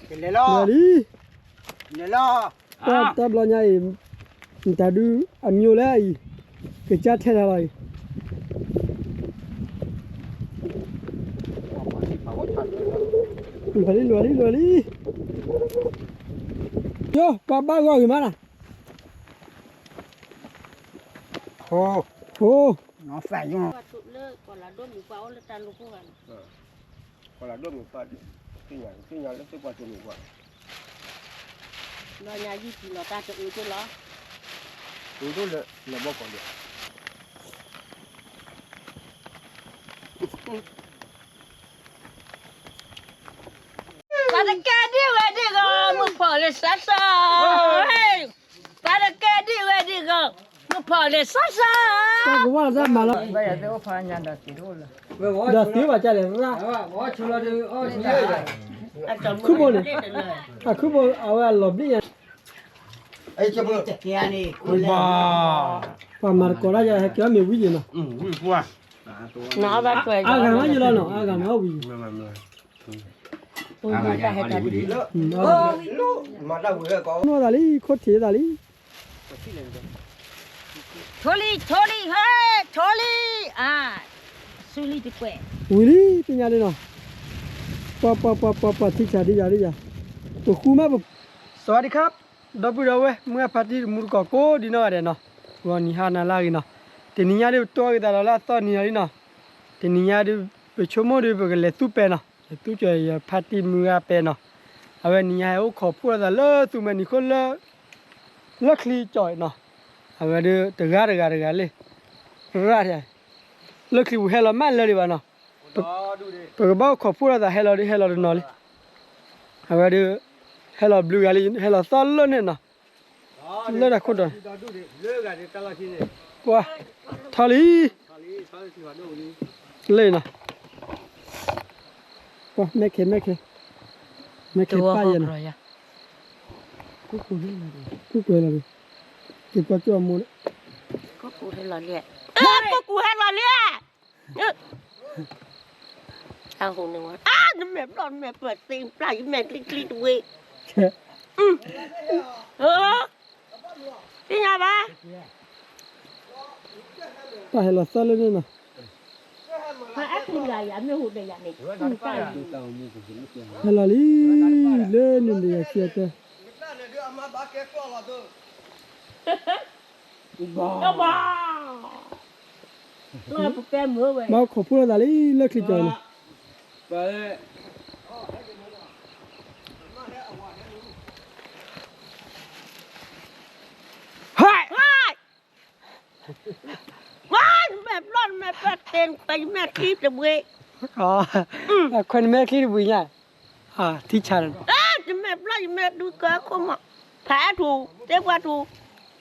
cái lê lo đi lê lo ta lo nhảy ta đưa ăn nhiều đấy cái chát thế nào rồi lùa đi yo ba gọi gì mà nè hồ nó phải nhưng mà còn là đốt mình quáo là tan lúc không còn là đốt mình qua cái nhà nó sẽ qua cho mình qua nó nhà gì thì nó ta tự cho nó từ đó là bao còn được Pada kadi wedi go mu pole sasa. Pada kadi wedi go mu pole sasa. ta cũng là ra mà là bây giờ tôi phải nhà đặt tiền rồi đặt tiền vào trả để ra bỏ chú là đi cứ bồi cứ bồi ở lobby đi ấy cho bữa kia này và mà có ra giờ kéo nhiều cái gì mà qua Nó bắt về. à cái nó như là nó à cái nó gì mà đâu vừa có nó là đi khốt thế là đi Tholi he tholi à suli đi quẹ. ui đi cái nhà đây nào pa thích chả đi ra tôi khu màสวัสดีครับดับเบิลเอาไว้เมื่อพาร์ตี้มุดก็โก้ดีน่าเด่นเนาะวันนี้ฮานาลากินเนาะทีนี้ยาดิตัวกินแต่ละตอนนี้เนาะทีนี้ยาดิไปชมดูไปกันเลยตู้เป็นเนาะตู้จะพาร์ตี้มือเป็นเนาะเอาไว้นี้ยาโอ้ขอพูดแต่ละตู้มันนี่คนละคลีจ่อยเนาะเอาไว้ดูตะการเลยร้าใช่ละคลีบุเฮลมันเลยดีบ้าเนาะปกติขอพูดแต่เฮลล์นอเลยเอาไว้ดู hello blue gali hello solo ne na le da khod le ga de tala chi ne wa thali le na wa me ke pa ya na ku la đi ke pa cho mo Có cụ hay là lẹ. Có cụ hay là lẹ. Thằng hùng này nó mẹ đòn mẹ bật tim lại mẹ clit quê. Đi nhà ba. pa hello solo ne na Phải ác mình gà giảm nó hụt này dạ này. hello li le ne de ya sia ta Nó bò. Nó phục kem mưa vậy. ma khổ phu la li le kli joy na hai Mẹ đòn mẹ bật tên phải mẹ clip được quê.คนแม่คิดบุญใหญ่ที่ชัน Mẹ lấy mẹ đuôi cá không mà thả thù tiếp qua thù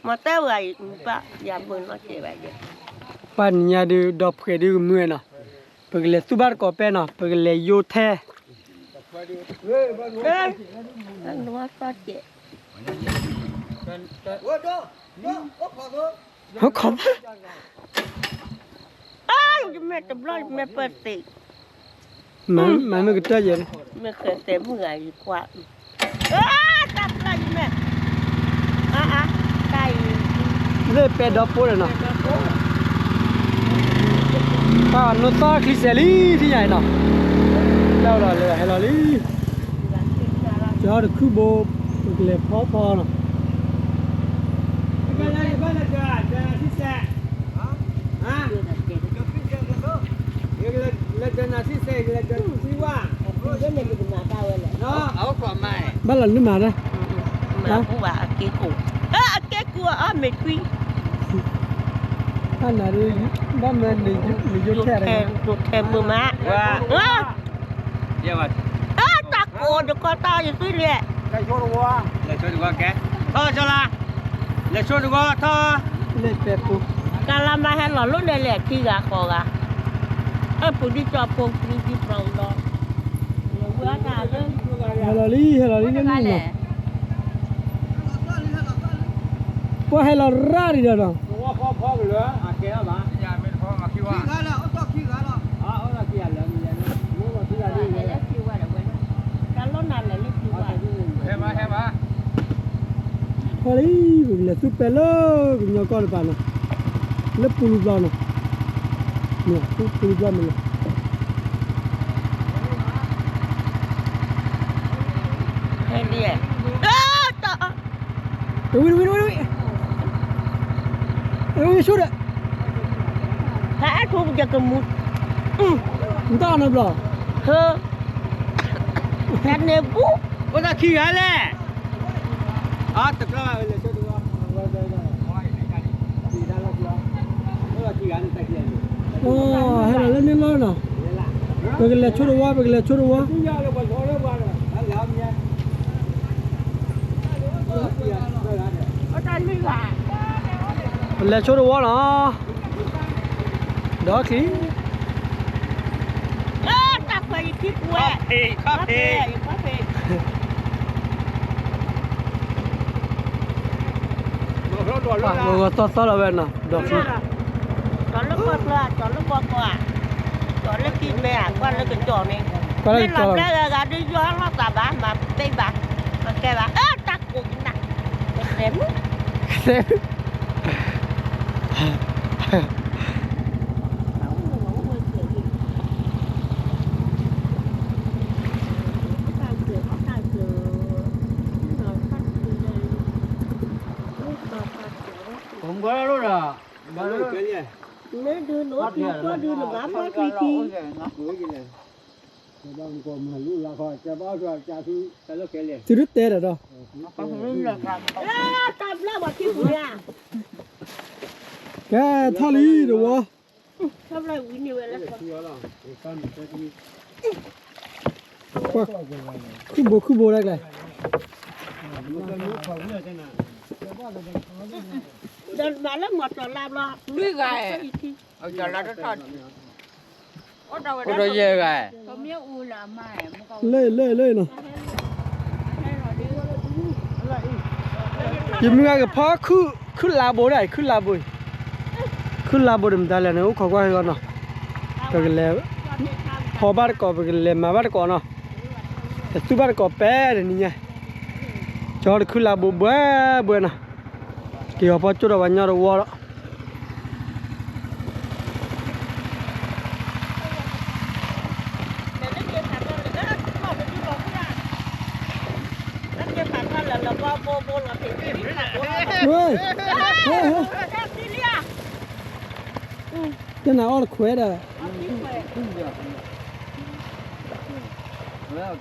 mà tao vậy ba giảm mười nó chỉ vậy. ปัญญาดูดอกเกดูมือเนาะเปิกเลยสุบาร์ก็เป็นเนาะเปิกเลยโยเท Anh nói có chị. เขาขอบ Mẹ tập lấy mẹ bật tiền มันไม่กระจายเลย mẹ khởi tém người gì quá. Tập lấy mẹ. Cái เลยเป็นดอกโพเลยเนาะป้าโนต้าคริสเซลีที่ใหญ่เนาะแล้วล่ะเลยให้เราลีจอดคือโบเปิกเลยพอเนาะบ้านจะที่แซ่เลยที่แซ่เลยที่ว่า cái này mình mà cao rồi. เนาะ áo quả mày บ้านหลังนี้มาได้ Mà cũng bà cái củ. Cái cua mệt quy. บ้านไหนดีบ้านมันดีอยู่แค่ไหน Ruột thèm mưa má. giờ mà Ta cô được con to như tuy lẹ. cái chỗ đâu qua là cho được qua cái thôi cho là cho được qua thôi เล่นเป็ดปู Cả làm mà hay là lúc này lẹ khi gà khò gà. Phụ đi cho phụ đi phòng đó. Nhiều bữa nào chứ. ให้เราลีนั่นนี่เนาะว่าให้เราร่าดีเนาะ quaพ่อไปเลยkia mà nhà mìnhพ่อmà kêu khi gái là ông to khi gái là là kia là mua mà kia là đi lo nà là lên cứu à Thôi đi, mình là super lơ, mình nhỏ con bạn này. Lớp pulu blau này. Nè, pulu blau mình này. hay đi à Ui. Ui, shoot it. hả thu bây giờ cầm một Chúng ta nó blau. hơ cái này bú Ôi ta khi gái nè. À, tập ra là cho được không? Ồ, hay là lên lên lên nào. Bây giờ là chốt được quá. ở trên đi vào Là chốt được quá nó. Đó khí. tập phải tiếp quẹ cà phê To là bên nào. Đó khí. chọn lúc qua chọn lúc kim mẹ qua lúc cái chọn này Qua đây nên cho. làm ra là đi gió nó cả bả mà tây bả mà cái bả tắc của cái nặng cái xém Không có đâu rồi. Mà nó cái gì? nếu đưa nữa thì có đưa là bả phát đi thi Chứ đứt tê rồi đó. tập là bảo thi của nhà Cái thao lý rồi quá. tập là quý nhiều là Khu bố đây này. đợt mà lớp một rồi làm lo Lưới gài. Ở giờ là nó thật. Ở đâu về gài? Lê nào. Dìm ngay cái phá khu lá bố này, khu lá bố đừng ta là nó khó quá hơn nào. Cái lê phá bát có cái lê mà bát có nào. Tu bát có bé này nha. Cho khu lá bố bữa nào. Kiểu phá chỗ đó vào nhau rồi đó. Ui, cái nào là khỏe đó.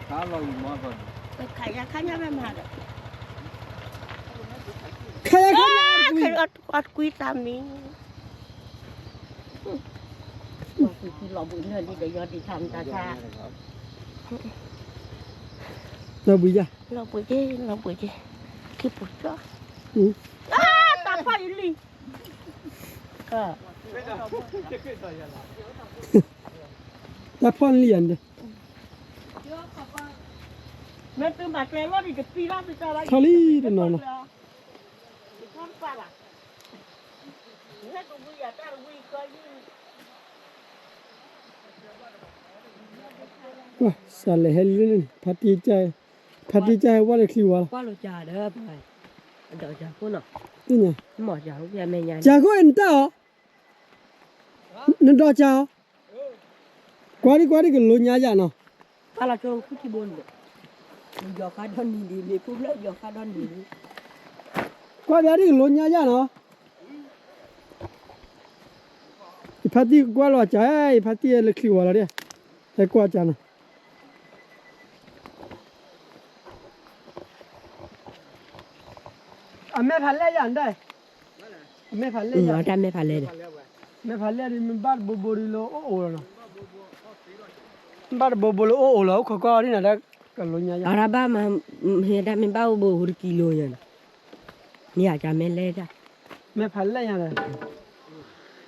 Khá lâu mà còn. khai nhá em hả Khai khai quý tam ní lọ bụi nữa đi để do đi thăm ta xa Rồi bùi ra. lọ bụi chứ cái bụi đó Ừ. ta phải đi Ta phun liền đi. mẹ tôi mà cái lọ đi cái pi ra cho lại Thao lý rồi nó. Wah, salah hal ni. Pati chai wala kliwa. qua lo trà đó phải đợi trà của nó Ni nha. mỏ trà của nhà mẹ nhà Cha ko enta. Nên đó cha. Qua đi cái lô nhà ja nó. ta là cho khu chi bồn được giờ khai đơn đi đi phút nữa giờ khai đơn đi Qua đi cái lô nhà ja nó. Pati qua lo cha, pati le kliwa la dia. Hai qua cha nó. Mẹ phải lấy gì đây? Mẹ phải lấy gì? ở đây mẹ phải lên Mẹ phải lấy đi mình bắt bồ đi lo ô rồi. Bắt bồ lo lo khó có đi nào đó cái lô nhà. ở đây ba mà hiện tại mình bao bồ hụt kilo rồi nhà cha mẹ lên ra Mẹ phải lấy gì đây?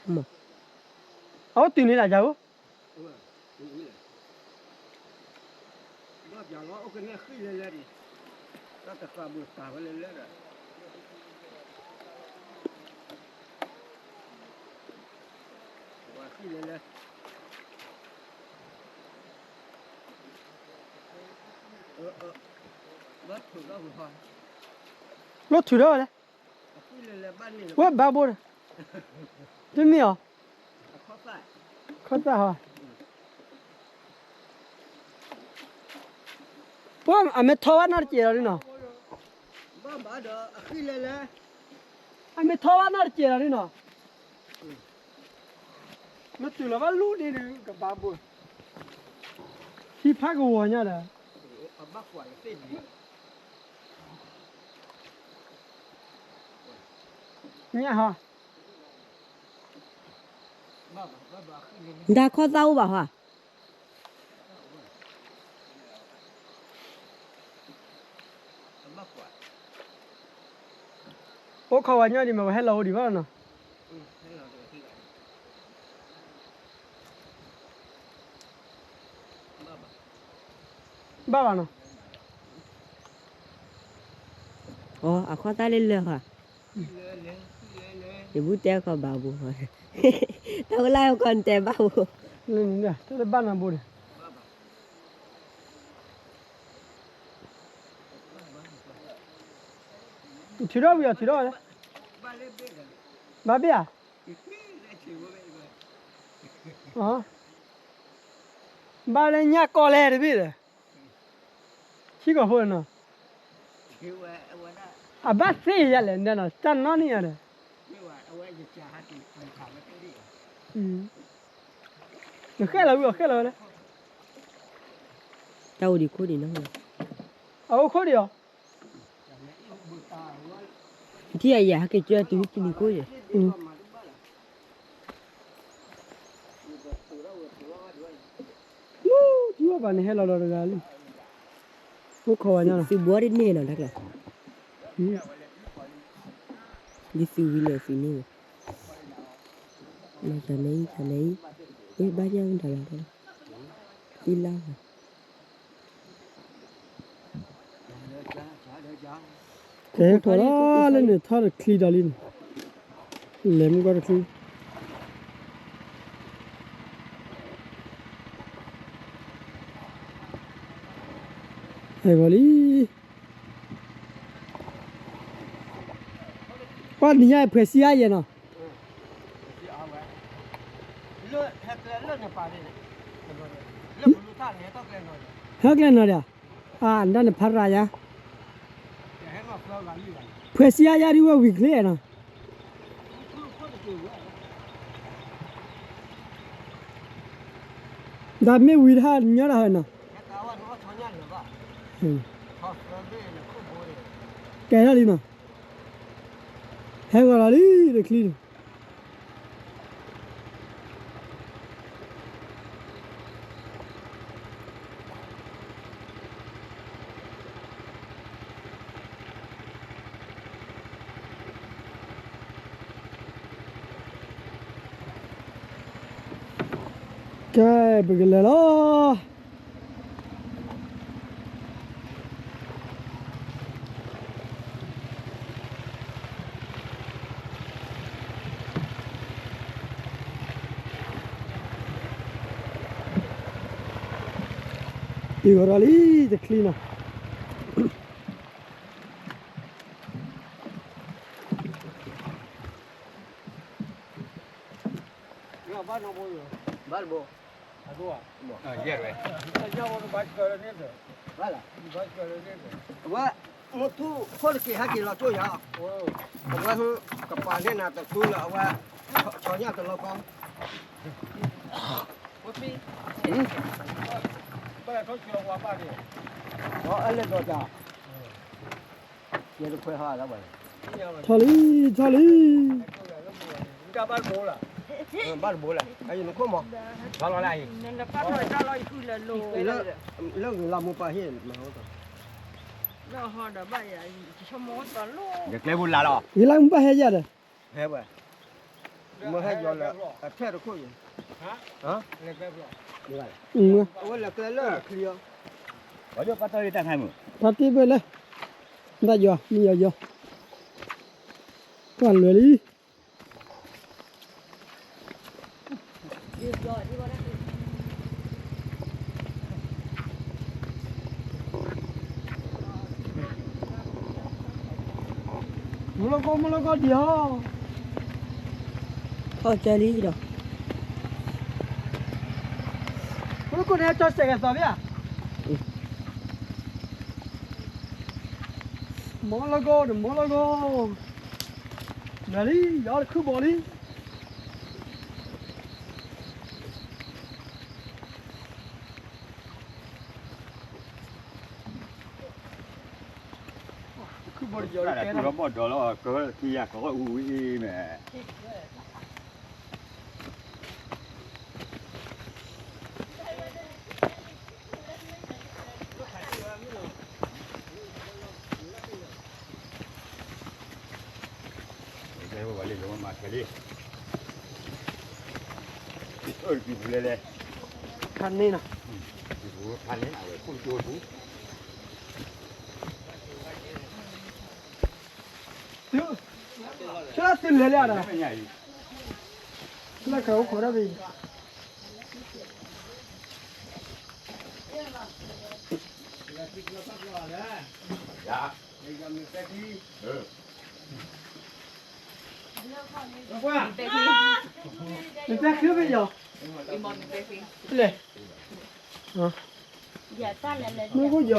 một Ủa tiền này là sao? รถถูกแล้วคุณพ่อ รถถือได้เลย ที่เลยบ้านนี่ ว่าบ้าบ่จะมีเหรอ เขาใส่ เข้าใจเหรอว่าอเมทว่าน่าเจียร์นี่เนาะ บ้านบ้านเด้อที่เลย อเมทว่าน่าเจียร์นี่เนาะมันถือแล้วว่าลูกนี่นึงกับบ้าบ่ที่พักหัวเนี่ยแหละ เอาบ้าขวายเส้นนี้ เนี่ยฮะ บ้าขึ้นเลย đã có dâu bảo hả บ้าขวาย โอ้เขาว่าเนี่ยดิมาให้เราดีว่าเนาะ ให้เราดูที่ไหน บ้าเนาะ ồ à khó ta lên lừa hả เลย thì bút téo có bảo bù rồi tao có lai còn tè bảo bù เล่นเนี่ยจะบ้านมาบ่ดิถือได้บ่ถือได้เลย บ้านเล็กเล็กเลย บ้าเบี้ย เลยถือว่าไม่เลย อ๋อบ้านเลยเนี่ยก่อแลดิพี่เด้ขี้ก็หัวเนาะ ถือว่าเอาไว้ได้ อ่ะบ้าซี่ยะเลยเนี่ยเนาะจันนอนนี่ยะเลย ไม่ว่าเอาไว้จะจ่าที่มันขาวไม่ต้องดี เดี๋ยวแค่เราอยู่แค่เราเลย tao đi cô đi nó rồi เอาคนเดียว thì ai ya cái chưa tụi đi cô vậy ยูที่ว่าบ้านนี้ให้เราเราได้เลยพวกเขาว่าเนี่ย si bố đi nè nào đặc là đi si vi nè si nè mà giờ này cái ba nhau đã là đâu đi la hả เจ๊ถอดแล้วเนี่ยถ้าคลีดาลินเล็มก็คลีเฮ้ยบอลีป้อนนี่ยเพื่อเสียเย็นเนาะ เลือดแฮกเลือดในป่าเนี่ยเลือดมันรู้ท่าเนี่ยต้องเกลียนหน่อย ฮักเล่นเนาะเดี๋ยวอันนั้นพัดรายะ แต่ให้มาเฝ้ากันอยู่กัน เพื่อเสียยาดีว่าวิกเลยเนาะดาไม่วิธาเนี่ยละเนาะ แฮกว่าน้องชอนยันหรือเปล่าเขาเฝ้าด้วยแล้วก็โบเลย แกได้ลิเนาะเฮ้ยก็ละลิเด็กคลีน Cái bực lẹ đó. Đi vào đi, the cleaner. Bal bo. Adua. Yer we. Aja wonu baş göre ne de? Bala. Baş göre ne de? Wa mo tu ko ki ha ki lo to ya. Oh. Wa hu ka pa ne na ta tu la wa cho nya ta lo ko. Wa pi. Ba ko ki lo wa ba de. Đó anh lên rồi chà. Giờ được khơi hoa đó vậy. Charlie, Charlie. Ga ba bo la. Bắt bố là. Ai nó có một. Ba lo lai. nên là phát rồi ra rồi cứ là lù Lớp làm một bài hiện mà không. nó họ đã bay à cho mốt vào lù Được lấy bún là lo. Vì làm ba hay giờ Thế vậy. Mà hay giờ là thế được không vậy? Hả? Hả? Lấy cái lo. Như vậy. Ừ. Ôi là cái lớp là clear. Có cho bắt tới tăng 20. Party về lên. Đã vô, mi vô. Còn lười đi. rồi đi vào đây มลก็เดียว พอใจลีดอก มลก็เนี่ยจอดเสกสอบเนี่ยมลก็哪里要去哪里？去哪里要 Cái 的？ này nó bỏ đó là có kia có ui mẹ. Đây mà lên luôn mà đi. Ơi kịp lên đây. คันนี้นะ Hành đấy nào không chua chú. เดี๋ยวช่วยซื้อเลยอ่ะ Cái này แล้วเขาขอได้ไป dạ. Ừ. 你别去没有？来， อย่าซ่าแล้ว 没过有。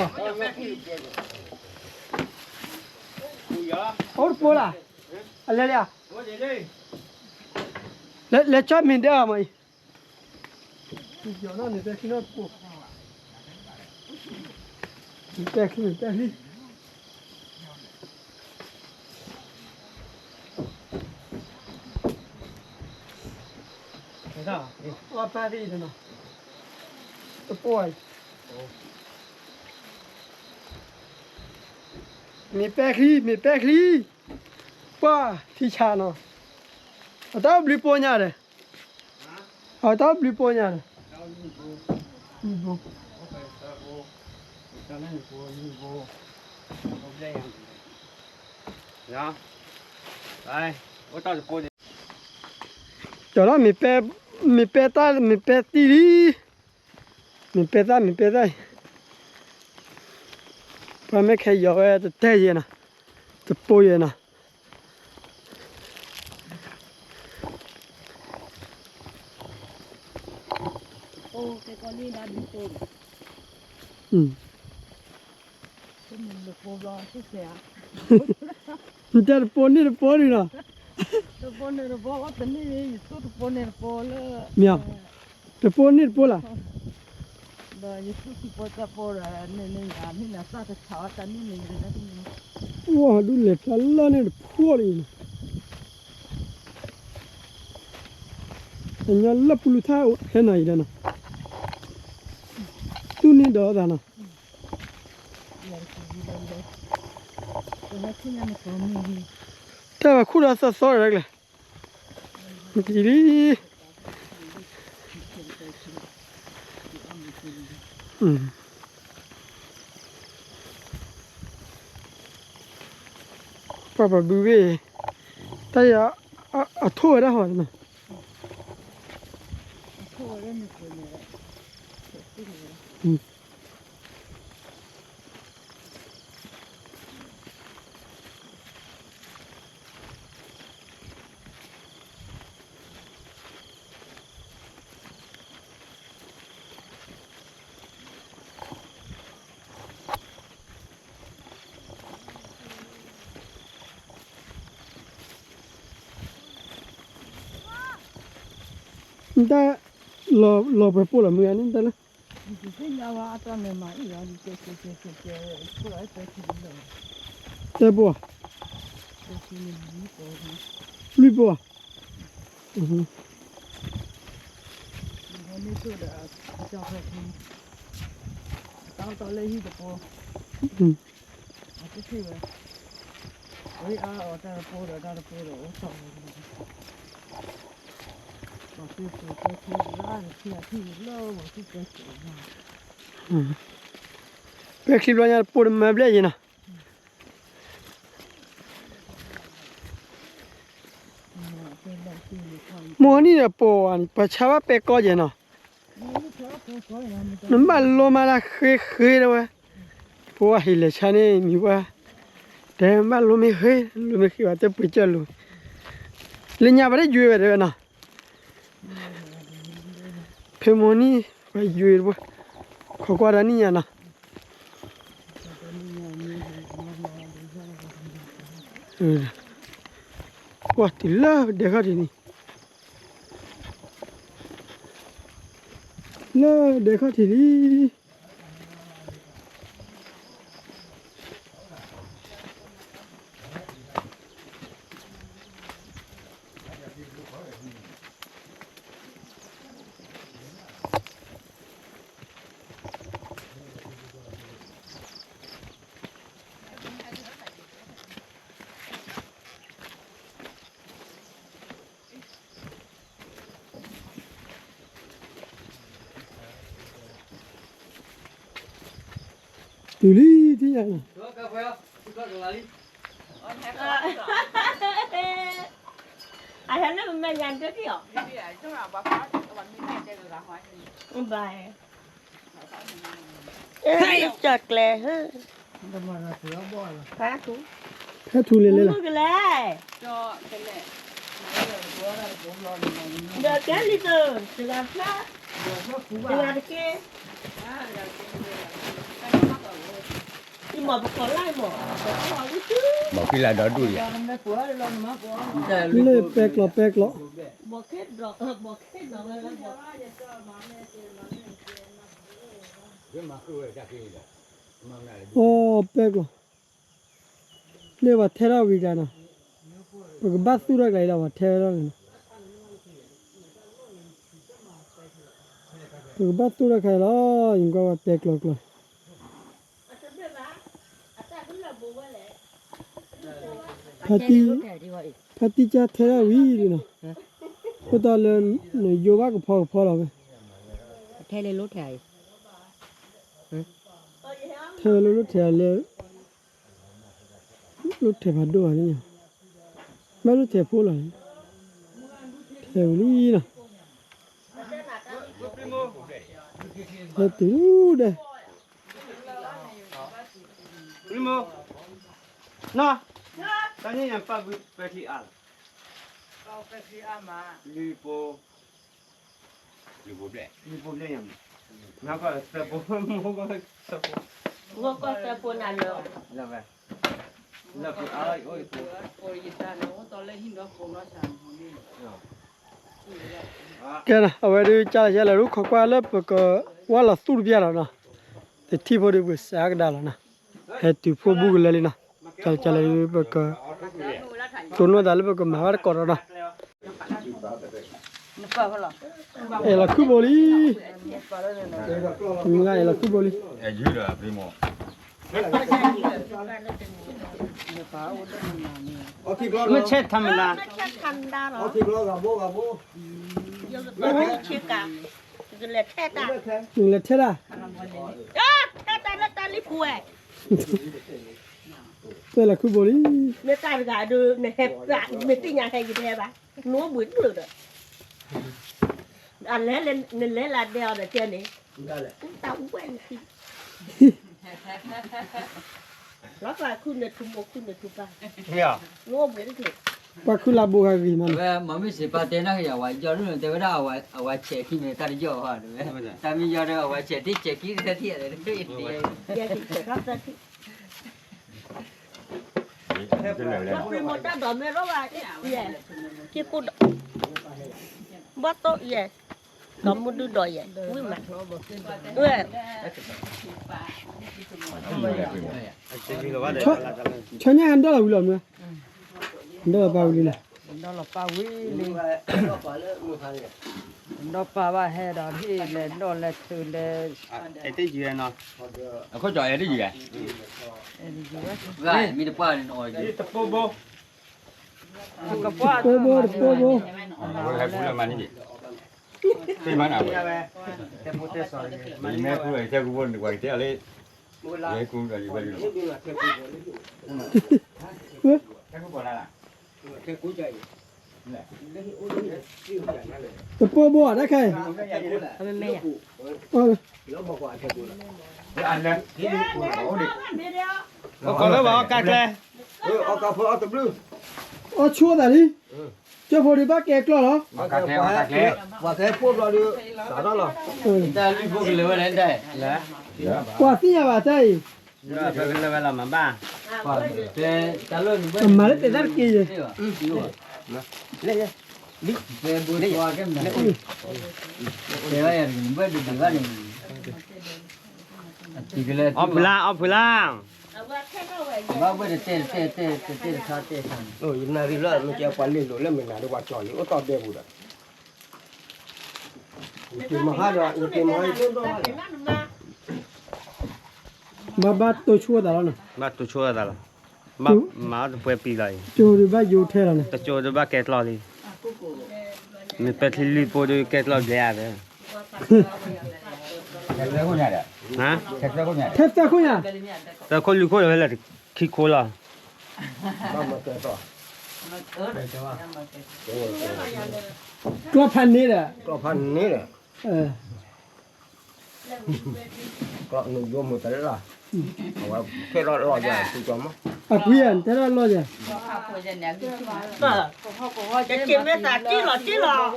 好多啦，来了。来专门的啊嘛。你叫那你别去那过。你别去。我搬的呢，这 boy， มีแป๊กลีป้าที่ชาเนาะเอาตาบลิปอนยาเลยเอาตาบลิปอนยาเลยนี่บ่ Dạ. Đây, có tao được cô gì? จอละมีแป๊ตามีแป๊ตีลีมีแป๊ตาพอไม่แค่ยาวจะเตะเยนะจะโปยนะ โอ้แกก็นี่นะดิโตก็มันเลยโปรอเสีย มันจะโปนี่นะ ตัวโปเนี่ยบอกว่าตัวนี้ตัวโปเนี่ยโปเลย เมียจะโปนี่โปล่ะ เดี๋ยวยิ่งที่โปจะโปเนี่ยอ่ะนี่นะซาจะช้าแต่นี่เลยนะที่นี่ ว้าดูเลยฟัลล่าเนี่ยพัวเลยนะอันนี้ลับลุท่าเห็นไหนแล้วนะตัวนี้ดอดานะ ตัวนี้ที่นั่นก็มี แต่ว่าคุณอาสาสอนอะไรเลยดีดีป้าดูเว้ยแต่ยาทั่วได้หรอนะ โอ้เรื่องนี้คนเนี่ย แต่รอไปพูดละเมื่อนี่แต่ละ ที่ยาวตอนนี้มาอีกแล้วเจ๊ผู้ใหญ่ไปที่นี่เลย แต่บัว ไปที่นี่มีโปรนะ มีบัว วันนี้ตัวเด็กจะไปที่ต่อเลยที่โปรอาจจะที่ว่าเฮ้ยแต่โปรโอ้สองก็คือที่ร้านที่เล่าที่เกิดขึ้นมา เพื่อคลิปเราเนี่ยพูดมาเบลย์นะมอนี่เนี่ยปอนประชาว่าเปก็เจนะน้ำมันลมมาละเคยเลยเว้ยเพราะว่าเห็นเลยชาเนี่ยมีว่า แต่มาลุไม่เฮ้ยลุไม่คิดว่าจะปุ๋ยเจอลุลิญญาไม่ได้ยุ่ยไปเลยนะเพมอนี่ไปยุ่ยบ่ขอกว่าด้านนี้นะว่าติล่าเด็กเขาที่นี่ล่าเด็กเขาที่นี่ดูดิที่ไหน ai thấy nó mẹ nhàn trước kìa bài chợt lẹ hứ phá thú แค่ทูเลยเลยล่ะ cái lẹ được cái đi từ từ làm phá từ làm kia đi mở một con lại mở một khi là đỡ đuôi à เลยแปลกหรอแปลกหรอ bỏ kết rồi bỏ kết rồiโอ้แปลกหรอเรียกว่าเทราวิกันนะก็บัสสุระไกลแล้วว่าเทรากันก็บัสสุระไกลแล้วยังก็ว่าแปลกหรอกเลยพัติจะเทราวิดีนะก็ตอนเรียนโยบะก็พอแล้วไป thay lên lốt thầy เทราลุเทเลยลุเทพัดด้วยนี่ไม่ลุเทพูดเลยเทวนี่นะเทตูเด้ Primo. No. Tanya yang pak PTR. Kau kasih ama. Lipo. Lipo deh. Lipo dia yang. Ngapa sepo mau sepo. ngô con sẽ buồn ăn rồi Lah kan. Lah pun ai oi tu. Politan, oh toleh hindu kau nak sambung. แกนะเอาไว้ดูจ่าเฉลิมรู้ขอกว่าแล้วก็ว่าเราสู้เบี้ยแล้วนะแต่ที่พอดีก็สากได้แล้วนะเฮ้ยที่พอบุกเลยนะจ่าเฉลิมก็ตัวนู้นได้แล้วก็มาวัดก่อนนะเอล่ะคุบอลีมีไงเอล่ะคุบอลี Ayuda, primo. Okey kalau. ไม่ใช่ธรรมดา nó chắc thành ra rồi Okey kalau gabo. giờ nó chia cả cái lệ thế ta หนึ่งเลยเท่าไหร่ thế ta nó ta lấy phùi เอล่ะคุบอลี nó ta gà đưa này hẹp gà mình tin nhà hay gì thế bà nó bứt được rồi anh lấy là đeo ở trên này tao cũng quen gì nó là khu này khu một khu này khu ba Ya. nó bứt được ว่าคือลาบูฮากีมัน Ve mami se pa te na ya wa yo no te vera wa che ki me ta yo ha de ta mi yo de wa che ti che ki de ti de ti giờ thì sẽ rất ra thì nó bị một đám đom này đó bà yeah cái phụ bắt tốt yeah đom một đứa đòi yeah vui mà yeah ชอนยานด้วยหรือเปล่าด้วยเปล่าลีนะ đó là pa wi li đó pa ba he da hi le do le tu le Itu je no. Kau jual ada juga? vai mi de pa ni no Ini tepu bo. ka pa โปโบโปโบ Kau hai bulan mana ni? Di mana? Tepu te sorry. Di mana aku yang saya pun buat dia le. Dia aku dari balik. Aku buat apa? แต่โปโบได้ใคร mẹ mẹ อ๋อ Dia anda. Ini oh di. Kalau bawa kakek. เอากาแฟเอาตะบลื้อ อ๋อชัวร์แต่นี่เจ้าพอดีบ้าแกกล้อเหรอ ว่าแค่พวกเราดูสาระหรอ เออ ได้รีบพวกเลยว่าได้แล้ว กว่าที่จะว่าใช่ đó phải cái level làm ba thế trả lời mà nó tên gì vậy lấy đi về buổi qua cái này thế là mới được cái này thì cái này ông pula bao bây giờ tê sao tê sao rồi hôm nay đi lại mình kéo quán lên rồi lên mình làm được quả tròn những to đẹp rồi tìm mà hai đoạn tìm mà hai mà ba tôi chua đó nè ba tu chua đó là má tu bơi pi lại chua đi ba yêu thế là nè tu chua tu ba kẹt lo đi mình phải thi li po tu kẹt lo dễ rồi cái này có nhà đấy hả cái này có nhà thế sao không nhá ta có lưu khô rồi là khi khô là mà kẹt to có phần này nè có phần này này có người vô một cái là cái đó lo ra tôi cho à quyền thế đó lo gì cái chim bé ta chỉ lò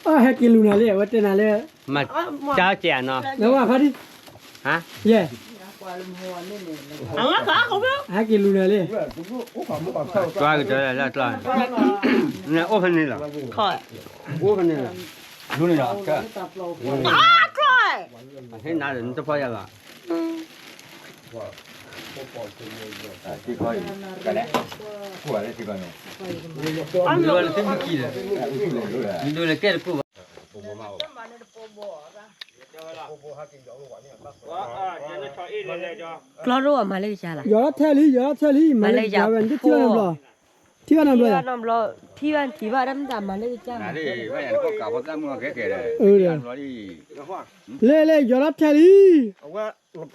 à hai kilo nào liền vậy tên nào liền mà cháu trẻ nó nếu mà phát đi hả yeah nó có không biết 2 kilo nào liền qua cái chỗ này là rồi nè open này là khỏi open này là luôn này đó rồi thế nào đến cho phải là thì coi cái đấy của đấy thì coi anh nó là cái gì đấy mình đưa là cái của lo rồi mà lấy ra là giờ theo lý mà lấy giá vẫn chưa nằm lo chưa nằm lo nằm lo thi vào đâm đầm mà lấy ra này đi bây giờ nó có cả một cái mua cái đấy nó đi lê giờ theo lýว่า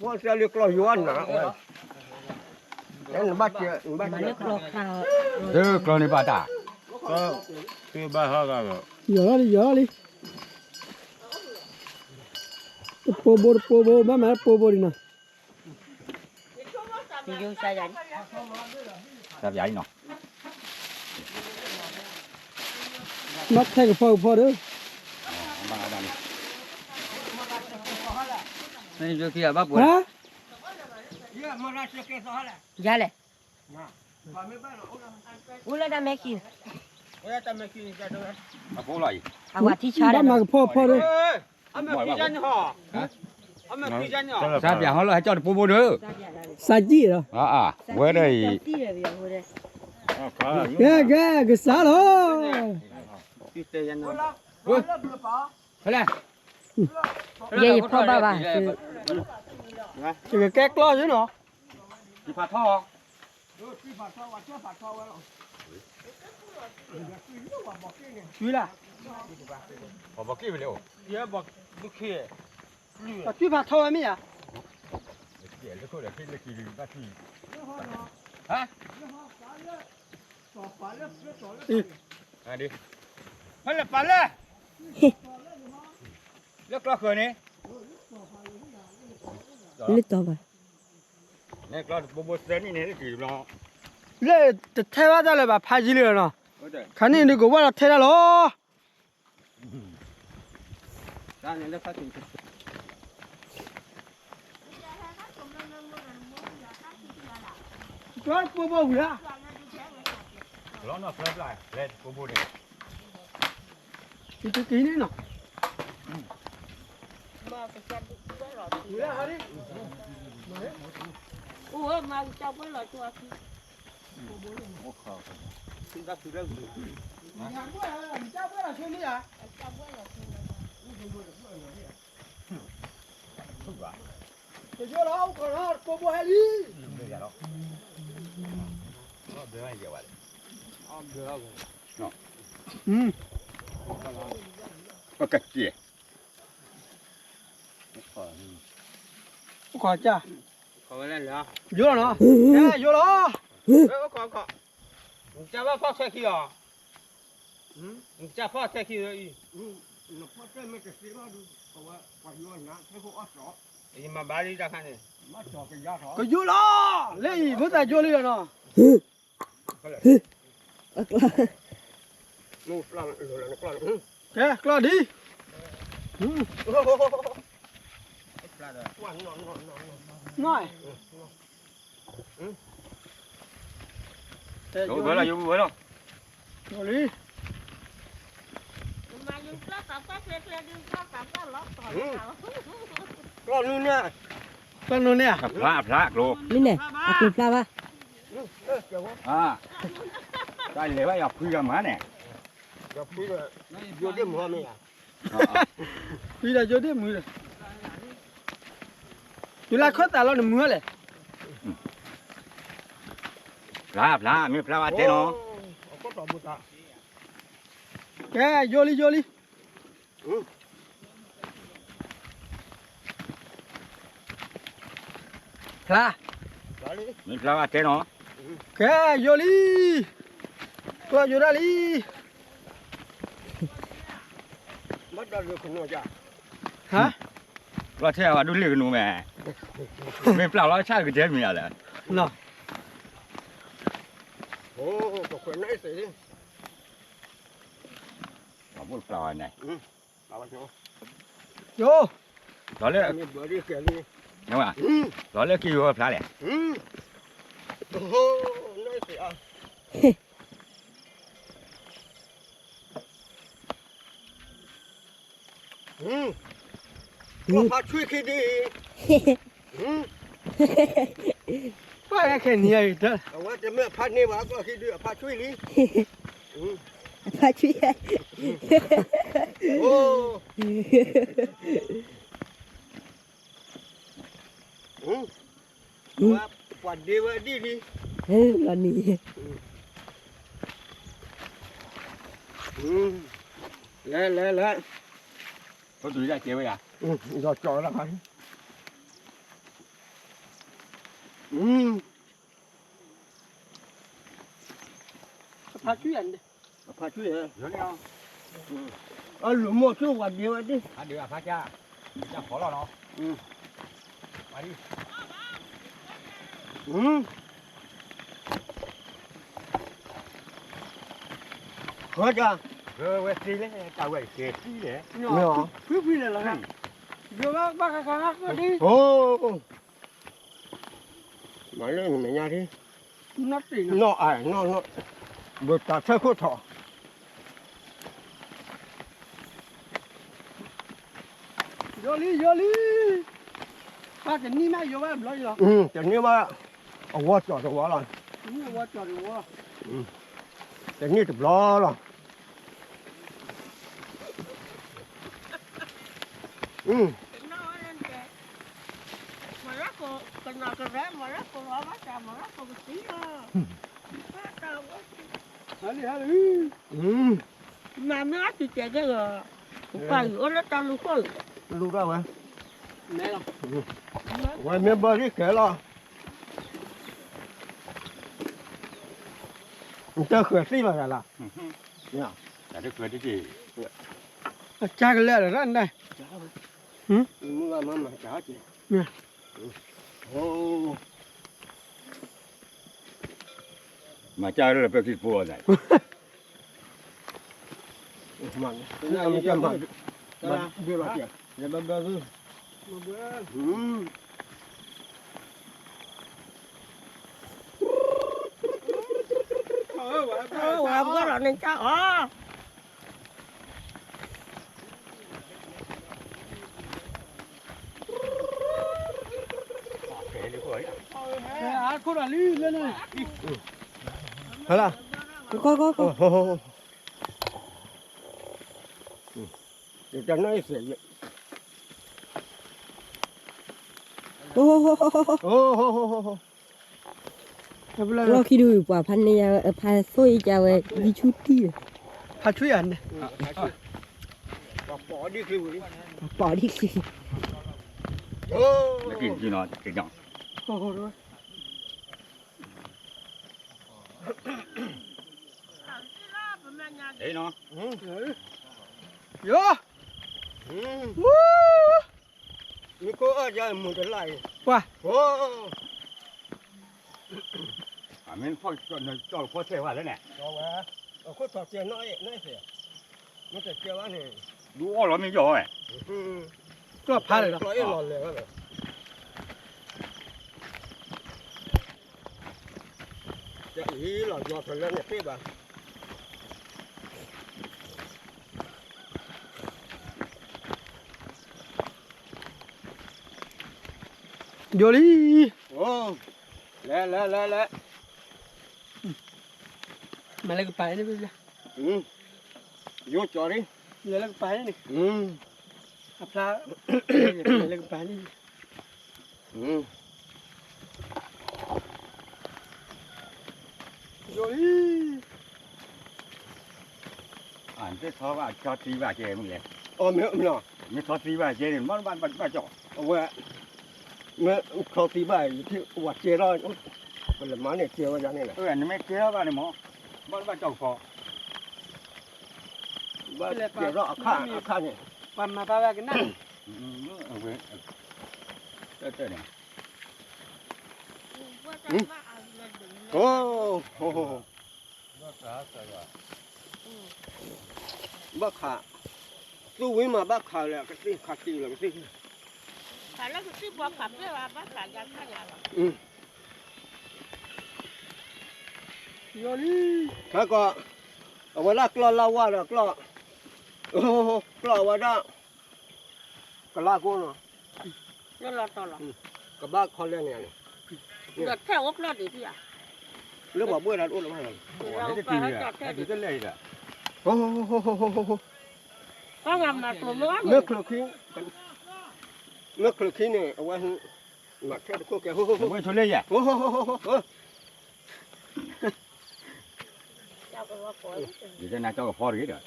พวกเรียกเราย้อนนะแล้วบ้าเจ้าบ้า mà เจ้า nước lo khao được rồi này bà ta có cái ba hoa rồi giờ đi po bo mà po bo đi nè thì vô sai rồi sao vậy nó mắt thay cái phao đó nên trước kia bác buồn hả ra này ula da meki bác phố lại awa thi cha ba mà phao đó sao giờ họ lại cho được bố nữa sa chi đó với đây cái sao đó thế này vậy phao ba ba cái két lo chứ nó đi phạt thò chui là bỏ kia về đâu chui vào thôi mấy à hả đi phải là phải là nước lo khởi này lít to ba này lo bố sen này thì nó lê thay bao giờ lại bà phá gì nữa nó khả năng được của bao giờ thay ra lo ra này nó phát triển cho bố hủy à nó flip lại lên bố này cái ký này nó hủy à hả đi ủa mà cháu mới lo cho có cách gì có cha có lên nữa vô rồi nó vô đó có cha ba phát xe kia cha phát xe kia rồi mà bà đi ra khai này có vô đó lấy bữa ta vô đi rồi nó นู่นปลาหลุดแล้วปลา แกกล้าดีอืม วันนอน น้อย Vô bữa là vô bữa đâu. โยลี mà nhưng có tập có xe xe đi có tập có lót còn nào ก็นู่นเนี่ย ต้นนู้นเนี่ย Phá luôn. Linh này, aku pla ba. À. Đây lấy bao giờ phi mà nè. อย่าพูดเลยโยนเดี๋ยวหัวไม่อ่ะ พี่ได้โยนได้มือเลยอยู่ละข้อตาเราเนี่ยมือเลย Phá, mới phá ba thế nó. ก็ต่อบุตร แกโยลีพลา Mới phá ba thế nó. แกโยลีก็โยดาลี มัดได้เลยคนนู้นจ้ะ ฮะ Lo theo vào đun lửa nụ mẹ. Mới phá lo chắc cái thế mình à. เนาะ โอ้ก็คนไหนสิ Có một phá này. เอาไปเถอะ โย Đó là มีเบอร์ดีแค่นี้ đúng không ạ? Đó là kêu phá này. โอ้โหไหนสิอ่ะก็พาช่วยคิดดี ว่าแค่นี้เองเด้อ แต่ว่าจะเมื่อพัดนี่ว่าก็คิดดีพาช่วยลิ Pa chui. โอ้ว่าปัดดีว่าดีดี Lo ni. แล้ว Có túi ra kia bây à? ยอดจอแล้วครับพาช่วยอันเด้ พาช่วยเหรอ Rồi đi không? หลุมหมดช่วยวันเดียวดิ À được à phá cha. Cha khó lo nó. Đi đi. ขอจ้า Rồi quay xí đấy, tao quay xí đấy. เนาะพี่เลยล่ะครับโยบ้าก็ดี โอ้มาเล่นไม่ยากที่ นัดสิ นอไอ้นอบุตรเธอคู่ถอ โยลีป้าจะนี่ไม่โยว่าบ่อยหรอ แต่นี่ว่าเอาวัวจอดวัวหรอ นี่ว่าจอดว่า แต่นี่จะล้อหรอnó lên kìa mà rắc cô cần nào cần rẽ mà rắc cô hóa bắt ra mà rắc cô một tí thôi bắt đầu quá ฮัลโหล mà mới rắc thì chạy cái rồi phải ở đó tao luôn không รู้ได้ไหม แม่ล่ะ ไว้เมียบริแกหรอมันจะเขื่อนซี่มาแล้วล่ะเนี่ย Chả được cười cái gì. จ้ากันแล้วนั่นได้ มึงว่ามันมาจ้าจีโอ้ Mà cha đó là phải thịt bùa này. มันนี่มันจะมันเดี๋ยวเราเกี่ยวเดี๋ยวเราเบื่อlàm cái rồi nên sao Kể đi cười. คนละลีเลยนะ เฮ้ยล่ะ Có. โอ้โหเดี๋ยวจะน้อยเสีย Oh. โอ้โห Lo khi đuổi quả pan này pa soi chào đi chút đi. พาช่วยอันเด้ ปอดีคือ Bỏ đi. โอ้ Nó kìm chứ nó, kìm nhỏ. โอ้โหด้วย Đấy nó. โย นี่ก็อาจจะมุดไหล ว่า โอ้ À mình phơi cho phơi xe vào đấy nè cho quá có trò chơi nói gì nó sẽ chơi quá này đủ rồi mình rồi ก็พาเลยเหรอ nói ít lòn liền đó này ý là do phần lớn này tiếp à โยลี โอ้แล้ว มาเลยก็ไปนี่พี่ vô cho đi เดี๋ยวแล้วก็ไปนี่อัพลามาเลยก็ไปนี่โยลี anh cái thọ vào cho tí vào chơi mình liền ồ mẹ nó mình thọ tí vào chơi thì bắt chọn 왜 mẹ khó tí bài thì quạt chia rồi còn là má này chia vào này này anh mới kéo vào này mỏ bắt chọn phò chia rõ khá này ปั๊มมาป้ากันนั่ง chơi này ồ bác khả tu với mà bác khả là cái gì khả gì là cái gì Khả là cái bọc khắp đấy là bác khả ra khả nhà rồi. โยลี khả có ở ngoài là clo lao qua là clo clo vào đó cái la cô nó Nó lọt to lọt. cái bác khó lên này Lọt theo ốc lọt đi thì à? lúc mà bữa là uống lắm rồi cái gì à cái cái này là Có ngầm mà tụi nó nước lực khí này ở ngoài mặt theo cô kìa mới thôi lấy à Chào cái hoa phổi. thì cái này cho cái phò đấy rồi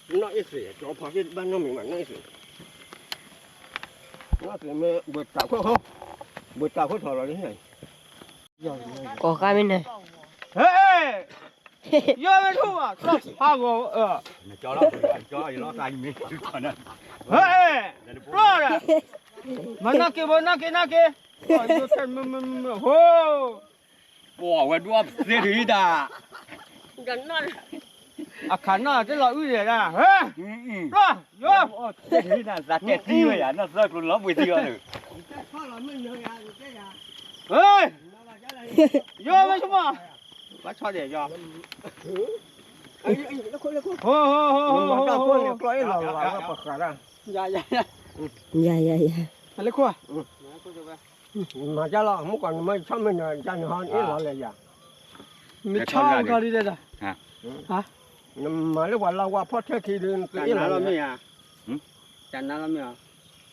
nó ít gì cho phò cái ban nó mình mà nó ít gì nó thì mẹ bớt tạo không bớt tạo không thò rồi đấy này Có cái bên này. ê vô cái thu à có pha gồ cho gì nó tay mình còn nữa ê lo rồi mà nó kia vô thân hô bỏ qua đua dễ đi đã Gần non. à khả năng cái loại uy này là hả lo vô dễ đi là giặt kẹt gì vậy à nó rơi luôn lắm với gì rồi ê vô mấy chú mà bắt cho để cho nó mà con này coi là bạc khả ra dạ lấy khoa mà cha lo không còn mấy trăm mình là cha hơn ít lo là gì mình cho cái đi đây rồi hả mà lúc qua qua phát thế thì đến cái là lo mi à chẳng nào lo mi à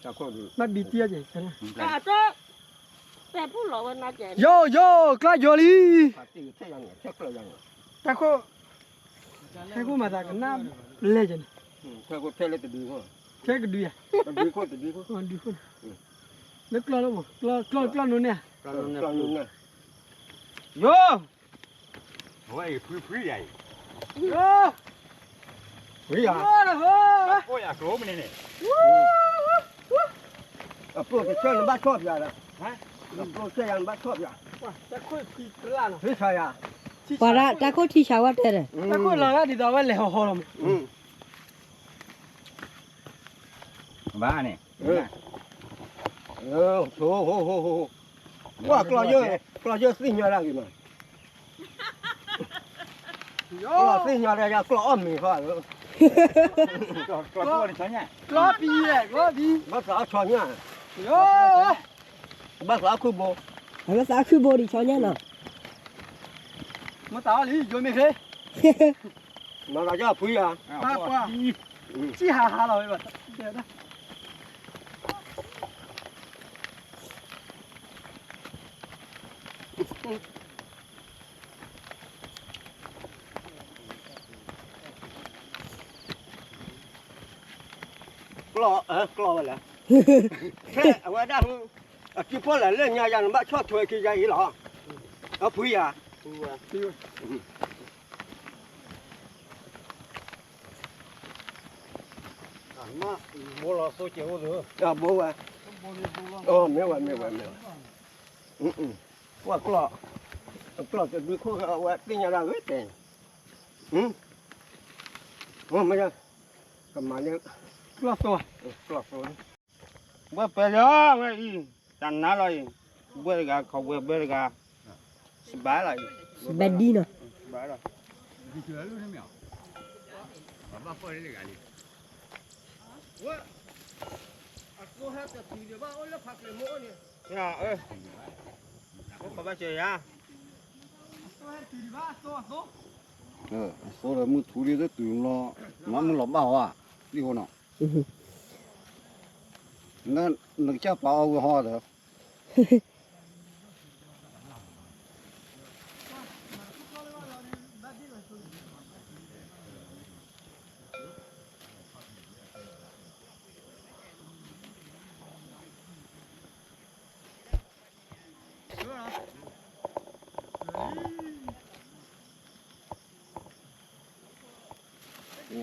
cha con đi nó bị tia gì thế này À chứ. Bé phụ lộ bên này chạy. yo cái vô đi thế là thế là gì ta có mà ta cái nam lên chân thế có thế là từ đi không thế cái đuôi à đi không từ đi không còn đi không nó clo lắm clo nữa nè yo ôi free vậy yo quý à ôi à số mình này à bữa cái chơi nó bắt chót vậy hả bữa chơi ăn bắt chót vậy ta có phi là nó thế sao à Para ta có thi sao thế này. ta có là đi đâu vậy lẹ hồ lắm ba này hô quá clo dơ xin nhờ ra gì mà clo xin nhờ ra clo ôm mình thôi cho đi cho nhá clo pi bác xã cho nhá yo bác xã khu bộ Nó sao cứ bò đi cho nhá nào. mà tao đi vô mình thế nó là cho quý à qua chỉ hà rồi mà clo vậy là thế ở đang chỉ có là lên nhà nhà bắt cho thuê cái gì đó ở quý à mà bố lo số chiếu rồi à bố à mấy quả quá clo กลอจะดูข้อเอาไว้ที่ยาเราแต่ไม่ใช่กำมาเนี่ย กล้าตัว กลอตัว บ่ไปแล้วไอ้ตันน่าเลยบ่ได้กะเขาบ่ได้กะสบายเลย แบดดี้เนาะ สบายเลย กูให้จะตีเดี๋ยวว่าโอ้แล้วพักเลยโม่เนี่ย ya có bao giờ ya số là mua thú đi rất tưởng lo mà mua lỏng bảo à đi hồ nào nó chắc bảo ho được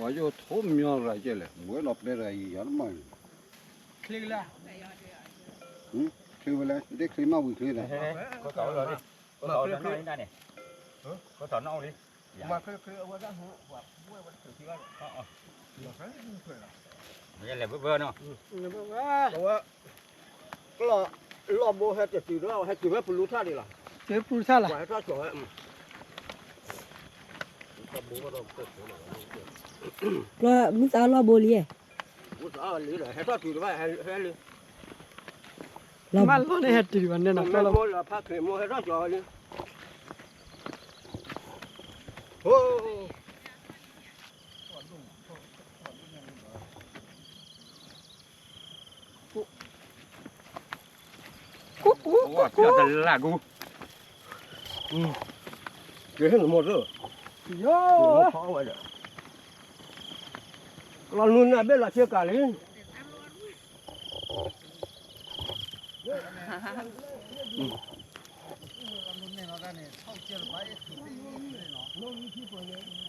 ủa cho thôm nhau rồi chứ là mới lọp đây là gì đó mà clear là khi mà để khi mà bị khi này có tàu rồi đi có tàu nó đi đây này có tàu nó đi mà cái ở đó hả vậy là vơ nó cái lò bò hayจะตีด้วยให้ตีไว้ปลุกท่าดีล่ะ thế phu sa là ไว้ท่าจ่อย lo mi sa lo bo li e กูจะเอาเลยให้ท่าตีด้วยให้เลย lo mà lo này hết thì vấn đề นั่ nào น lo โม่ละพักเลยโม่ให้ท่าจ่อยเลยโอ้ wow cho thật là gu cái hết một rồi yo khó vậy đấy còn luôn là biết là chưa cả lên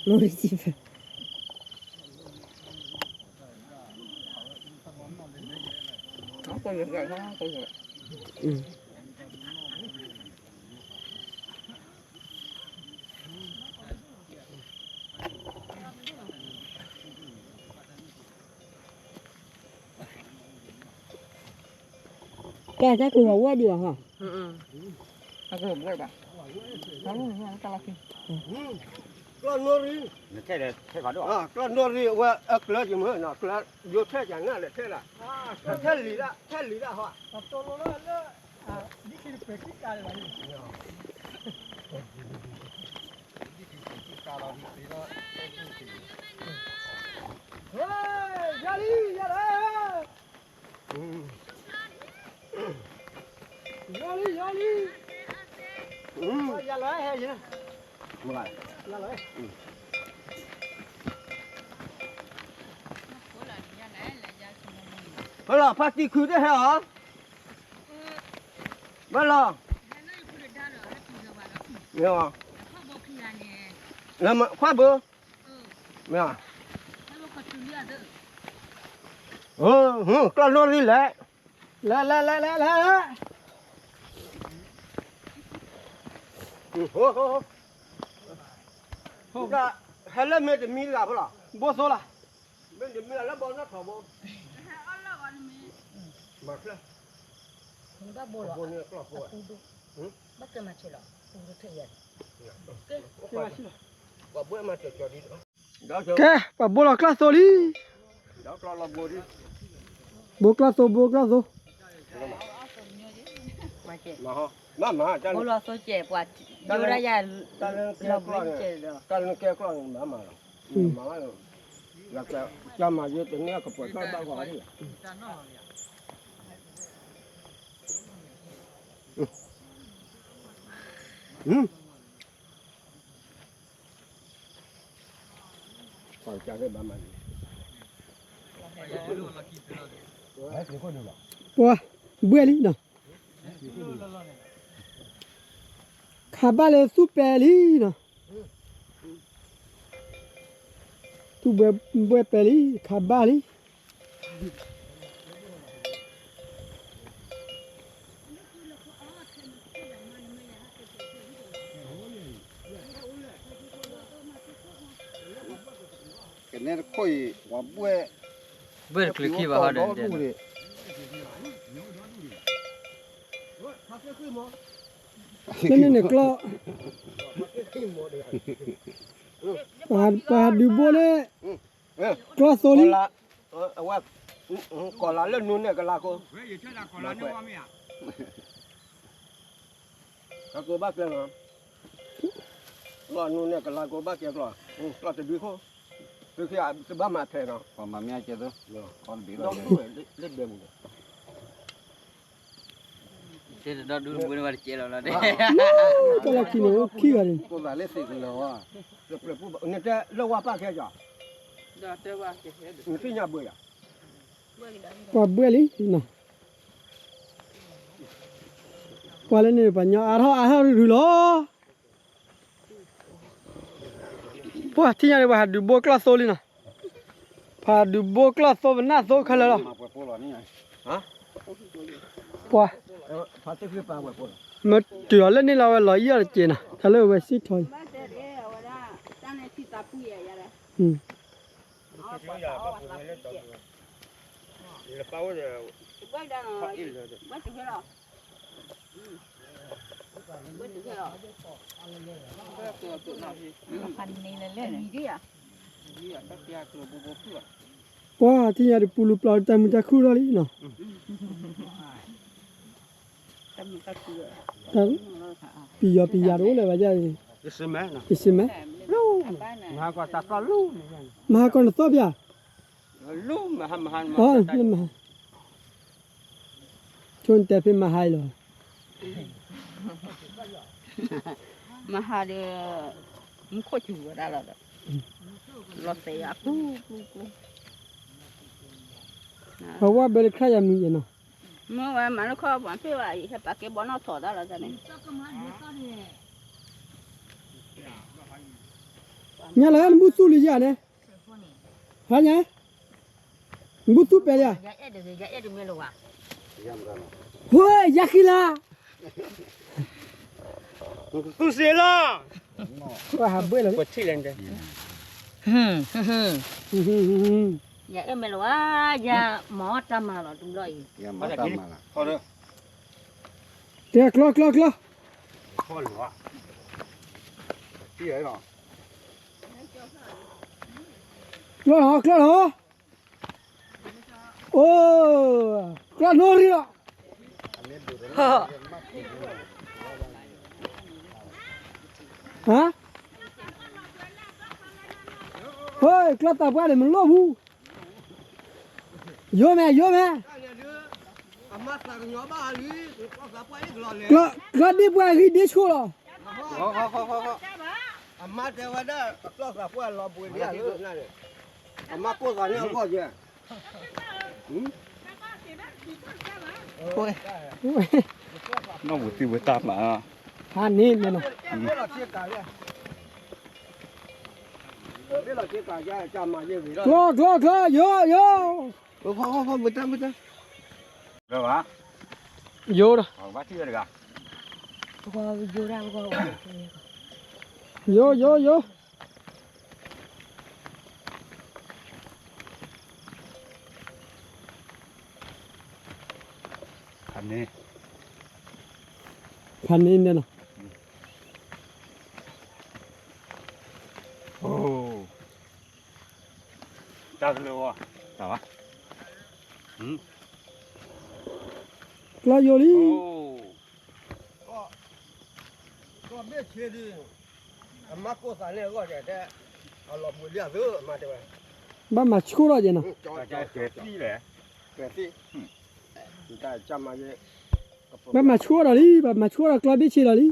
lo ri si fe cái ra cửa qua đi hả còn luôn đi thế là thế có được còn luôn đi qua cái gì mới nào cái vô thế chẳng ngã lại thế là thế lý đã họ to lo lo đi khi practice cả rồi ơi ra đi ra đây ra đi ra lấy hay gì lại ra lấy bây giờ party cứ thế hả bây giờ nghe không làm khoa bơ nghe không con luôn đi lại ra hay là mấy cái mi là bao lâu bố số là mấy cái mi là bao nó thở bao mà thế không đã bo bao nhiêu bao bắt cái mà chơi lo không có thể và bữa mà chờ đi đó cái và bố là class số đi đó cho là bữa đi bố class số mà chơi mà cha bo lo so chơi qua vô ra ya ta lên lo kia bo chơi đó ta lên kia con mà là cái cha mà vô tiếng nghe cái bữa con bao gọi đi còn cha cái bà mình bố bữa đi nào khá ba lê super đi nào tu bữa peli khá ba đi เนี่ยค่อยว่าบ้วย เบิดคลิกขี้บ่ฮอดเด้อ นี่กล้อปาดูโบเล่กล้อโซลิ ละเอาว่าก่อนละเล่นนู้นเนี่ยก็ลาโกลาโกบ้าเกินเหรอรอนู้นเนี่ยก็ลาโกบ้าเกินหรอเราจะดูเขาคือแค่จะบ้ามาแทนเนาะ พอมาเมียเจอตัวคนบี ต้ เรา อง เลย ด้วยเล่นเดิม เด้อดูบ่ว่าเจแล้วล่ะเด้ ก็ละกินโอขี้กัน ก็ได้เล่นสิแล้วว่า เปลี่ยนผู้เนี่ยจะเล่าว่าป้าแค่จ้ะ ดาเตว่าเฮ็ด นี่ที่เนี่ยเบื่อ ปาเบื่อลินะปาเล่นนี่ปัญญาอาเท่าดูล้อปาที่ยังไงว่าดูโบกล้าโซลินะพาดูโบกล้าโซมันน่าโซขนาดละ มาปวดนี่ไง ปา พาเตคือป้าแบบคน มาเจอเล่นนี่เราลอยเยอะเจนะทะเลไว้สิถอยว้าที่ยาดิปูลูปลาแต่มันจะคู่แล้วลิเนาะแต่ปียารู้เลยว่าจะ จะซื้อไหมนะ อิสิไหม ลูกมาก็ตัดก็ลูก มาก่อนตัวเปีย ลูกมาทำหันมา อ๋อนี่มาชวนแต่เป็นมาให้เลย มาหาเด้อมึงโคตรอยู่ได้แล้วรถเสียกู เพราะว่าเบลครายามีเนาะ เมื่อวานมันก็บอกพี่ว่าอีกปากเก็บบอลเอาถอดได้แล้วจ้ะเนี่ย เนี่ยแหละบุษลิยาเนี่ยฮะเนี่ยบุษเปีย อย่าเอ็ดไม่รู้ว่า เฮ้ยยาคิลา กูเสียละ ว่าหาเบื่อเลย ปวดที่เลยเด้อ อย่าเอ็ดไม่รู้ว่าอย่าหมอจำมาหรอกดูเลย อย่ามาตามมาละ พอเด้อ เดี๋ยวคลอ พอหรือวะ ที่ไหนหรอ คลอโอ้คลอโนริละฮะเฮ้ยคลอตาบ้าเลยมันโลหูโยแม่ อามาสั่งหยอบ้าหรือก็สับไปอีกหลอดเลย คลอดีบ้าฮีดิชัวร์ อามาแต่ว่าได้ก็สับไปหลอดบุยเนี่ยเลยนั่นเลยอามาโก้กันเนี่ยก็เยอะ น้องบุตรบุตรตามมา ฮันนี่เนี่ยนะ ไม่หลอดเชี่ยกายเลยไม่หลอดเชี่ยกายจะจำมาเยอะเลย คลอโย พอบุตร เดี๋ยววะ โยละ เอาว่าที่ไหนกัน ก็อยู่ได้ก็ โย อันนี้ พันนี่เนี่ยนะ โอ้ จัดเลยวะ แต่ว่า คลอโยลี ก็ไม่เชื่อดิอามาโก้กันเนี่ยก็จะเอาหลอดบุยเนี่ยเยอะมาเดี๋ยว บ้ามาชัวร์เจนะ จอด จะเจ็บที่แหละ เกิดที่ได้จำมาเยอะ บ้ามาชัวร์ลิบ้ามาชัวร์คลอบิชิลิ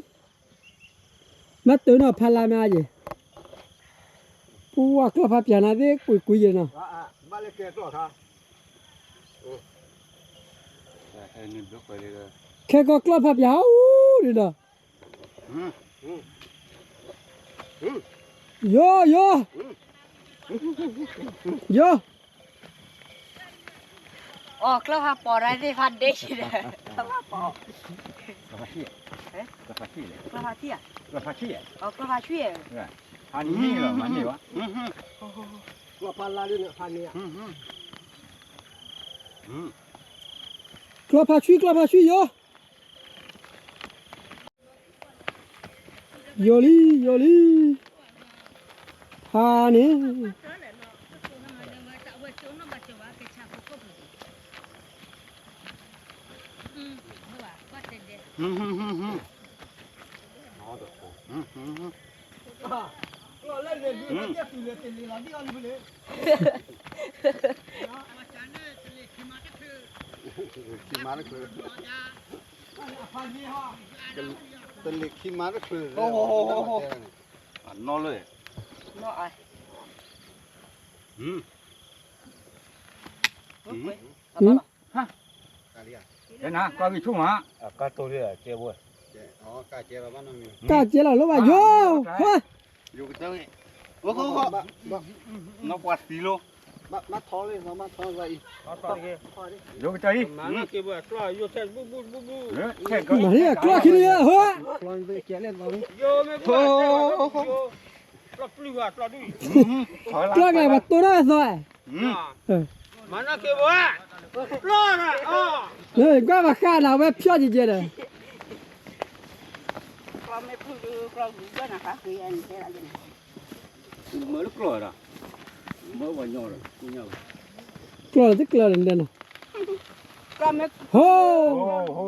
มาตัวน่ะพันละมาเจปัวคลอพับยานาเด็กคุยนะ บ้านเล็กเกิดตัวค่ะ ไอ้นี่ลุกไปเลย แค่ก็คลอพับยาดินะโย อ๋อก็พาปอได้ที่พันเด็กเลยก็พาปอก ระพาที่กระพาที่เลย ก็พาเที่ย กระพาที่ อ๋อก็พาช่วย อันนี้เหรอมันนี่วะ กลัวพันลาดิเนี่ยพันเนี่ย กลัวพาชุยโยลีฮานี่ ก็เล่นเลยดูมันจะตื่นเลยตื่นเลยเราที่เอาอยู่เลย ขี้ม้าได้คือ พันนี่ฮะ เป็นเหล็กขี้ม้าได้คือ โอ้โห นอนเลย nó ai หืม เห็นนะก็มีชุ่มฮะ ก็ตัวเรือเจ้าบ้วยอ๋อกาเจ้าบ้านน้ำมี กาเจแล้วแล้วว่าโยฮะ อยู่กับเจ้าโอ้โหน้องปวดสีโล มาท้อเลยมาท้อไว้ อยู่กับเจ้าอีมาเก็บไว้กล้าอยู่แค่บูแค่ก็ มาเนี่ยกลัวขี้เนี่ยฮะ ลองไปเกี่ยเล่นเราดิ โยไม่กล้าปลาปลื้ปลาดุย กลัวไงว่าตัวน่าซอย มาเก็บไว้รอดอ่ะอ๋อ เฮ้ยก็มาฆ่าเราแบบเพี้ยจีเลย con mấy phụ nữ con cũng rất là khác cái anh thế là gì mới lúc rồi đó mới vào nhau rồi nhau กลัวที่กลัวเด่น con mấy โอ้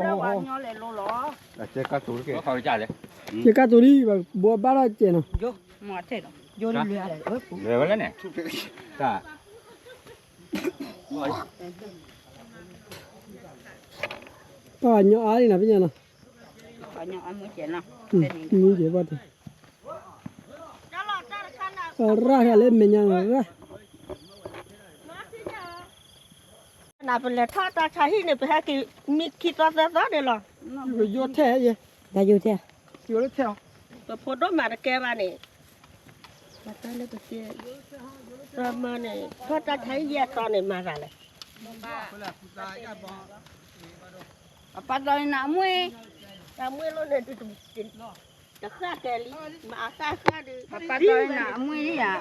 đâu vào nhau lại lô ló là chơi cá tuổi kìa เขาจ่ายเลย เจ้าตัวนี้แบบบัวบ้าเจน vô mà thế đó vô đi lừa này ớt เร็วแล้วเนี่ยจ้า ก็เนาะอะไรนะพี่เนี่ยนะ có nhau ăn mới chén nào มีเดี๋ยวบ้าราคาเล่นเป็นยังไง nào bên lề thoát ta chạy hít này phải hay cái mi khi toát ra đó đây rồi โยแท้ยัง đã vô thế โยแล้วแท้ và phụ đó mà cái bà này mà ta lấy cái xe rồi mà này thoát ta thấy gì to này mà ra này apa dah nak muai lo ni tu dah khah kali mak khah dia apa dah nak muai ni ya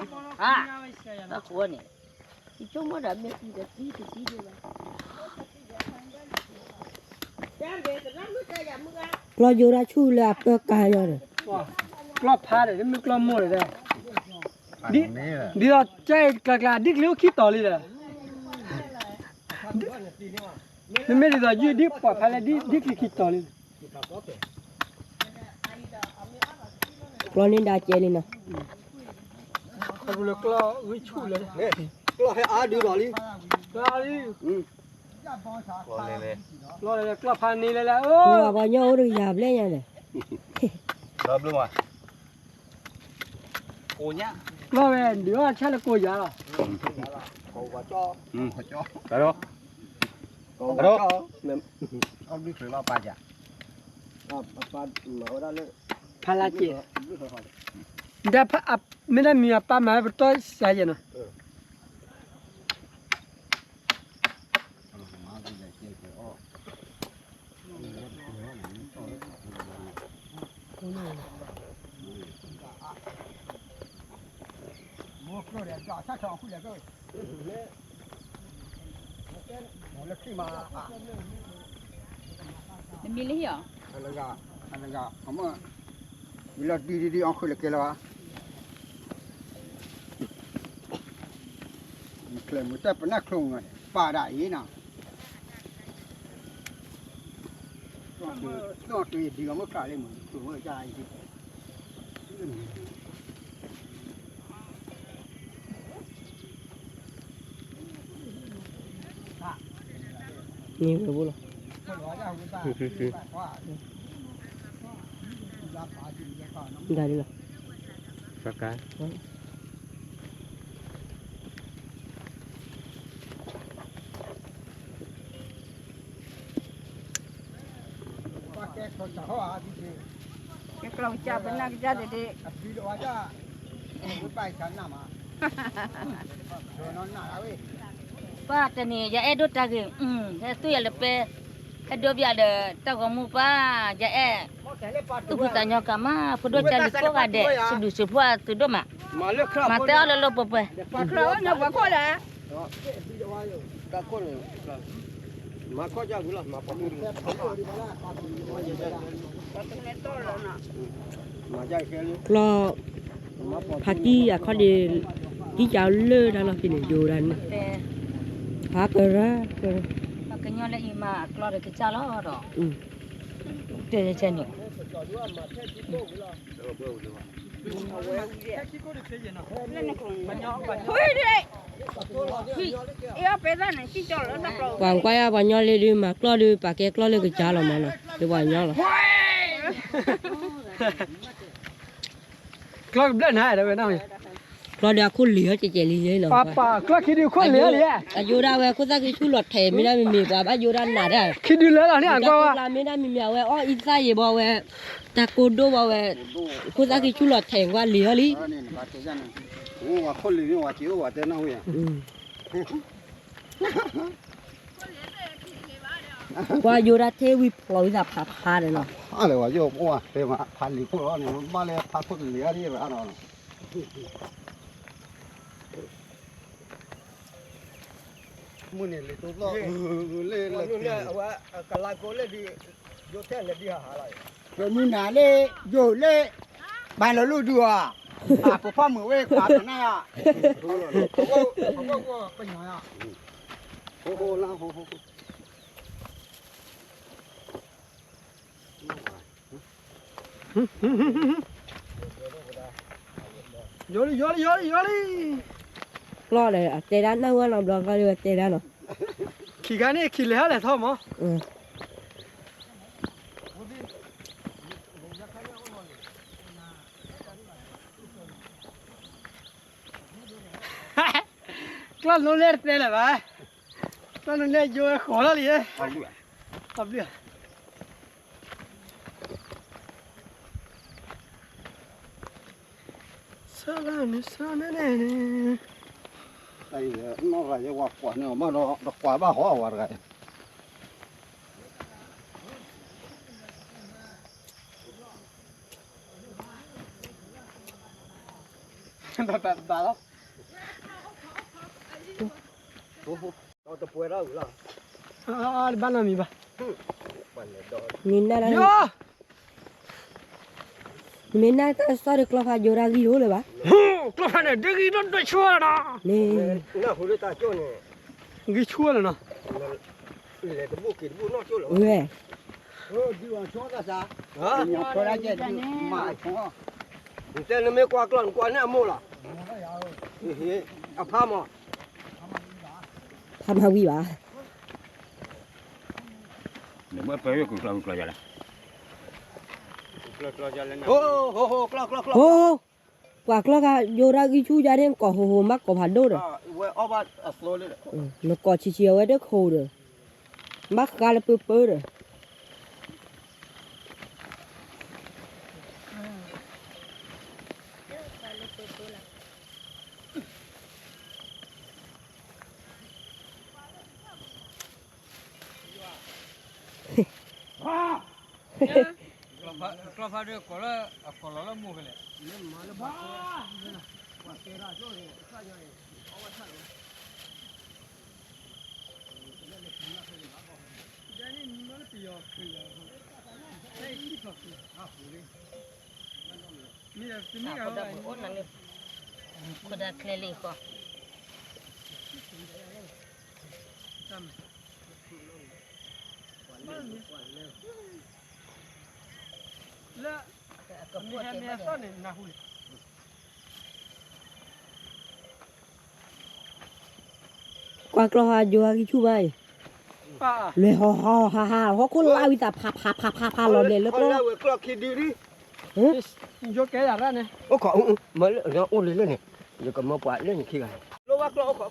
tak kuat ni cuma dah mesti dah ti dia lah jangan deh kerana muka ya muka เราอยู่ราชูเลยเปลือกกายเลย กลัวพาเลยไม่กลัวมั่วเลยดิดิเราใจกลางดิเลี้ยวคิดต่อเลยเลยนี่ไม่ได้เรายืดดิปล่อยพาเลยดิคิดต่อเลย เรานี่ได้เจนี่นะ เขาเลยกลัววิชูเลย ก็ให้อาดูหน่อยดิ กลัวดิรอเลยกลัวพานี่เลยละโอ้ เราว่าnhau được giảm lên nha này Đơm luôn rồi. Cô nhá. รอเว้ยเดี๋ยวฉันละกูยา phải cho Cái đâu? Còn Cái đâu? ông đi thử vào bài chả ba mở ra lên พาลาเจเดี๋ยวพะไม่ได้มีป้ามาเป็นตัวใส่ยังนะ milih ya Alaga ama bila di ang khule kela klem muta pernah klong pada ina no tu di ga maka le mu tu ma ja yi นี่ไม่รู้หรอก ได้ดิล่ะ Kakak. pakai kau cah di kalau cak benar jadi dek video aja bai sana ma non na awe pa tani ya edot lagi tu ya lepe edo bi ada tahu kamu pa ja tu tanya kama pedot cari kok ada sudu sebuah tu doma มาเลือกครับ มาเตะเลยลบไปคราวนี้ว่าคนละ ตะคนมาข้อจากกุหลาบมาปะมือมาใจแค่นี้ lo phát đi à khó đi đi chào lơ đó là cái này dù đàn แต่ phá cờ ra cờ มากันย้อนเลยมากรอเด็กจ้าล้อดอก ừ เดี๋ยวจะเนี่ย เฮ้ยดิเอ้าเป็นอะไรที่จอดแล้วนักเรา quảng quay à bọn nhau lên đi mà lo đi bà kia lo lên cái cha là mà nè thì bọn nhau là กล้องเล่นให้ได้ไหมน้อง lo đi khu lìa chỉ lìa đấy ป้า nào ป้ากล้องคิดดูคนเหลือเลย à dù ra về khu ta cái chú lọt thề mới ra mình qua bắt dù ra nạt đấy คิดดูแล้วเนี่ยก็ว่า là mới ra mình mèo về ít ra gì bao về ta cô đô bao về khu ta cái chú lọt thề qua lìa đi นี่บาดเจ็บจังโอ้ว่าคนเลยว่าเจียวว่าแต่น้องเนี่ย ừ qua dù ra thế vi lối ra phá phá đấy nó อะไรวะโยมว่าเป็นมาพันหรือคนร้อนเนี่ยมาเลยพันคนเหลือที่แบบนั้นมือเนี่ยเลยตัวเล่เลยเนี่ยว่ากะลาโกเล่ดีโยแท้เลยดีหาอะไรตัวมือหนาเล่โยเล่บ้านเราลูกดูอ่ะพอพ่อมือเว้ยขวาตัวหน้าอ่ะเขาก็เป็นไงอ่ะโอ้โหแล้วโอ้โห vô đi vô đi vô đi vô đi lo này à tê đan đâu làm được coi tê đan rồi khi cái này khi lẽ là thôi mà ừ cái nó lên đây là vậy cái nó lên vô khó lắm đi tập đi sao này này đây nó là cái quả nào mà nó quả ba hoa quả cái bà đó nó tập quay đâu rồi à ban nào mi ba nhìn ra đây vô mình nay ta sao được lo phải vô ra gì rồi bà cái phần này đi nó đôi chua rồi đó nè nó hồi ta cho nè cái chua rồi nó để cái bút kín bút nó cho rồi ue đi vào chỗ ra sao hả cho ra chơi mà khó thế nó mới qua con qua nè mua là à pha mà tham hao gì bà nếu mà phải cũng làm cái gì là ô clock ô quả clock à vô ra cái chú gia đình có hồ mắc có phản đô rồi nó có chi chiều ấy đất hồ rồi mắc gà là pơ rồiคนละเคลียร์ก็ là cái mẹ sao này na hui quả clock à vô ra cái chú bay àเลยhaคนลาวิตาพาเราเลยแล้วก็ clock đi đi vô cái là ra này ô có mới nó ôn lên này giờ còn mau quậy lên khi này lô bác lô có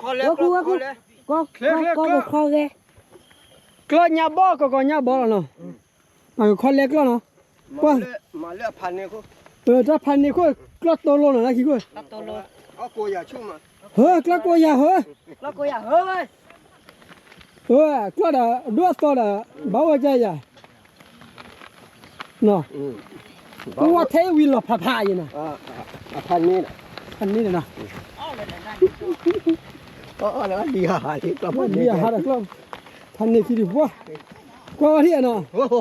khó lên có một kho ghê cái nhà bò có nhà bò rồi nó mà khó lẹ cái nó qua mà lẹ pan này ra pan này cái to luôn là cáiตัวโล cô già chung mà hơ cái cô nhà hơแล้วก็อยากเฮ้ย cái đó đua to là bảo vệ chạy à nó ตัวเทวินหรอผ่าอยู่นะ พันนี้นะ อันนี้เลยนะ แล้วดีหาที่กลับ ว่าดีอะฮะกล้องพันนี่คิดดูว่าก็ที่อ่ะเนาะ โอ้โ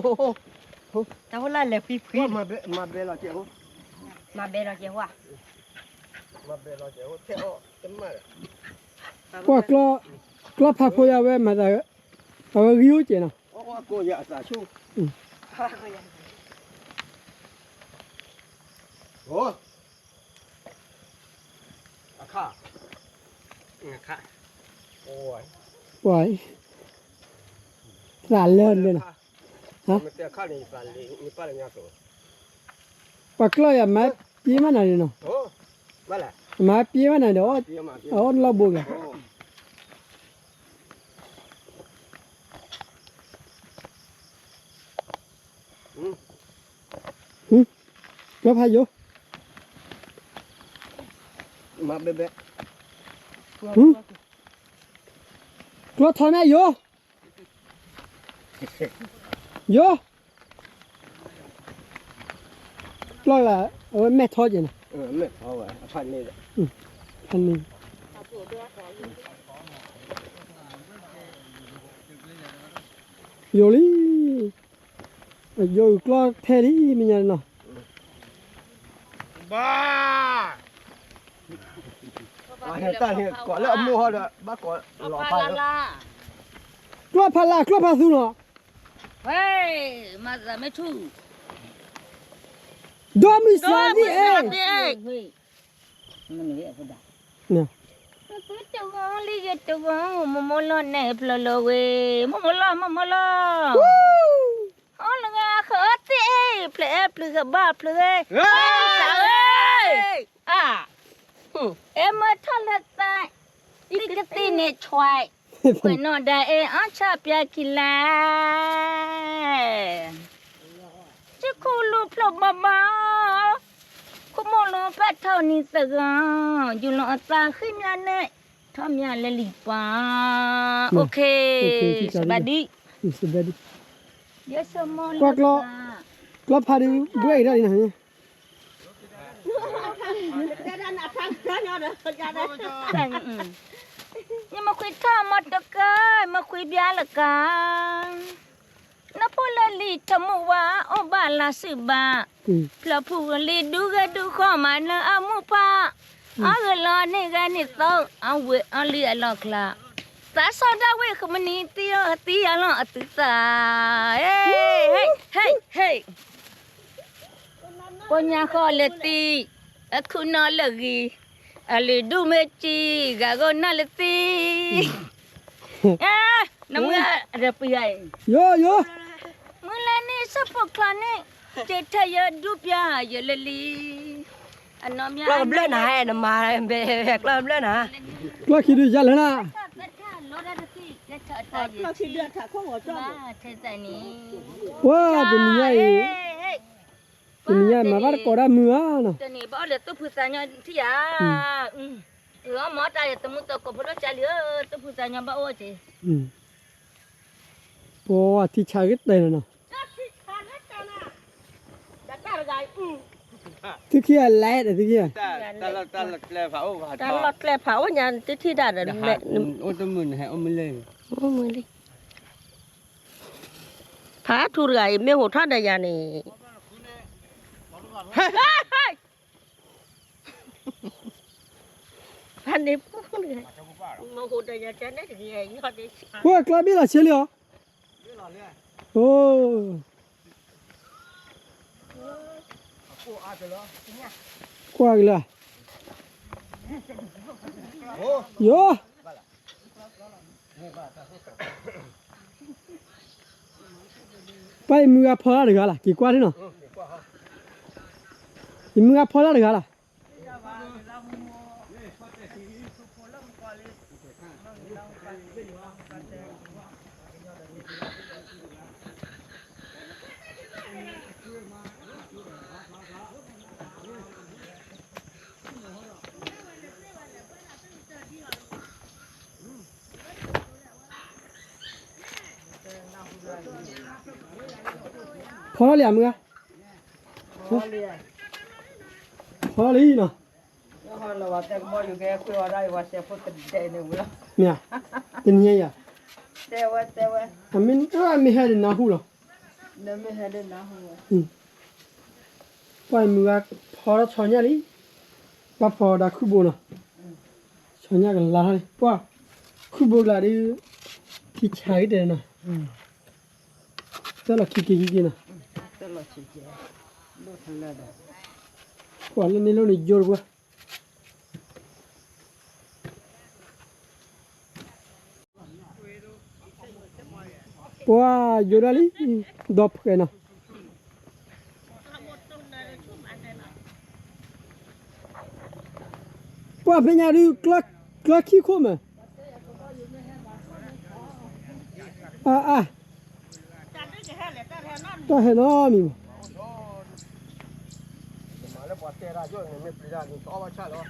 ห แต่ว่าเลยพี่ มาเบลล์เจ้า มาเบรอเจ้าว่ะ มาเบลล์เจ้าเท่าเต็มมาก ก็ผ่าพอยาเว้มาแต่เอาริ้วเจนะ โอ้กูอยากจะชูโอ้อาค่าโอ้ย ไหวสารเลิศเลยนะ มันจะค่านี่สั่นเลยนี่ป้าเลยเนี่ยตัว ปากกล้อยอ่ะมาปีมันอะไรเนาะ โอ้มาละ มาปีมันอะไรเดี๋ยว เดี๋ยวมา เอาเราบุกอ่ะก็พายุ มาเบะ ก็ทำไมโยกล้อยละเอาแม่ทอดอยู่นะ ไม่เอาไว้พันนี่แหละ อันนี้โยลี่โยกล้อแท้ดิมีอะไรเนาะ บ้า เห็นตาเห็นก่อนแล้วเอามือห่อเลยบ้าก่อนหล่อไปแล้ว กล้อพาลากล้อพาสูเนาะ เฮ้ยมาจะไม่ถูก ดอมิสลานี่เอง เฮ้ยมันนี่ก็ได้ เนี่ย กูจะว่าลีจะว่าโมโลเนพลโลเวโมโลอ๋อละงาขอตีเพลเพลกับบ้าเพลอ่ะเอ็มทะเลตายอีกตีเนชวายไปนอนได้อันชาบยากิลาจะคูลูพลบ้าคุโมโลพัดเท่านี้สักอยู่ลอตาขึ้นยันเนี่ยทำยันเลลิปาโอเคสวัสดี สวัสดี เดี๋ยวสมอง กล้อพาดิบุ้ยได้นะฮะ อย่ามาคุยท่ามาตะกายมาคุยเบียละกันนับพลลีทมูวาอบาลาสิบาพลพูลีดูกดูข้อมันละอามุพาอากลอนี่กันนี่โตอาเวอลีอลอกลาตาสอดาเวขมันนี่ตีอลออติตาเฮ้ยปัญญาข้อเลตีคุณนอลกีAli du meci gago naleti. Nama ada pihai. Yo. Mulane sepoklane ceta ya dupya ya leli. Anomnya. Lo beli nah, nama bek lo beli nah. กล้อคิดดูจังเลยนะ Lo si dia tak kau ngocok. Ceta ni. ว้าเป็นยังไงเป็นยังไงมาบ้านกอดมือเนาะ Ni bawa le tu pusanya dia. Mau tanya temu toko bodoh cari tu pusanya bawa je. โอ้ที่ชากิดเลยเนาะที่เขี้ยแล่ที่เขี้ย ตลอดเลยเผา Ta lọt lẹ pháo nhà tí đã là mẹ. โอ้ตัวมันให้เอามันเลย Ô mười đi. Phá thu gầy mê hồ thoát đây nhà này. Phan đi mà hồ đây nhà chén đấy thì gì nhọt đi. ว่ากล้าบี้ละเชียเลยโอ้กว่าเลยโยไปมือพอแล้วหรือล่ะกี่กว่าที่เนาะมือพอแล้วหรือล่ะพอแล้วมือฮะ พอเลยเนาะ เราว่าแต่บ่อยู่แกคุยว่าได้ว่าเสียพุทธเดนอยู่แล้ว เนี่ยเป็นไงอ่ะ แต่ว่า อามินไม่ให้นะฮู้หรอ เดินไม่เห็นได้นะหัว ปล่อยมือพอแล้วชอนยาลิว่าพอดาคุโบนะชอนยากันลาเลยว่าคุโบลาดิที่ใช้เดนะแต่ละคินะ ตลอดชีวิตลูกทั้งนั้น กว่าเล่นนี่แล้วนี่โยร์กว่าว่าโยร์ali dop kayak na wah banyak ada kelak koma tak hendak ni มาแล้วปอดเตะได้ด้วยไม่ปรีได้ต่อว่าชาแล้ว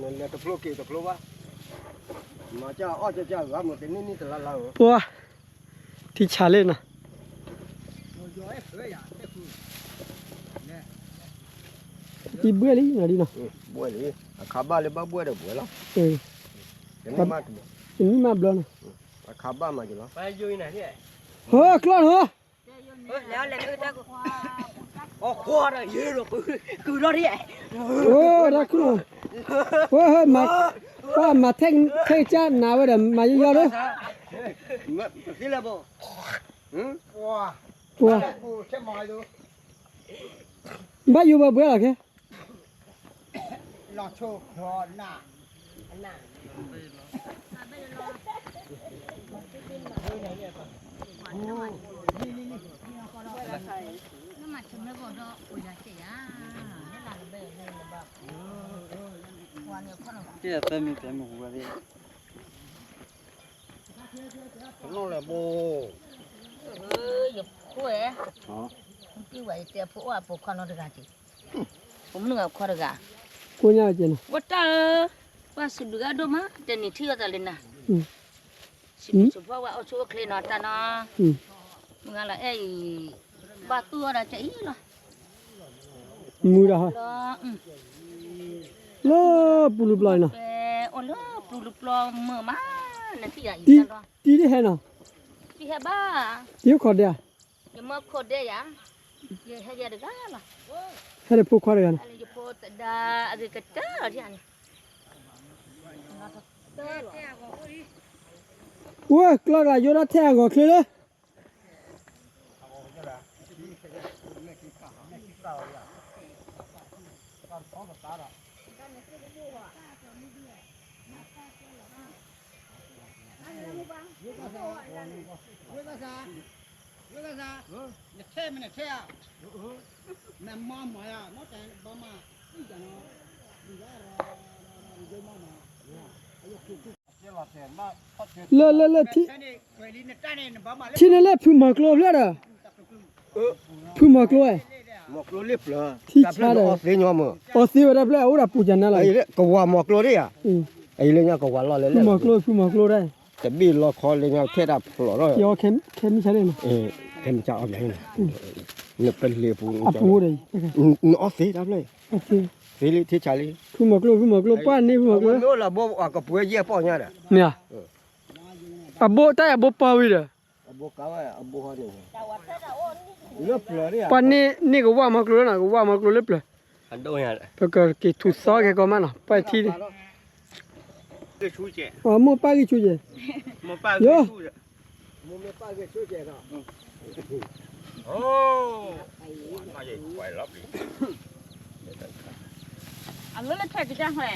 นั่นแหละตะโพกตะโพกวะมาเจ้าอ้อเจ้าว่าหมดนี่แต่ละเรา wahที่ชาเลนะที่เบื่อเลยนะดินะ บัวเลยขาบ้าเลยบ้าบัวเด้อบัวแล้ว นี่ ยังมาตัว นี่มาบลอนะ ขาบ้ามาจ้ะไปอยู่ไหนเนี่ย เฮ้ยคลอนเหรอ แล้วเลยก็ได้ก็โอ้โหอะไรเยอะหรอกคือรถที่ โอ้รักคุณโอ้ยมาแท่งจ้าหนาวเด้อมาเยอะๆเลย สิละบ่ว้า ว้า กูแค่มาดู บ้าอยู่บ่เบื่อหรอแก หลอกโชครอหน้า 这分明糊的。 น้องละบ่ อยู่คู่เอ๋พี่ไหวแต่พวกว่าพวกคนนอนดึกกันผมนึกว่าคนดึกอ่ะ กูเนี่ยเจนะ ว่าแต่ว่าสุดดึกดูมั้ยแต่นี่เที่ยวแต่เลยนะสุดเพราะว่าเอาชัวร์เคลนอตนะมึงอะไรบาตัวอะไรจะอีหรอ มูดาฮะ แล้ว ลาปูลุบลายนะ โอ้โหปลุกปลอมมือมานั่นที่ไหน ตีได้แค่น่ะ พี่แฮบ้า เดี๋ยวขอเดียว อย่ามาขดเดียยังอย่าให้ยาดึกอ่ะ ให้ได้พูดขอเดียวนะ อะไรจะพูดแต่อะไรก็เจอที่อัน โอ้ยกล้าโยนแท่งก็คือเลย แค่มันแค่แม่มอมหมอยมอแต่บ่มาอีจังเลที่นั่นแหละพูดมากลัวเลยอ่ะพูดมากลัว หมอกโลเล็บเหรอ ที่ชาเลย เสียงมั้ง โอ้สิว่าได้เปล่าโอ้ราปูจันนั่นแหละ ไอ้เล็กก็ว่าหมอกโลดิอ่ะไอ้เรื่องก็ว่าล้อเลย พูดมากลัวได้ แต่บีล้อคอเลยเงาเทดับหล่อร้อย เกี่ยวเข้มใช่ไหม เอ็มจะเอาอย่างนี้เนี่ยเป็นเรียปู อ่ะปูเลย อ๋อสีดับเลย โอเค สีที่ชาลี พูดมากลัวป้านนี่พูดมากลัว โน่ละบ่อ่ะก็ป่วยเยี่ยป้อเนี่ยแหละ เนี่ยอ่ะโบแต่อ่ะโบปาวิเด้อ บ่กาวอ่ะบ่ฮอนี่เลือบเลยเนี่ย ปานนี่ก็ว่ามากลัวนะก็ว่ามากลัวเล็บเลย อันโดเนี่ย เพราะก็ทุกซอกก็มานะไปที่ 这出去， อ๋อmo pa ki chu je 我办 哟出去。 มึงไม่ป้าก็ช่วยแกเนาะ 哦，那也坏了哩。 อันนี้เราใช้กี่จังเลย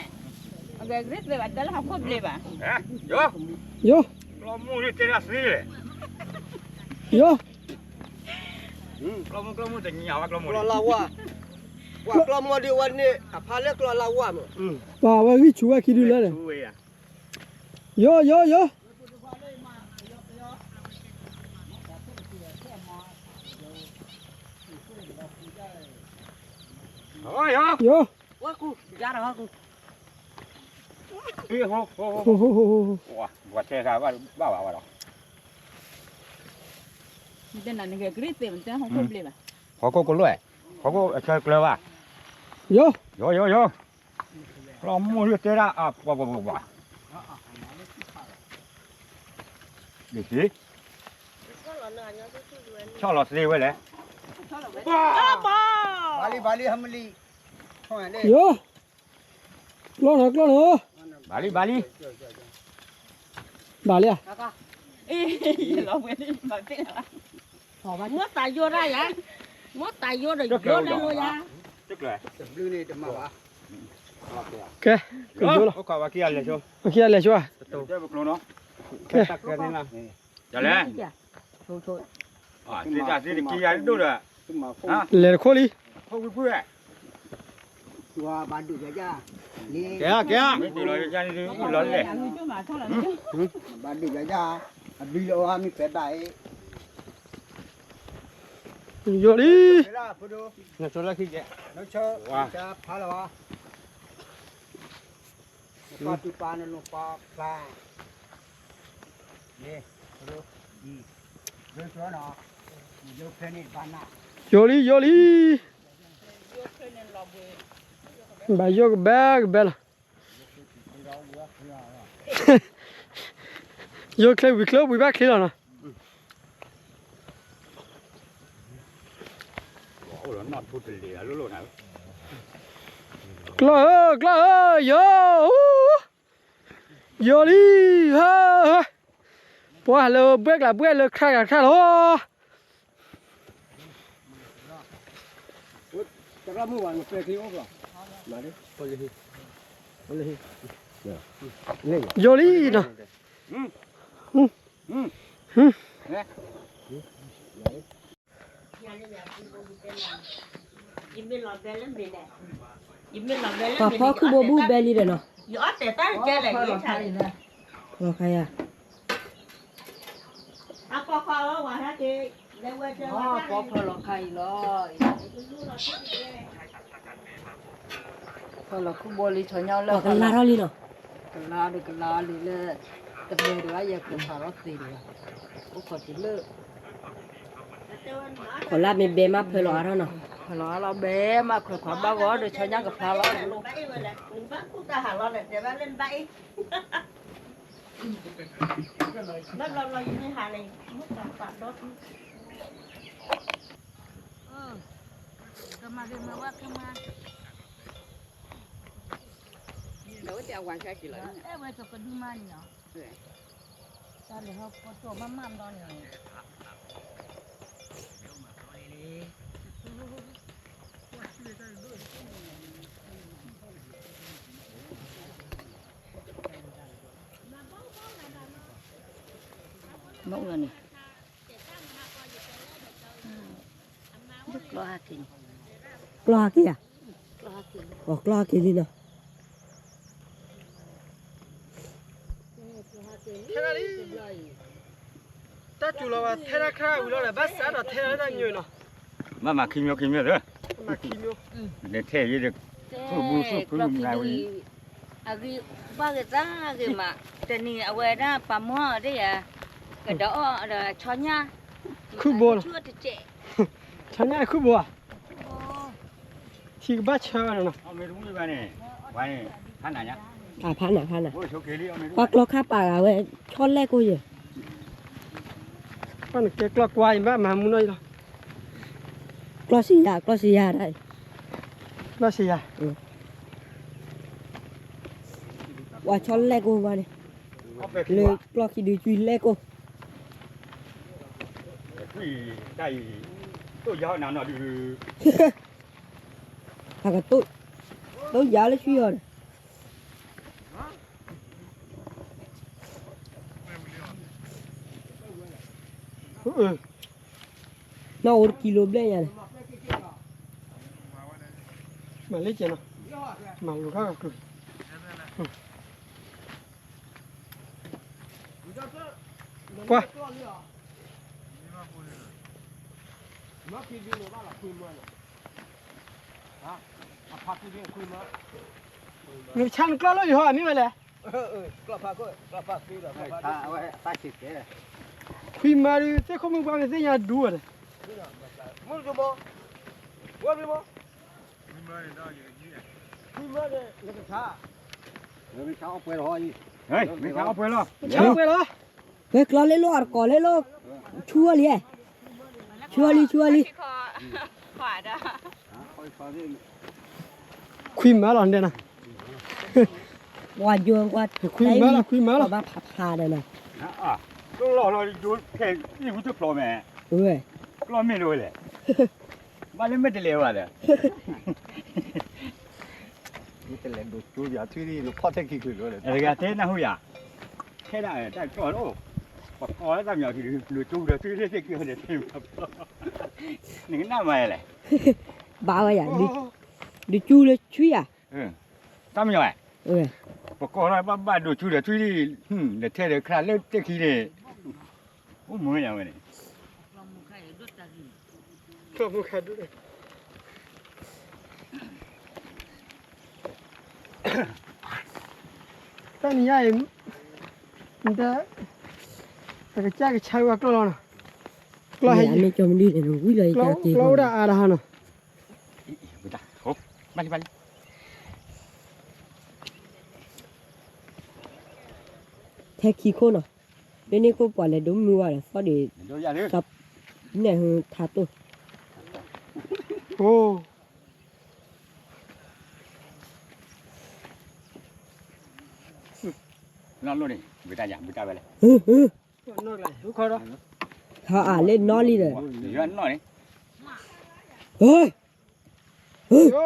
อันนี้กริดเลยว่าแต่ละคนเลยว่า 哎，有， yo 老母就这点水嘞， yo 老母在你家哇，老母 กลัวเราว่ากลัวมาดีวันนี้พาเล็กกลัวเราว่ามั้ง wa wa ki chu wa ki du le 出位呀， yo 哎呀， yo ว่ากูยาหรอกู 哎好好好， ho ho ho ho 哇，我这下我爸爸了，你在那个格子，我们在红红里吧。 khó có lưỡi khó có chơi cờ à โย yo lo mua được thế ra à bỏ để gì cho lọt gì vậy đấy Bali hamli. Thôi này. โยกล้องหน่อยกล้องหน่อย bà đi bà đi บาเลยอ่ะ Ê, lo quên đi, mà biết là. Mất tài vô ra vậy? Mất tài vô rồi vô ra luôn ya. tức là Blue này tầm mà. โอเคกดโยแล้ว có quả bà kia là chưa โอเคอะไรชัวร์ chơi bực luôn nó โอเค tắc cái này là trở lên Thôi thôi. à thì ra thì kia đâu rồi Tầm mà phong. à เหลือโคลี không có quê Chùa bán được ra. Đi. kìa mấy tỷ lời ra đi lớn này Người chứ mà thôi là Bán được ra. Bây giờ mình phải bài. โยดิ Thế là phụ đồ. nhà số là khi kìa Nó cho. Wow. Cha phá là ba. Nó tu pa nó pa pa. Đi. Phụ đồ. Đi. Rồi cho nó. Vô phê này bán nào. โยลีโยลีบายโยกแบกแบลโยกเคลวิเคลวิบักเคลนะ ủa nó nọt phút lìa luôn luôn hả กล้ากล้าโยโยลีเฮ้ยปัวเลยเบกละเบกเลยข้ากับข้าโล Chắc là mua bán một phê khí ốc rồi. Mà đi. Có gì? Có gì? Lên. โยลีนะ im bên lò bè lên bên này. Im bên lò bè lên ปะ bên พ่อ này. คือบ่บูแบลีเด้อเนาะ Gió để ta chơi lại cái thằng này. โอเคอ่ะ À có đó qua hết đi. Để qua chơi. อ๋อปอพอลอไข่ลอยพอลอคือบ่ลีชอเนาแล้วกันลาเราลีเนาะกันลาดูกันลาลีเลยแต่เมื่อว่าอย่าคือพารอตีเลยโอ้ขอจิเลิกขอลาเมเบมาเพลอเราเนาะเพลอเราเบมาขอขอบ้าก็ดูชอยังกับพาเรา Lên bẫy rồi này. Mình bắt chúng ta hả lo này để bắt lên bẫy. Nó lo như hà này. Mất tạm đó. Kemarin bawa kemana? Đâu có quan sát gì lại. Bây giờ có đi man nhở? Ta để họ có chỗ mắm mắm đó nhở? Mẫu rồi nè. Đức lo hạt kì. Lo kìa. Lo kìa đi nào. ถ้าจุลว่าเทระคราวิโรเลยบัสสาดเทระนั่นอยู่เนาะ mà kim nhau nữa มาคิโย để thế gì được cứ bu su cứ lùm lại đi Agi ba cái ra cái mà tên này ở ngoài ra bà mua đấy à cái đó là cho nha คือบัว chưa thì trẻ ฉันนี่คือบัวที่บ้านเชิญเนาะ ông mấy đúng như vậy này vậy hắn này nhá พันอ่ะ ôi số kia đi ông mấy đúng ปักโลค่าปากเอาไว้ช้อนแรกกูอยู่ มันเก็กลอกไว้บ้านมามุนอยเนาะ กลอสียาได้ แล้วสิยา ว่าช้อนแรกกูมาเนี่ย ông về เล kia ยกลอกี่ดูจุยแรกกู quỷ đây tôi giờ nào đi หากระตุ้ยยาเลยช่วยอ่ะ น่าอดกิโลเบลยัง มาเล็กเนาะมาลูกค้าก็คือว่า หนูช่างกล้าเลยหัวมีไหมเลย Klap pa ko. Klap pa. Klap pa. Ta xịt thế. ခွေမာရီစက်ခုံပါမယ်စညာဒူရတယ် မလို့ဘောဝယ်ပြီဘောဒီမှာနေတော့ယူကြီးဒီမှာလည်းလက်ထားလက်ထားအပွဲတော့ကြီးဟေးလက်ထားအပွဲလား ချောက်ပဲလား Ve klale lo ar kole lo chuali eh. Chuali ขวาดา ခွေမာလာတဲ့နာ wa juang wa ခွေမာလာခွေမာလာ ba pha da na. อ่ะต้องรอดูแค่นี่กูจะปลอมแม่ Ue. ปลอมไม่รู้เลยมาเล่นไม่ได้เลวอ่ะเลย นี่แต่เล่นดูจูอย่าที่นี่ลูกพ่อเทคนิคเลย เออกะเต้นะฮู้ยาแค่ได้ได้ก่อนโอ้ปะกอแล้วตามอย่างที่ดูจูเด้อที่เรียกเกี่ยวเด้อนี่น่ามาเลย Ba wa ya di chu le chu ya. ตามอย่างไง Ue. ปะกอแล้วบ้าดูจูเด้อที่เด้อเท่เด้อคราเล่เตะขี้เด้โอ้มื้ออย่างเว้ย ก็มุขดูเลยตอนนี้ยังมันจะแต่ก็จ้าก็ใช้ว่ากล้อนะกล้อให้ Ya me chom di no wi le กล้อ ja ti. กล้อได้อะไรฮะเนาะ บุตาโอ้มาดิ The ki ko no. De ni ko pa le do mi wa le so de เดี๋ยวอย่าดื้อ sap ne hu tha to. โอ้ นอนลงนี่บุตาอย่างบุตาไปเลย Hu hu. นอกเลยทุกคนเนาะ Ha a le no li de. เดี๋ยวน้อยนี่ Oi. โอ้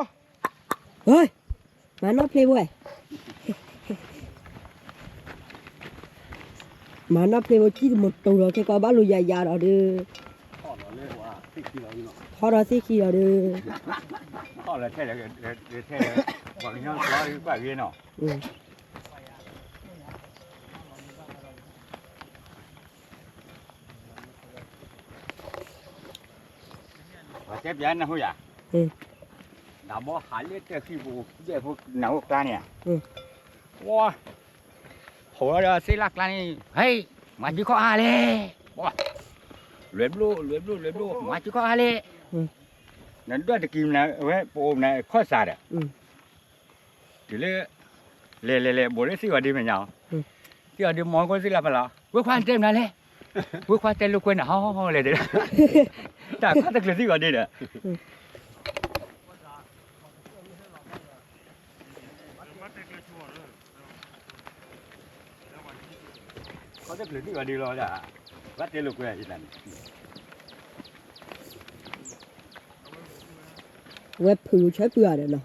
Oi. Ma no play boy. Mà nó play một chi một tù rồi cái coi bắt lui dài dài rồi đi. Thôi đó thì khi rồi đi. พ่อเลยเท่เลยเท่เลยบอกนี่น้องร้อยกว่าเวียนเนาะ Ừ. ว่าเจ็บยันนะฮู้ยา Ừ. ดาบ่หาเลือดเตะขี้บูเจ็บพวกหนาวกลางเนี่ย Ừ. ว้าโหเด้อสิลักลานี่เฮ้ยมาจิข้ออาเลยว้าเหลือบลูมาจิข้ออาเลย Ừ. นั่นด้วยตะกี้นะเว้ยโปมนะข้อสาดอ่ะ Ừ. ดิเลบ่ได้สิว่าดีมั้ยยาว Ừ. ที่ว่าดีมองก็สิละปะล่ะเว้ยควานเต็มนั่นแหละเว้ยควานเต็มลูกเว้ยน่ะฮ้อๆเลยเด้อแต่ควานตะกี้สิว่าดีเด้อ เขาจะเปลี่ยนที่ว่าดีรอจ้ะวัดเจลูกเว้ยอีนั่น Web phù chơi phù à đấy nào.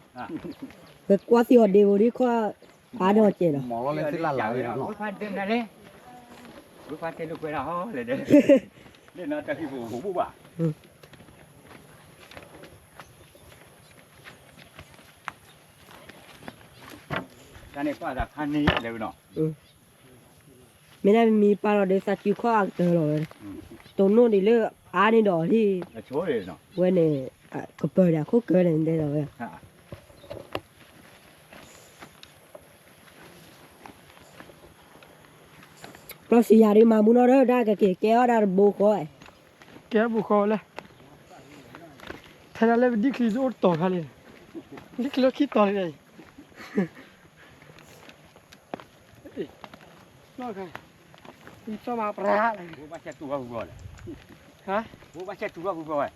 Web qua thì họ đều đi qua phá được chết rồi. หมอเล่นที่ลาดเหลาเลยเนาะ วิควานเต็มนั่นเลยวิควานเต็มลูกเว้ยฮ้อเลยเด้อเล่นน่ะตะกี้หูบุบ่ะท่านนี่ป้าจากคันนี้เลยเนาะ Mấy nay mi pa rồi để sát chịu khó ăn từ rồi. Tôi nói đi lỡ á đi đỏ thì จะโชว์เลยเนาะ quên này có bờ đã khúc cơ này đây rồi. ฮะ Nó xì nhà đi mà muốn nó đó ra cái kia kéo ra bố khỏi. แกบุคอเลยถ้าเราดิคิดอดต่อเขาเลยดิคิดคิดต่อเลยนอกกันมีสมาปราอะไร ผู้ว่าเช็ดตัวกูก่อน ฮะ ผู้ว่าเช็ดตัวกูก่อน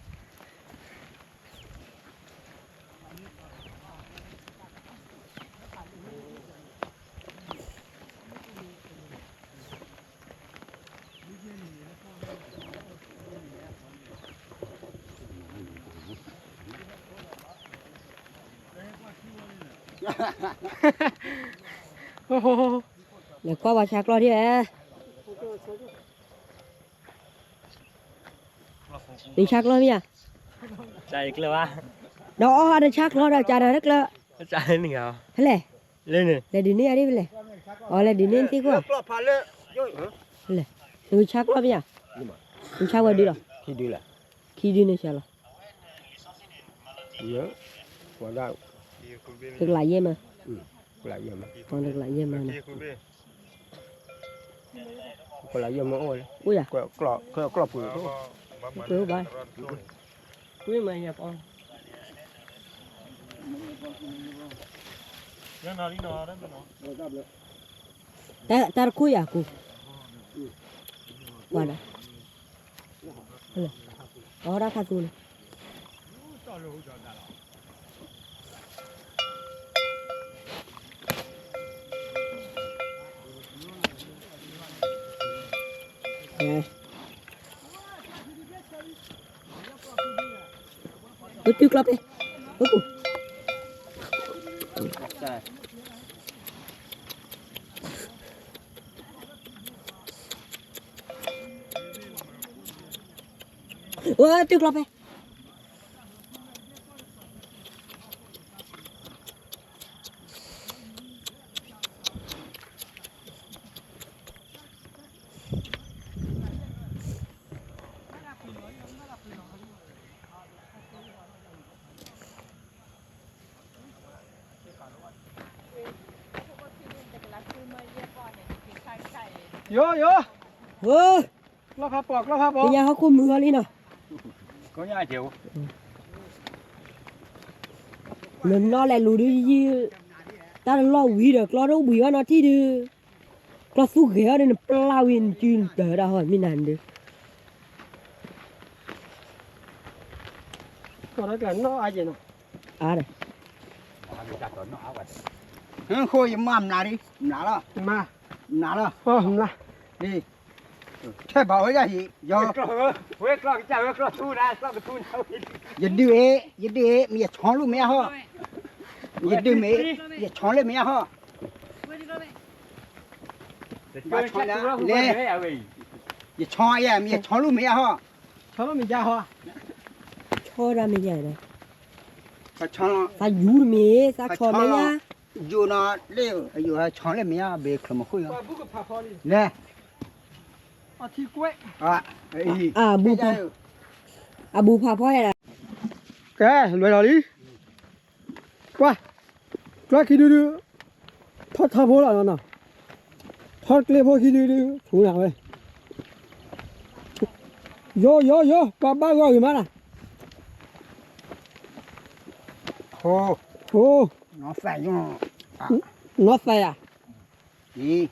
โอ้โห Để qua vào chạc lo đi à. Đi chạc lo đi à. ใจอีกแล้ววะ Đó để chạc lo ra chà ra đất lo. ใจหนึ่งเหรอ Thế này. เล่นเนี่ย Để đi nè đi về. Là đi nè tí quá. กล้อพาเลยย่อย Đừng chạc lo đi à. Đừng chạc vào đi rồi. ที่ดีแหละ Khi đi nè chà lo. เยอะกว่าได้ Được lại dây mà. หลายอย่างนะ Còn được lại dây mà nè. คนละยมโอ้เลย อุ้ยอ่ะ กรอบปุ๋ย เปรี้ยวไป ปุ๋ยมาอย่าปอง แต่คุยอ่ะกูว่านะอ๋อราคาสูงtôi chưa club đi cuối cùng ôi chưa club đi Yo yo, ôi lo pha bọc, lo pha bọc. bây giờ họ có mưa đi nè có nhà chịu mình lo lại lùi đi chứ ta lo quỷ được lo đâu bị nó thì được lo su ghé đây là plau in chuyên tới đã hỏi mình làm được Còn cái nó ai vậy nè? à đây khôi mắm nà đi nà đó Mà, nà đó không là. đi thế bảo ấy ra gì do quét lo cái chảo quét lo thu ra lo cái thu đâu giờ đi mẹ chọn luôn mẹ ho giờ đi mẹ giờ chọn lên mẹ ho giờ chọn ya mẹ chọn luôn mẹ ho Cho nó mình ra hoa. cho ra mình vậy này phải chọn ta dú mẹ ta cho mẹ nha dù nó leo dù chọn lên mẹ về không khui Qua bút cái pha pha đi. nè À thì quét. à bu pha phoi là Cái, lùi đó đi. Qua. Qua khi đưa. Thoát thả phố lại nó. Thoát cái phố khi đưa. Thủ nào đây. Yo, ba gọi gì mà nè. hồ Ồ, nó phải cho nó phải à đi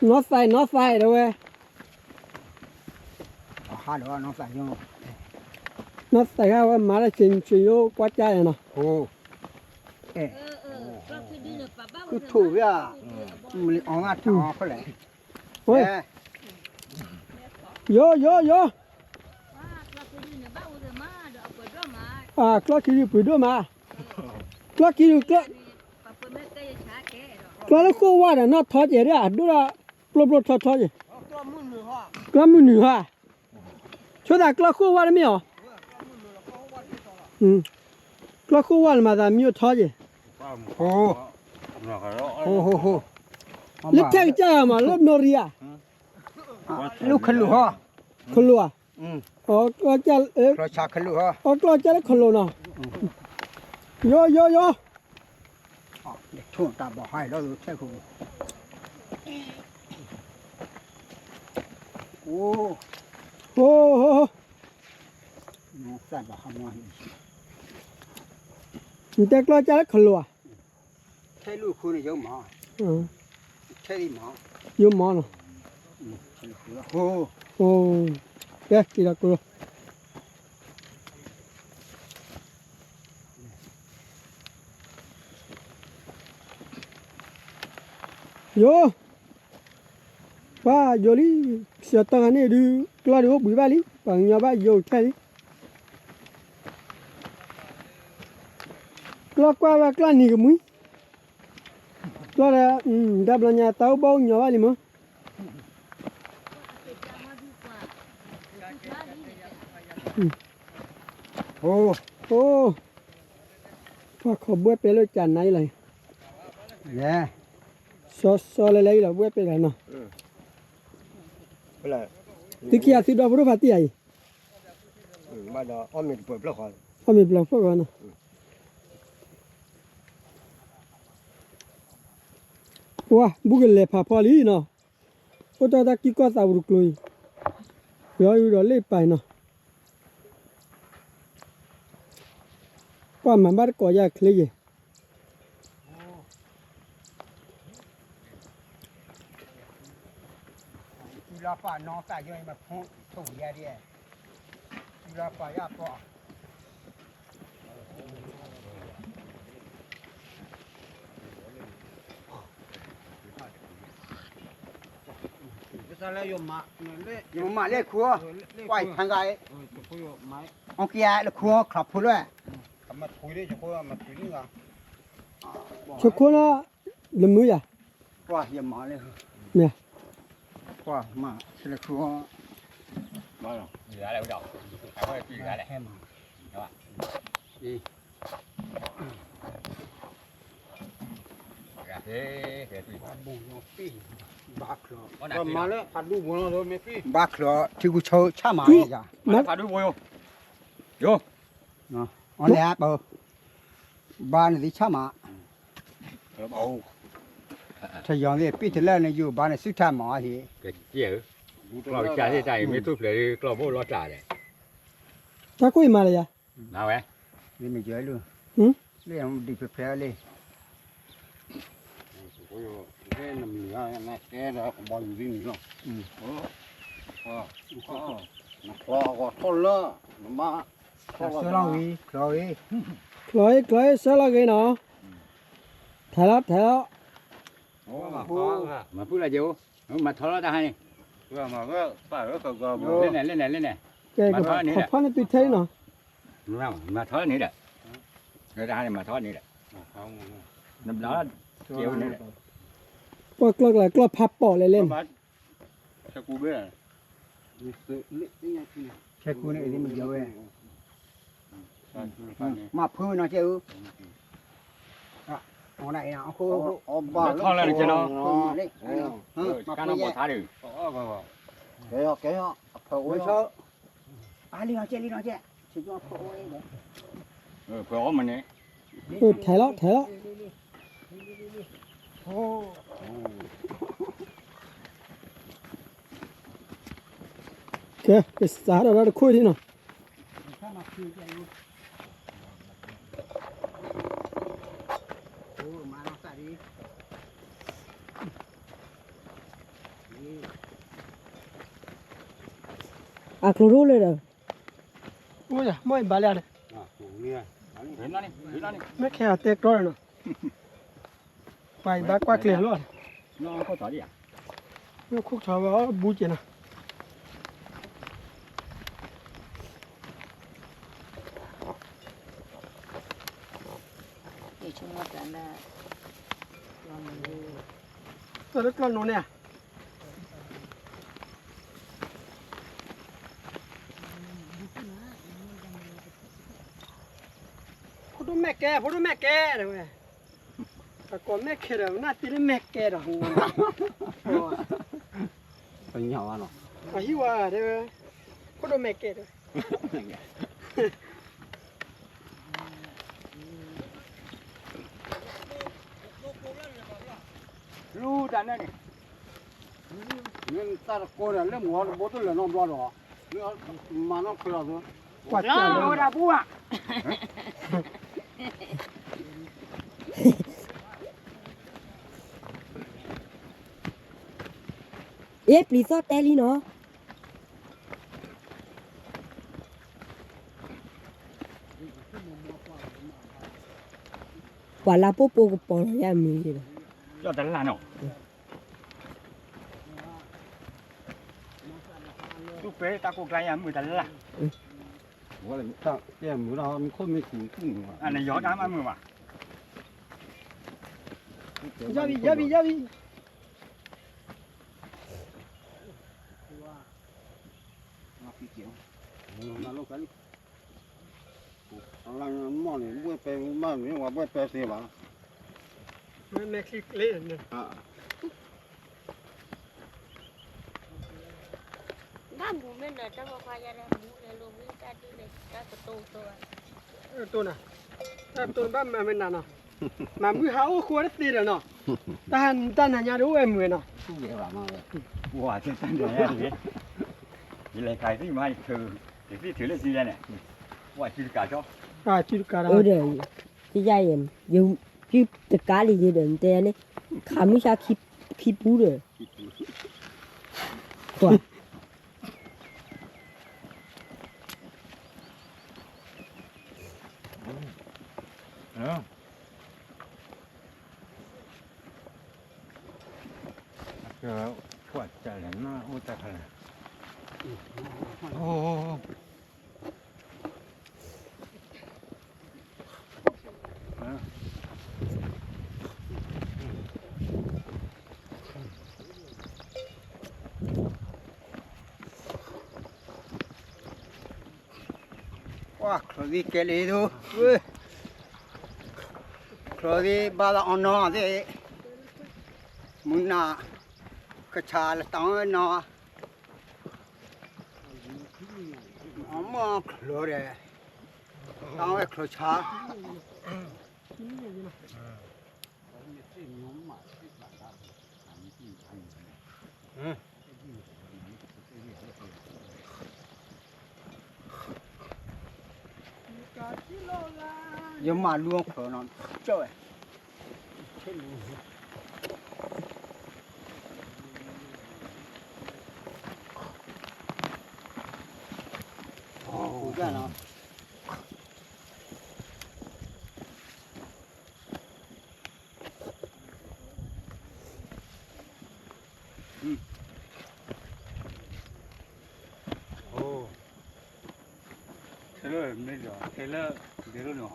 nó phải đâu ơi. hai đó nó phải cho Nó phải ra mà là chuyện vô quá trời này nè. hồ cứ thủ với à mình ông ăn thằng phải lại Ôi, yo. À, có khi đi bữa đó mà. Có khi đi có nó khô quá rồi nó thoát vậy đấy à, đó là lột thoát vậy. Có muốn nửa ha. Chỗ đó có khô quá đấy mi à? Có khô quá mà ta mi thoát vậy. hồ Lúc thấy cha mà lúc nori à? lúc khăn lụa ha Khô lúa à? Có cha lo cha khăn lụa ha có cha nó khô lúa nè. Yo. để chuông ta bỏ hai đó rồi thấy không Ô. nó phải bỏ hai món Người ta có cha nó khô lúa à? thấy lúc khu này giống mà thấy đi mà Vô mỏ nè. hồ Ồ. Cái gì đó cô. Yo. Ba vô đi. Sợ tăng này đi. Qua đi bụi ba đi. Bằng nhà ba vô chạy đi. Qua nì cái mũi. Qua là đáp là nhà tao bao nhỏ ba đi mà. hồ Ô. Qua khó bớt bé lôi chàn này này. nè So lấy là bớt bé này nè. là Tí kia thì đâu có phát tí ấy. mà đó ông mình bớt lắm khỏi Ông mình blog phước rồi nè. 哇，不个来爬爬里呢，我找他几个啥不可以，不要有点累白呢。哇，慢慢的搞也可以。你老爸脑袋就那么碰抽烟的，你老爸也不。用马来哭，怪看个，我给俺来哭卡普了。吃苦了，冷没呀？哇，也马来。没。哇，妈，吃了哭。มาหรอเหลืออะไรกูเดาใครว่าเหลืออะไรใช่ป่ะดีเฮ้ยเฮ้ยตี มาแล้วผัดดูบนเราไม่พี่ 巴克这个抽吃嘛一下， มาพาดูโวยโย 我俩不，把那的吃嘛， เอา 这样的比起来呢，就把那手吃嘛去。 เกิดเกี่ยวเราจ่ายได้ไม่ทุกเลยเราโม่เราจ่ายเลย 他可以买了呀？ มาไหม 你没觉得？嗯，这样的不漂亮。 แค่น้ำเหลือนะแค่เราบอลวิ่งเนาะคลอก็ทนละมา 小浪喂，小喂，可以，杀了给呢。抬了， มาพูดอะไรเดี๋ยวมาทะเลาะได้ไง เพื่อมาก็ป้าก็ก็ เล่นไหน这个跑的对抬呢。มาทะเลาะนี่แหละเราได้มาทะเลาะนี่แหละน้ำร้อนเกี่ยวนี่แหละ 我กลัวพับปอเลยเล่น สกูเบ้ 这姑娘你没觉得？嘛朋友那就，啊，我那样，我 บ้า ทะเลาะนี่เนาะ การเอา 嘛 บทท้าดิ แกพอ 我说，啊，李长姐，去叫朋友的。 เผื่อมันนี่ 抬了。给杀了他快点呢。啊，可肉来了。我呀，没办了的， เห็นแล้วนี่ 没看带高呢。把挂起来了， น้องก็ต่อดิอ่ะ 那裤衩吧不见了。你请我站的，这都干弄呢？我都没改的喂。ก็ไม่เคยเลยน่าตีเลยไม่แก่หรอก เป็นยังไงเนาะ อายุว่าเด้อก็ต้องไม่แก่เลย รู้จักนั่นนี่ เงินตาโกนเรื่องหัวบดเลยน้องบอลหรอเรื่องมาน้องคือเรา กวาดจาน 我的不啊， เอ๊ะปลีซอดแต่ลีเนาะกว่าลาโปโปก็ปอแล้วยามีเลย ยอดแต่ละเนาะทุกเป๊ะตากูไกลอ่ะมือแต่ละ ว่าอะไรถ้าแย่มือเรามีคนมีขุนขึ้นว่ะ อันนี้ย้อนน้ำมือว่ะ ยาบี นั่นลูกกันอะไรมอนี่ไม่เป็นบ้านนี่ว่าไม่เป็นเสียบ้าง ไม่คลิกเล่นเนี่ย 那不没呢，这个花家的不来路没干的嘞，这个多多。ตัวน่ะถ้าตัวบ้านมันไม่นานเนาะ mà mưa háo khua đất tiền rồi nọ tan tan nhà đâu em mưa nọ ตู้เยอะมากเลยว้าเส้นตั้งแต่เนี่ยนี่เลยใครที่มาถือที่ถือเลยสิเนี่ยว่าชื่อกาชอบ à chưa cả ở đâu đây cái dây em dùng cái tất cả đi gì đến đây này khám mới sao khi bú được quả 그 quạt ô ta khăn ô Wah, kalau di kele itu, kalau di bala ono de, muna kecil tahun no, amma kalau de, tahun kecil. Nhưng mà luôn khởi nó trời ra nó thế là bây giờ thế là nó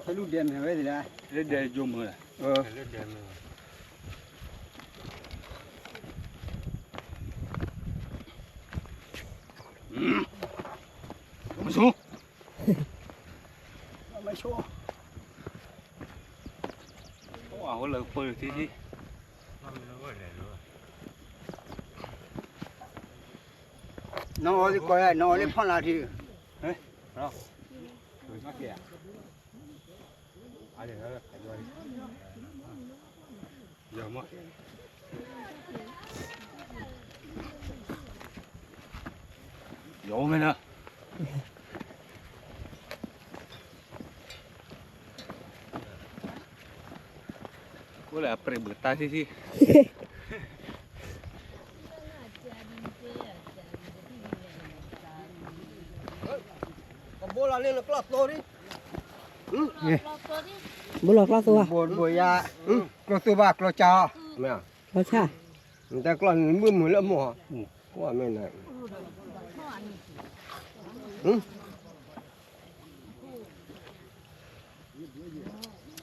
cái lúc đêm này vậy là lên đây dùng rồi lên đây mà xuống mấy số wow là phơi thì nó thì coi nó lên phong là thì rồi mắc kìa ai để nó phải rồi giờ mất vô mày nè boleh apa yang bertas sih bola lên là club tôi đi bố lọt lo tua buồn buổi ya club tôi bạc club chào mẹ lo cha người ta còn mưa mưa lỡ mùa quá mẹ này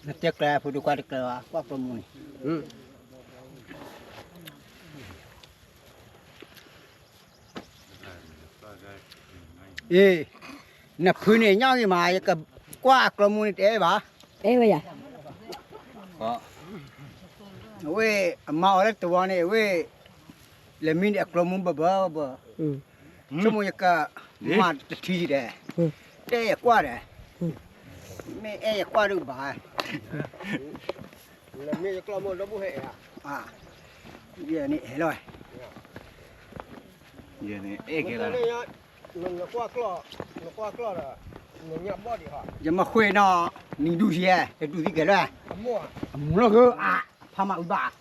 nó tiếc là phụ được qua được là qua phần mùi ê nạp phơi này nhau gì mà cái qua club mùi thế bà ê bây giờ có 왜 마을에 또 와네 왜 레민이 아클로문 바바 ừ 좀 약간 마 티지래 응. 때 과래 매 과를 봐 là mẹ cho một nó bù hệ 아 이게 네 해로 giờ này ê kìa là mình nó qua clo là nó nhập bò đi hả giờ mà khuê nó mình đu gì cái đu gì cái đó mua nó cứ pha mà bà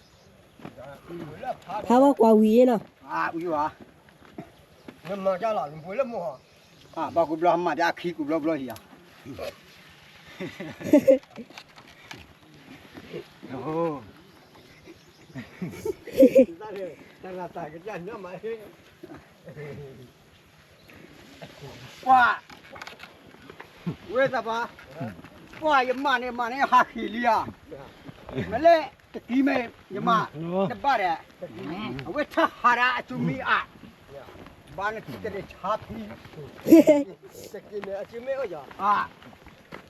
thao qua quý nó uy à nhưng mà ra là mình vui lắm mua bà cũng lo mà ra khí cũng lo gì à ô ta là tại cái chân nữa mà qua 왜 잡아 와 이만에 만에 하키리야 말래 기메 이마 나바래 왜 타하라 좀이아 바는 기대에 차피 cái này chứ mẹ ơi giờ 아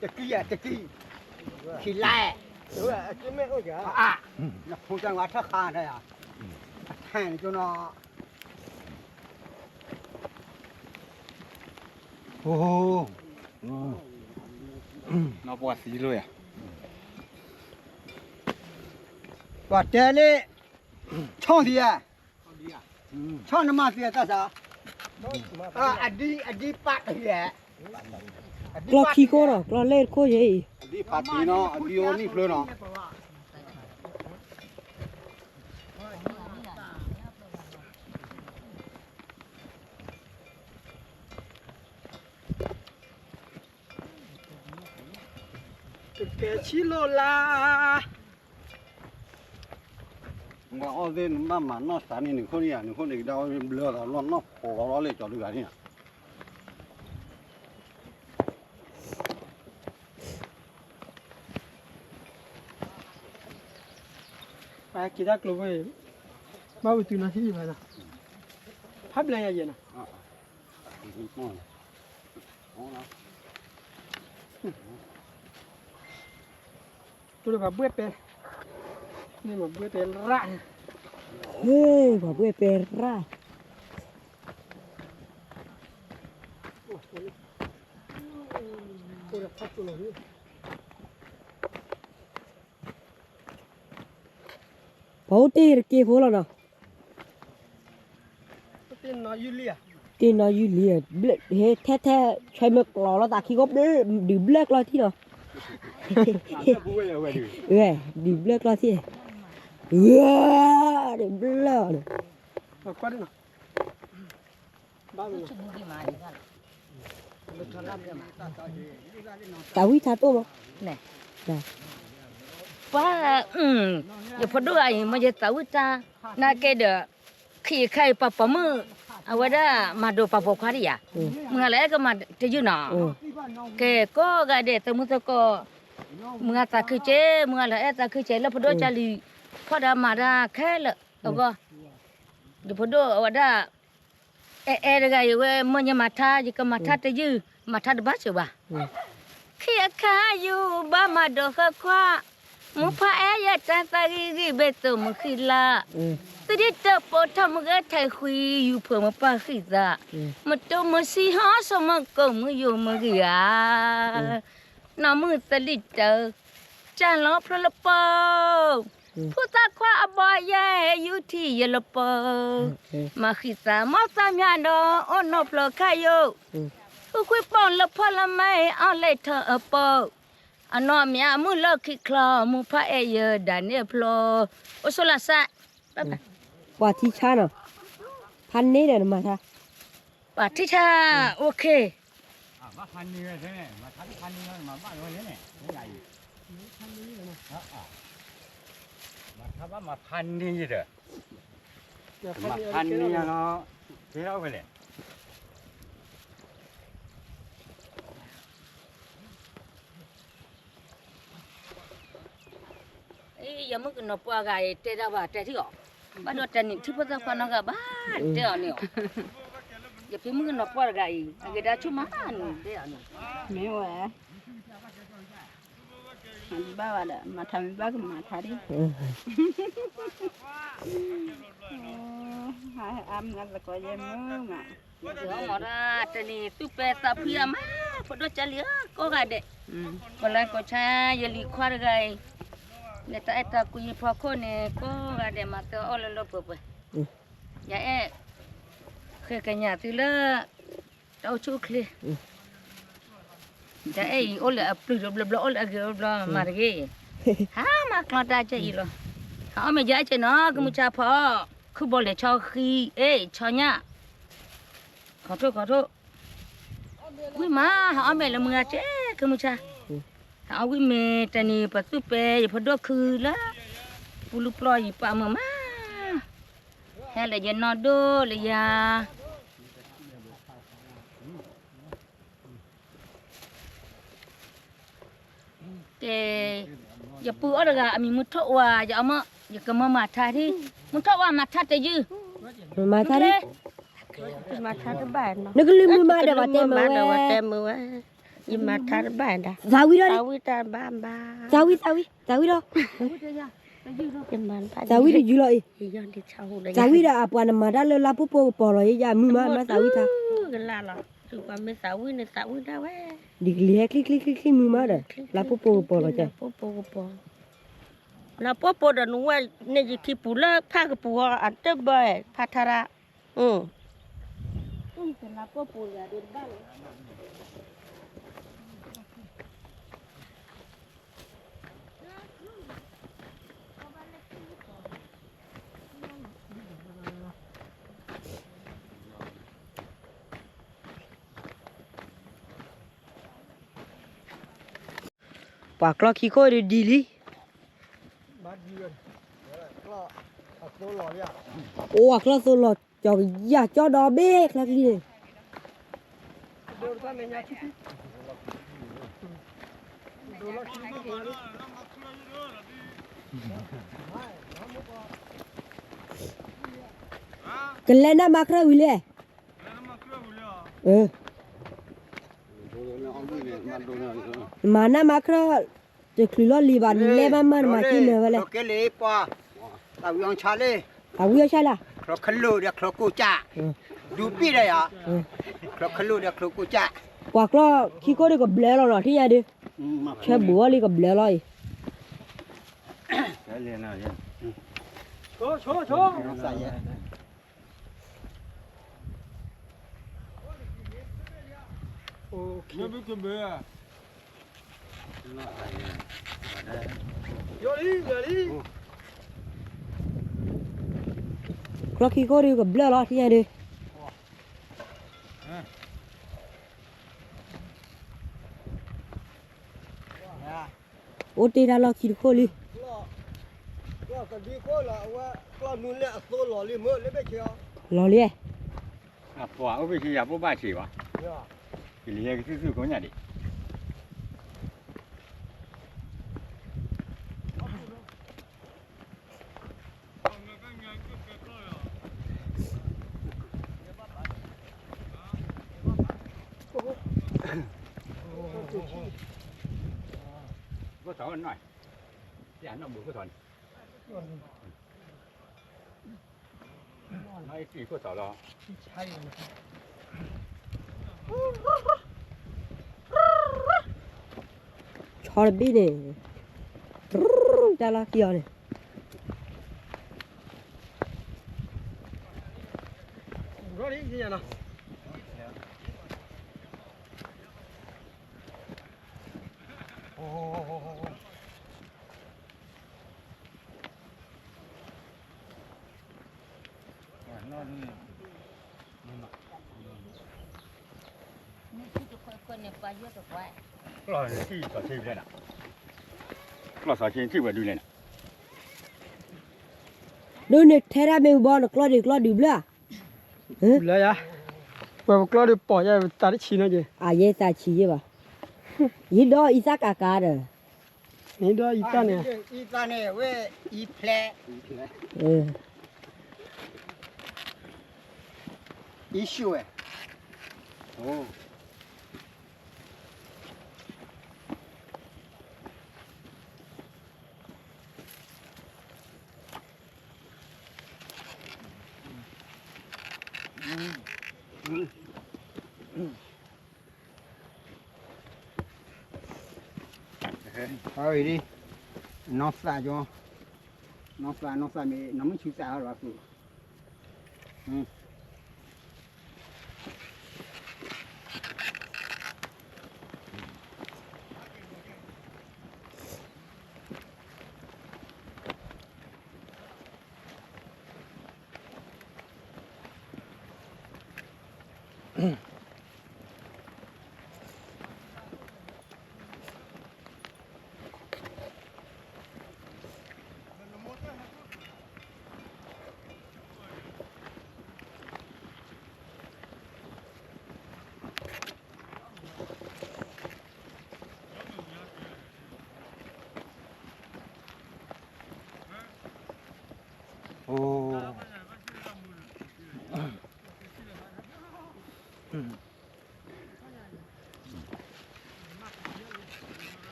teki kilai chứ mẹ ơi giờ 나 포장 와서 가라야 탄 저너 nó bọt xí rồi à ว่าแต่เลยช่องเดียช่องน้ำมันเสียตาสาอดีปัดเหี้ย กลอขี้โคเนาะกลอเล่โคเย่ ดีปัดดีเนาะดีโอนี่เพลเนาะ แกชิโลลา nga o de mama no sta ni ni khoni ya ni khoni da blo da lo no po lo le cho lu ga ni ไปกินได้กลัวเว้ยมาอุตุนาทีมานะพับเลยยังไงนะตัวแบบเบื่อเป็นนี่แบบเบื่อเป็นร่าง เฮ้ยบ่เบื่อเปร่าเผาตีรกี่โคแล้วเนาะ เป็นน้อยยูเลีย ตีน้อยอยู่เลียเบลเฮ้แท้ๆใช้มากรอแล้วตาขี้กบเด้อดื่มเลิกรอที่เนาะเอ้ยดื่มเลิกรอที่ดื่มเลิก ก็ได้เนาะบ้านเนาะ ตาวิชาตัวมั้ง ป้าอย่าพอด้วยมันจะตัวจ้าน่าเกเดขี้ไข่ปะปะมือเอาไว้ได้มาดูปะปะควาดิยามึงอะไรก็มาจะยืนหนอแกก็กะเดตมึงก็มึงตาคือเจมึงอะไรตาคือเจแล้วพอด้วยจะลีพอดามาดาแค่ละเอาก็เดี๋ยวพอด้วยเอาไว้ได้เด็กอยู่เว้ยมันยังมาท่าจะก็มาท่าจะยืมาท่าบ้าชัวขี้ข้าอยู่บ้ามาดูข้าความุพายจันตากีเบตุมุขิลาตดิตปอทำกะไทยคุยอยู่เพื่อมาปาขิซามาตุมสิหาสมกมอยู่มกยาน้ำมือตลิตเตจันลอพลปอผู้ตาควาอบายอยู่ที่ยลปอมาขิซามาสามยาดออนอพลคายโยผู้คุยปอนละพละไม่เอาเลยเธอปออันนอมีอามุลคิคลอมุพาเอเยดานเนพลโอโซลาซะ ว่าที่ชาเนาะพันนี้เดี๋ยวมาท่า ปาทิชาโอเค มาพันนี่ใช่ไหมมาทันพันนี่มาบ้านวันนี้เนี่ยใหญ่มาทับว่ามาพันนี่เด้อมาพันนี่เนาะเที่ยวไปเลย อย่ามึงนปวกายเตดาบาเตที่อ๋อบ้านเราจะนี่ที่พระเจ้าพนักบ้านเตอ๋อนี่อย่าพี่มึงนปวกายอากิดาชุมานี่เตอ๋อนี่ ไม่ไหวมันบ้าว่ะมาทำบ้าก็มาทาดิหายอ้ำกันแล้วก็ยังมึงอ่ะ เดี๋ยวหมอราตนี่ตุเปตาเพียมาพอดจะเลี้ยก็กาเดก็แล้วก็ใช้ยลีควาร์กายเนี่ยแต่ตาคุยพอคนเนี่ยก็กาเดมาเตออลลบไปอย่าเคยกันยาตีละเต้าชุกเลยจะโอลปลุกบลโอลเกลบลมาร์เกฮะมากลอดใจอีหรอเขาไม่ย้ายใจเนาะก็มุชาพอคือบอลเลยชอขี้ชอเนี่ยขอโทษวิมาเขาไม่ละมือเจ๊คือมุชาเขาวิเมตานีปัตตุเปย์พอดคือละปุลุปลอยปะมาเฮเลยยันนอดูเลยยาเตอย่าปูอะไรกันมีมุทว่าอย่าเอามาอย่าก็มาทาที่มุทว่ามาทาจะยื้อ มาท่าดิ มาทาดบ้านเนาะ นึกลืมมือมาเดี๋ยวว่าเต็ม มา เว้ เดี๋ยวย เต็มมือยิ่งมาทาดบ้านด่ะ สาวิดอ สาวิตาบ้านบ้า สาวิดอ เป็นมัน สาวิดอยู่เลย ย้อนที่เช่าเลย สาวิดอาปานมาได้เลยลาปุ๊บปอเลยอย่ามือมาสาวิดา กันละหรอถือว่าไม่สาวิเนี่ยสาวิได้เว้ย ดิเลียคลิกมือมาเด้อลาปุ๊บปอเลยจ้ะ ปุ๊บ na popo da nuwa ne ji kipula pa ke puwa ante bae patara se la popo ya de bal ปากกลอขี้โคตรดีลิ บ้านเยือนก็เอาโซ่หล่อเนี่ย โอ้คลาสโซลจอกอยากจอดอเบกลักลี เดี๋ยวท่านเนี่ยชิดดูแล้วชิดก็มาดิ กันเล่นน้ำมาคราวิเลยมาน้ำมาคราจะคลุยลีบานเล่บ้านมันมากินเนื้อเลย โอเคเลยป่ะตาวิองชาเลย อาวิใช่ละ ครกขลุ่ยเดี๋ยวครกกูจ่าดูปีได้อ่ะครกขลุ่ยเดี๋ยวครกกูจ่า ปากกลอขี้โคตรก็เบลล์หรอที่ยาดิแค่บัวลีก็เบลล์เลย โชว์ ใส่ยัง โอเคไม่เป็นไรโยลีโยลี คลอขี้โคตรก็เบลล์หรอที่ยาดิโอ้ตีดาลอขี้โคลี ก็กระดิ่งก็ละว่าก็นู่นเนี่ยโซ่หล่อเลยเมื่อเลยไม่เชียว รอเลี้ย อ่ะปว่าเอาไปขี้ยาบ่บ้าขี้วะ เนี่ย ขี้เลี้ยงซื่อๆของเนี่ยดิ ก็ถอนหน่อยอย่าน้องบุกก็ถอนไม่สี่ก็ถอนรอ ใช่เลย ชอลบี้เนี่ยดาลาขี้เนี่ย รอดิที่ยังนะโอ้โห กลอที่ต่อที่เลยนะกลอสอเชียนที่ว่าดูเลยนะ ดูเนี่ยเทราเมลบอลคลอดดูเบล่า เลยอ่ะว่าก็เลยปล่อยให้ตาได้ชินนะเจ้ อาเยสาชีเยป่ะยี่ดออีสักอาการ์ นี่ด้วยอีตาเนี่ย อีตาเนี่ยเว้ยอีแผลอีชิวโอ้ Rồi đi. Nó xa cho. Nó xa mày nó mới chịu xa rồi phụ.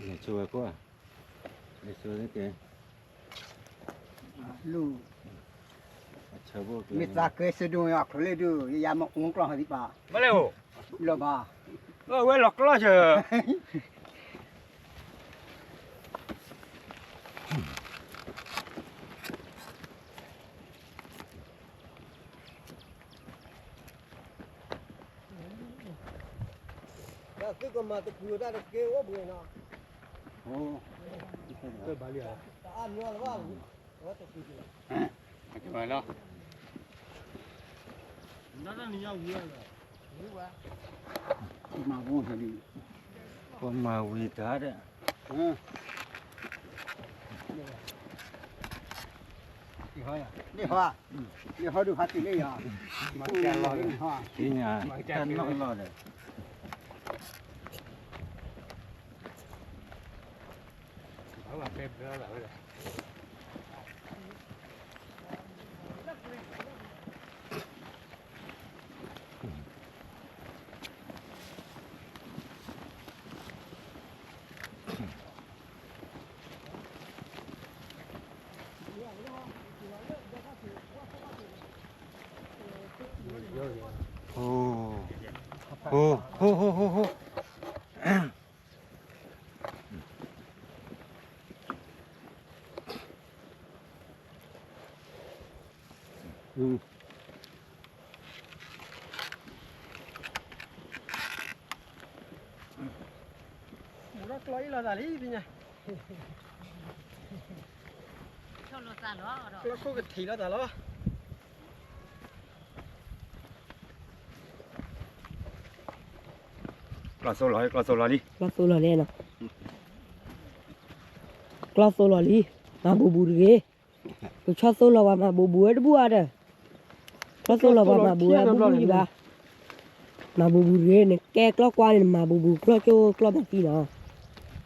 Để chùa quá. Để chùa thế kìa. Lù. มิตรเกษดูอยากเลยดูยามองกลางที่ป่า มาเร็ว ลบ้า เว้ยหลอกล่อเชอ แล้วคือก็มาตะกูได้ตะเกียวว่าเบื่อนะ โอ้ก็บาลีอ่ะ อ่านเนื้อว่าว่าตะกู มาแล้ว มาบูทดี คนมาวีตาเด้อ นี่ฮะดูฮัตติเลยอ่ะมาแกรอเลยฮะ ที่เนี่ยท่านนอกรอดเลย โอ้โหโอ้โหโอ้โหรักร้อยละดาลีพี่เนี่ย ชอบรถซาล้อดอก รักก็ถีละดาล้อก ลาโซลอยกลาโซลอยดิ กลาโซลาเลนะกลาโซลาลีมาบูบูเรก็ชอบโซลาวามาบูบูเอ็ดบัวเด้อกลาโซลาวามาบูเอ็ดบัวยี่บ้ามาบูบูเรเนี่ยแกกล้อกว่าเนี่ยมาบูบูกล้อโจกล้อแบบนี้เนาะ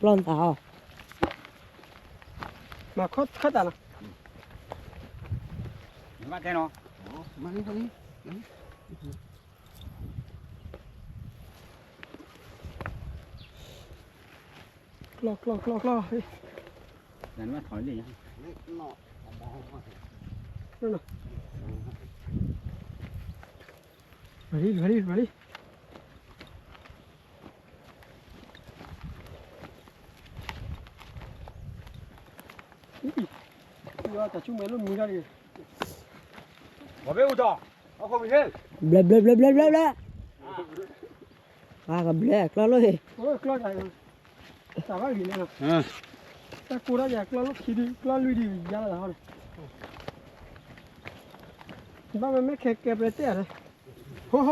กล้อนตา มาคัดตานะ มาแค่นอ มานี่ตรงนี้ กล้อเฮ้ย นั่นมาถอยดิ นั่นน่ะมาดิว่าแต่ชุ่มเมลุ่มมีได้ดิ มาเบ้อุตอเอาเข้าไปเฮ้ย เบลเบลเบลเบลเบลเบลมากับเบลกล้อเลย โอ้ยกล้อใหญ่แต่ว่าดีเลยนะแต่กูได้อยากกล้อลูกขี้ดิกล้อลุยดิยาละเขาเลยบ้านมันไม่แข็งเก็บเลยเตี้ยเลยโอ้โห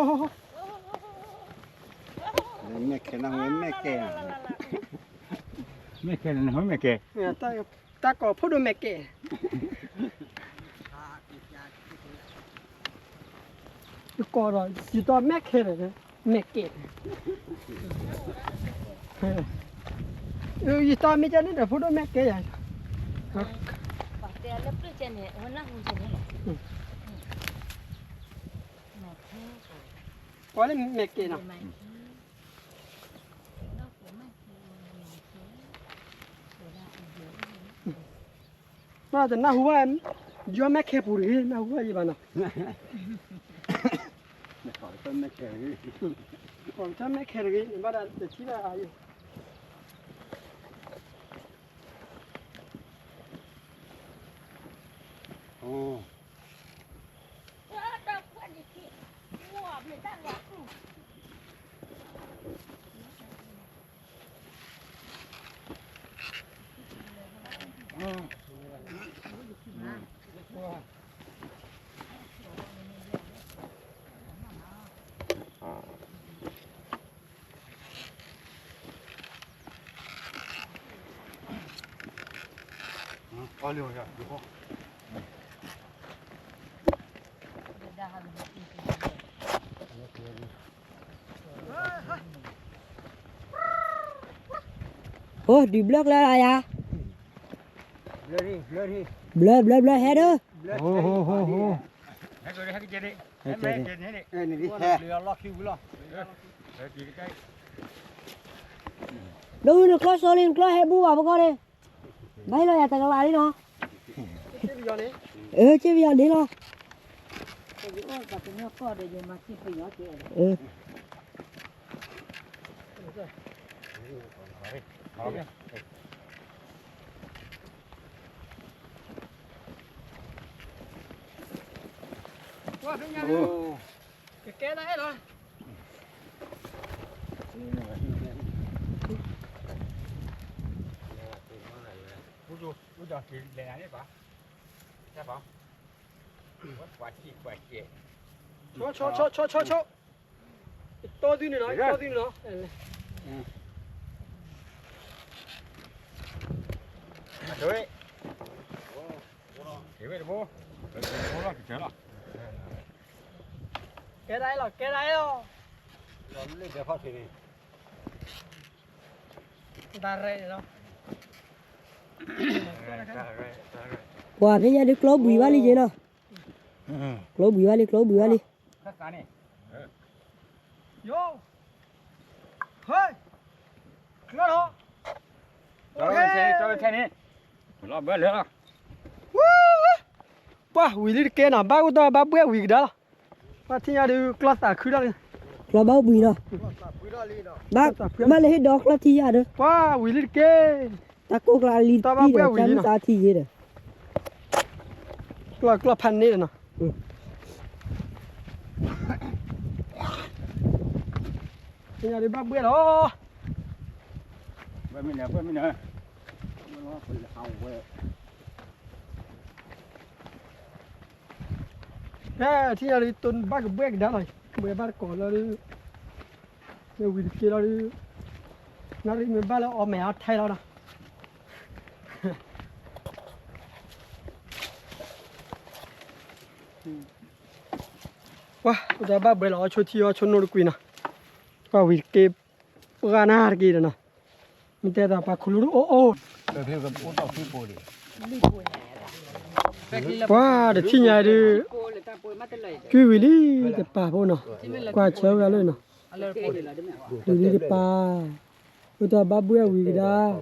แม่แค่นั่งแม่แก่ ไม่แค่นั้นไม่แก่ เนี่ยตาก่อพูดดูแม่เก๋ก่อรอจีตอแม่เก๋เลยแม่เก๋ยีตอไม่จะนี่เดี๋ยวพูดดูแม่เก๋ใหญ่ ปากแต่ละปลื้มเจเนี่ยวันนั้นหุ่นเจเนี่ยหนักแท้ ก่อนเลยแม่เก๋นะ ไหม มาแต่หน้าหัวยัวแม่เก๋ปูรีหน้าหัวยี่บ้านนะ ขอต้นแม่แก่ ผมถ้าแม่เก๋เลยบ้านเด็กที่บ้านอายุ โอ้ เอาเร็วจ้ะดูพ่อ โอ้ดีเบลกแล้วอะไรอ่ะ เลยดิ เบลเบลเบลเฮเด้อ โอ้โหโหโห ให้ตัวนี้ให้กินดิให้แม่กินให้ดิ นี่ดิแค่ เรือล็อกคิวล็อกเฮ้ยกินใกล้ ดูนี่กล้อโซลินกล้อเฮบูว่าบ่ก็เลยไปเลยอ่ะแต่กลาดิเนาะ ที่พี่ยอนี่ เออเจ้าอย่างนี้เนาะ把这鸟搞的就嘛几不要紧。 เออ Qua phía nhà đi. Cái kế đấy rồi. Ủa giờ thì lên này bà. Sao bà? Quả chi. Cho. To đi nữa, to đi nữa. Đấy. Cái về bố. Bố lo cái là. Kế đấy rồi. Rồi lên để phát triển. Ta rệ rồi. กว่าพี่ยาดิโกลบุยว่าลิเจเนาะโกลบุยว่าลิ Tất cả này. Vô. Hơi. Nó đó. Cho xe này. Lo bữa nữa. Wow, we did cái nào bao to bao bữa we đó. Mà thì nhà đi class à khứ đó đi. กลอเบาบุยเนาะบ้ามาเลยให้ดอกละทีอ่ะเด้อ Wow, we did cái. ตะโกกลาลีที่เด้อจำตาทีเด้อ Class pan này nè. Thì nhà đi bao bữa đó. Bữa mình nữa. Nè, thì nhà đi tuần bao cái bữa đó rồi. Bữa bao cổ là đi. Nếu we did cái đó đi. Nó đi mình bao là ở mẹ thay đó nè. Wah, udah ba bela cho thiyo cho nor kuina. Ka wi ke pagana har ki na. Mite da pa khulu o. Để thêm cái bố tàu phi bồ đi. Wah, de thinya de. Kwi wi li de pa bo no. Kwa cheu ga lo no. Li de pa. Udah ba bue wi da.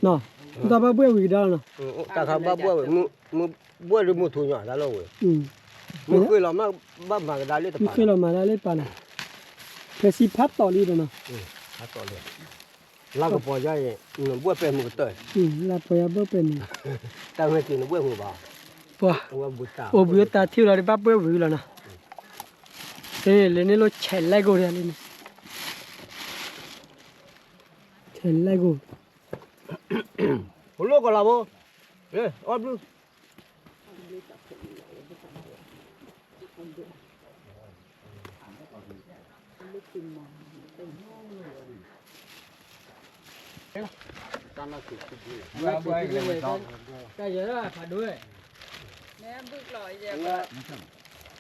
No. Udah ba bue wi da no. Ta khám ba bữa mu bữa được mu thu nhỏ ra lâu rồi. Mu quê là mà cái đá lên tập. Mu khelo ma la le pa na. Ke si phat to li de no. Hát to liền. Lá cái bò dây bữa pe mu tới. La pa ya bo pe ni. Ta nghe chuyện bữa mu vào. Wah. Ua bút ta. O bu ta thiu la de ba bue wi la na. Ê, lên nó chảy lại go ra lên. Chảy lại go. Lô còn làm không? Ê, ốp luôn. Cái gì đó phải đuôi. Nè bước lòi giờ.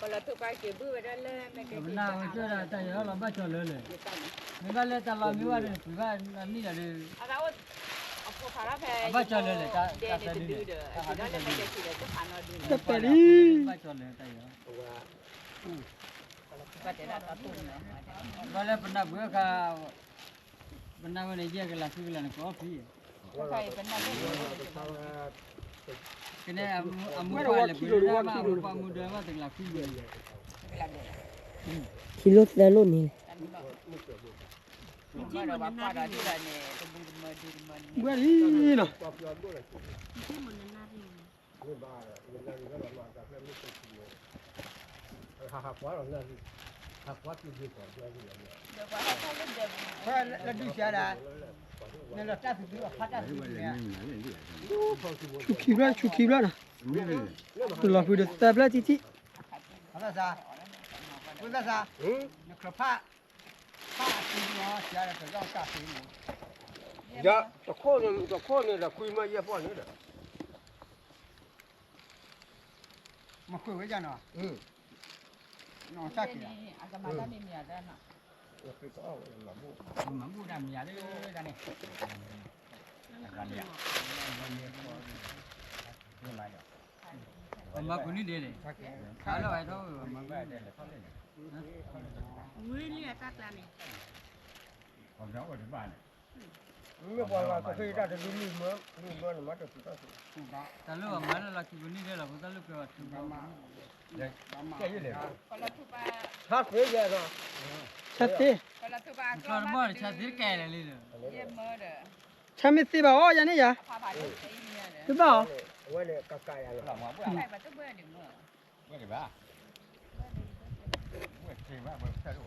Còn là tụi bay kiểu bước ra lên mấy cái gì. Nào chưa là cái gì đó làm ba trò lớn này. Mình ba lên ta làm như vậy thì phải ba làm như là đi. À đâu. Aku harap hai. Ba trò lớn này ta sẽ đi. Đó là mấy cái gì đó tôi phán nó đi. Cái phải đi. Ba trò lớn cái gì đó. Ba cái đó tao tung nữa. Ba lên benda bữa cả benda này kia cái là cái là có phí. Phải benda Cái này mua phải là bữa mà mua đưa mà từng là phí gì. คิโลแต่โลนี่ Chỉ mà nó ra đi là nè, tôi muốn đi. Bữa đi nè. Là đi xe đà. Nên là ta phải phát ra Chú kịp ra nè. Tôi là vừa được tập lại tí. Nó ra. Nó ra. Nó khờ phá. Phá thì nó xe là phải ra phí nữa. Dạ, cái khô này là quy mà dẹp bỏ nữa đấy. Mà quy với ra nào? Nó chắc kìa. Agak mana ni ada nak. Mà mua đầm nhà đấy ra này. Mà cũng đi đây này. Khá là vậy thôi. Mà đây là thoát lên. Mui ni atas lah ni. Còn đó ở thứ ba này. Nó bỏ là cái khi ra thì luôn mưa là mất được. Ta lúc mà nó là cái vấn đề là ta lúc kêu là 他谁家的？ ချက်သေး Kar mar chadir kele li. ချက်မသိပါဩရနေရဒီပါ 我的嘎嘎呀了。 Bữa này ba. Bữa gì ba bữa sao đâu.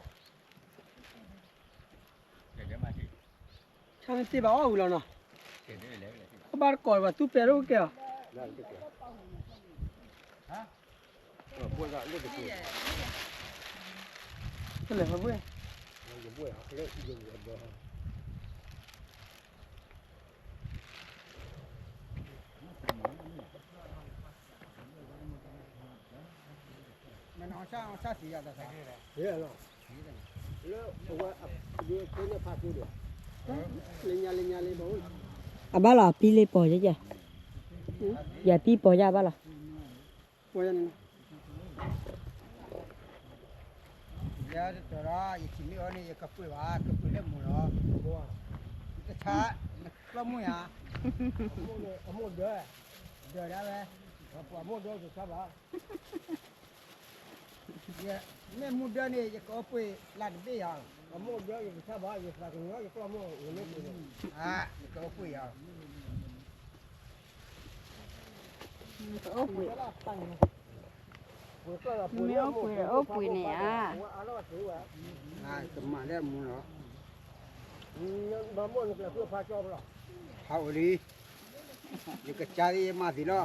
Để mà đi. ချက်မသိပါဩဘူးလားနော် Để lấy. ဘာကောပါသူပဲတော့ကဲ 那这个。啊？不是那个不。 ဟဲ့လေဘာပဲ 那个不呀，那个不。 မနောရှာအောင်ဆက်စီရတာဆိုင် 对了。那我你今天怕丢的。 လင်းညာလင်းညာလေးပေါ့ အဘလာပြီးလေးပေါ်ရရရပြီးပေါ်ရပါလား ပေါ်ရနေ ရတော့ရချီမီအော်နေကပွေပါကပွေလက်မလို့ဘောတခြားကလမရအမို့တော့ဒါရပဲဘာမို့တော့ဆိုပါရမဲမှုဒနေရကောပွေလာတဲ့ရအမို့တော့ရစားပါရစားကောရကလမို့ဝင်နေတယ်အာကောပွေရ Ốp quỷ. Mấy ốp quỷ là ốp quỷ này à. ကမလည်းမလို့ ဘာမို့လဲသူဖာကြောလား ဟောလီဒီကချာရီမသီလော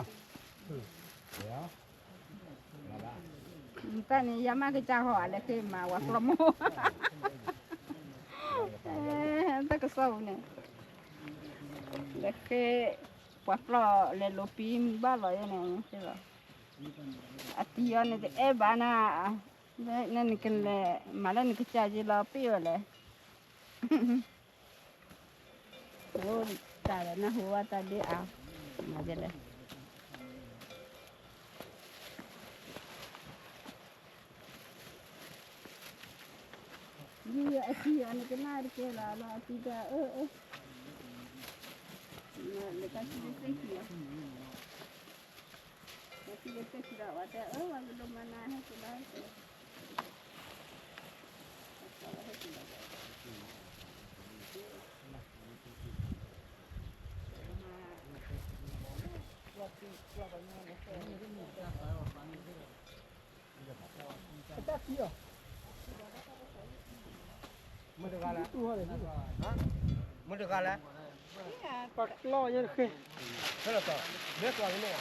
Ta này yama cái cha họ là khi mà quạt lắm mô. Ta cái sâu này. Là khi quạt lò là lô pin ba loại này thế rồi. À tiyo này thì em bán à. Nên cái là mà là cái cha gì là piêu là. Ôi, ta là nó hùa ta đi ảo. Mà vậy đấy. Dia asyik anak kenal dia lah, lah tidak lepas dia sekira. Tapi dia sekira ada belum mana sudah. Kita kira. မတကလား သူဟောတယ် ဟမ်မတကလား ပတ်လောရခဲ ဆရာတော်လက်တော်နေရ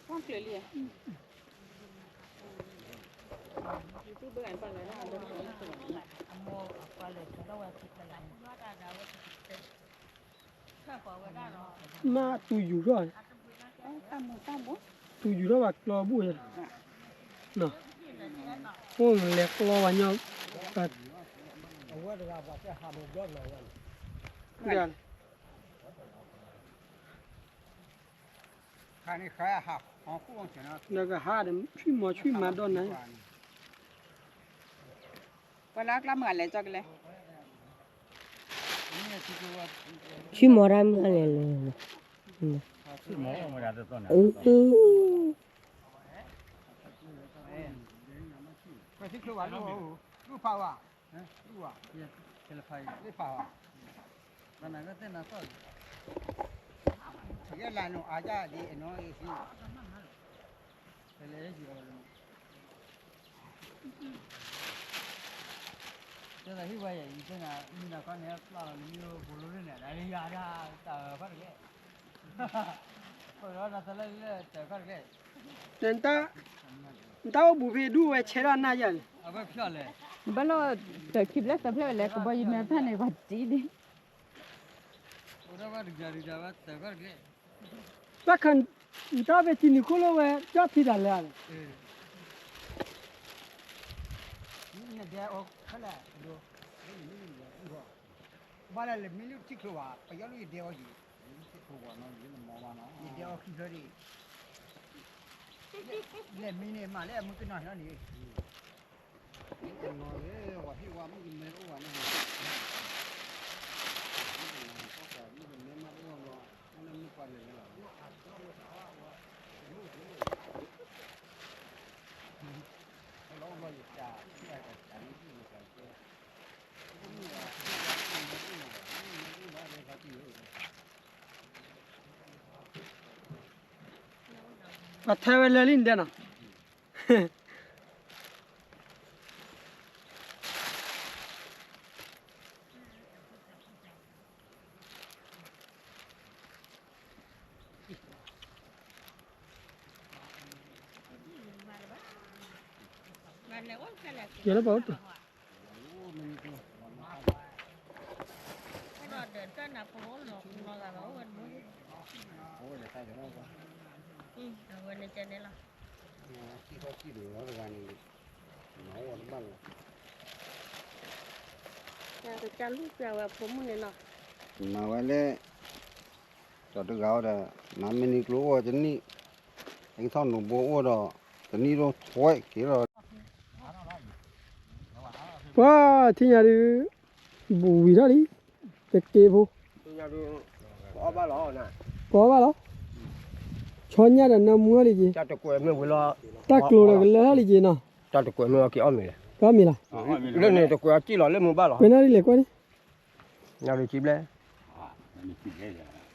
Không kêu liền. Itu bukan pada ada orang amo apa le kalau kita lah. Apa မာသူယူတော့ tamu. သူယူတော့ကလောဘူးရနော်ဟုတ်လေကလောဝညောပတ် အဝတ်ကဘာတဲ့ဟာမပြောတော့ဘူး ရန် ခါနေခါဟာဟောခုအောင်ချင်တော့ နကဟာတယ်ချွိမတော့နိုင် Kalau kelam nggak lecok le. ချီမော်ရမ်းလေလေ Mau ada tu nak. ไปที่ครัวลูกเผาอ่ะลูกอ่ะ Kele pai. ลูกเผาอ่ะ Mana kata nak tahu. เยลานุอาจาดีน้อยสิ Kele je. Jadi hiwa ya, itu nak kan ya, kalau ni bulu ni nak, ni ada tak apa lagi. Kalau nak salah le, tak apa lagi. တန်တာတော့ဘူဖေဒူဝဲချေရနာရ Apa pihak le? Balo terkiblat tapi le kau bayi merah ni bati di. Orang baru jadi dapat, tak apa lagi. ပက္ကန်တာပဲတီနီကိုလိုဝဲကြပ်ထီတယ်လေ นี่เดี๋ยวเขาแหละดูบ้านเราไม่รู้ที่ครัวไปย้อนเดียวอยู่ที่ครัวน้องยืนมองมาเนาะเดียวคิดเลยเนี่ยมีเนี่ยมาแล้วมึงก็นอนแล้วนี่นอนเลยว่าที่ว่ามึงไม่รู้ว่านี่มันไม่ไปเลย把台湾来领的呢。给了包子。mà vậy lẽ cho tôi gạo đó nằm bên nước lúa chân ní anh thon nó bố đó chân ní nó thoái kia rồi Wow, thì nhà đi bùi đó đi, cái kê vô, nhà đi có ba lọ nè có ba đó, cho nhà là năm mua đi gì, cho tôi quên mình vừa lo ta kêu là cái lá đi gì nào, cho tôi quên mình cái ôm này có mi là, lên này tôi quên chỉ lo lên mình ba lọ bên nào đi lấy qua đi, nhà đi chim lên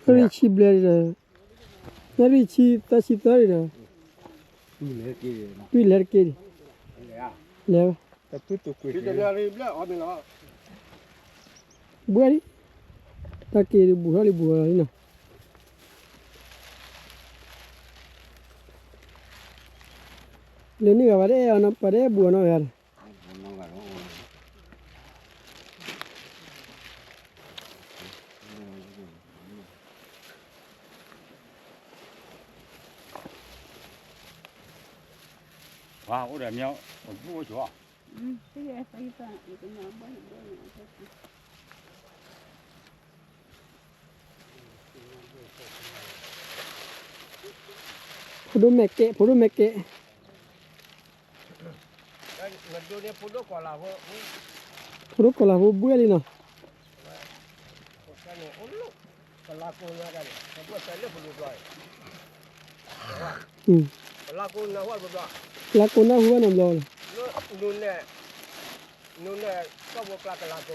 cái đi chip lấy rồi, cái đi chip ta chip tới rồi, tuy lấy cái đi, lấy, tôi quên cái nhà đi lên ôm mình lo bữa đi, ta kê đi bùa đi nào. Lên đi vào đây, nó vào đây bùa nó về. Wow, ủa đẹp nhau, một búa chỗ. Phụ mẹ kệ. mình đưa đi phụ đốt còn là Phụ có là phụ bữa đi nào. cái này ổn lắm còn là cô nhà cái này không có sai lệch phụ rồi là cô nào hoa rồi Là cô nào hoa nằm rồi. nôn này có một là cô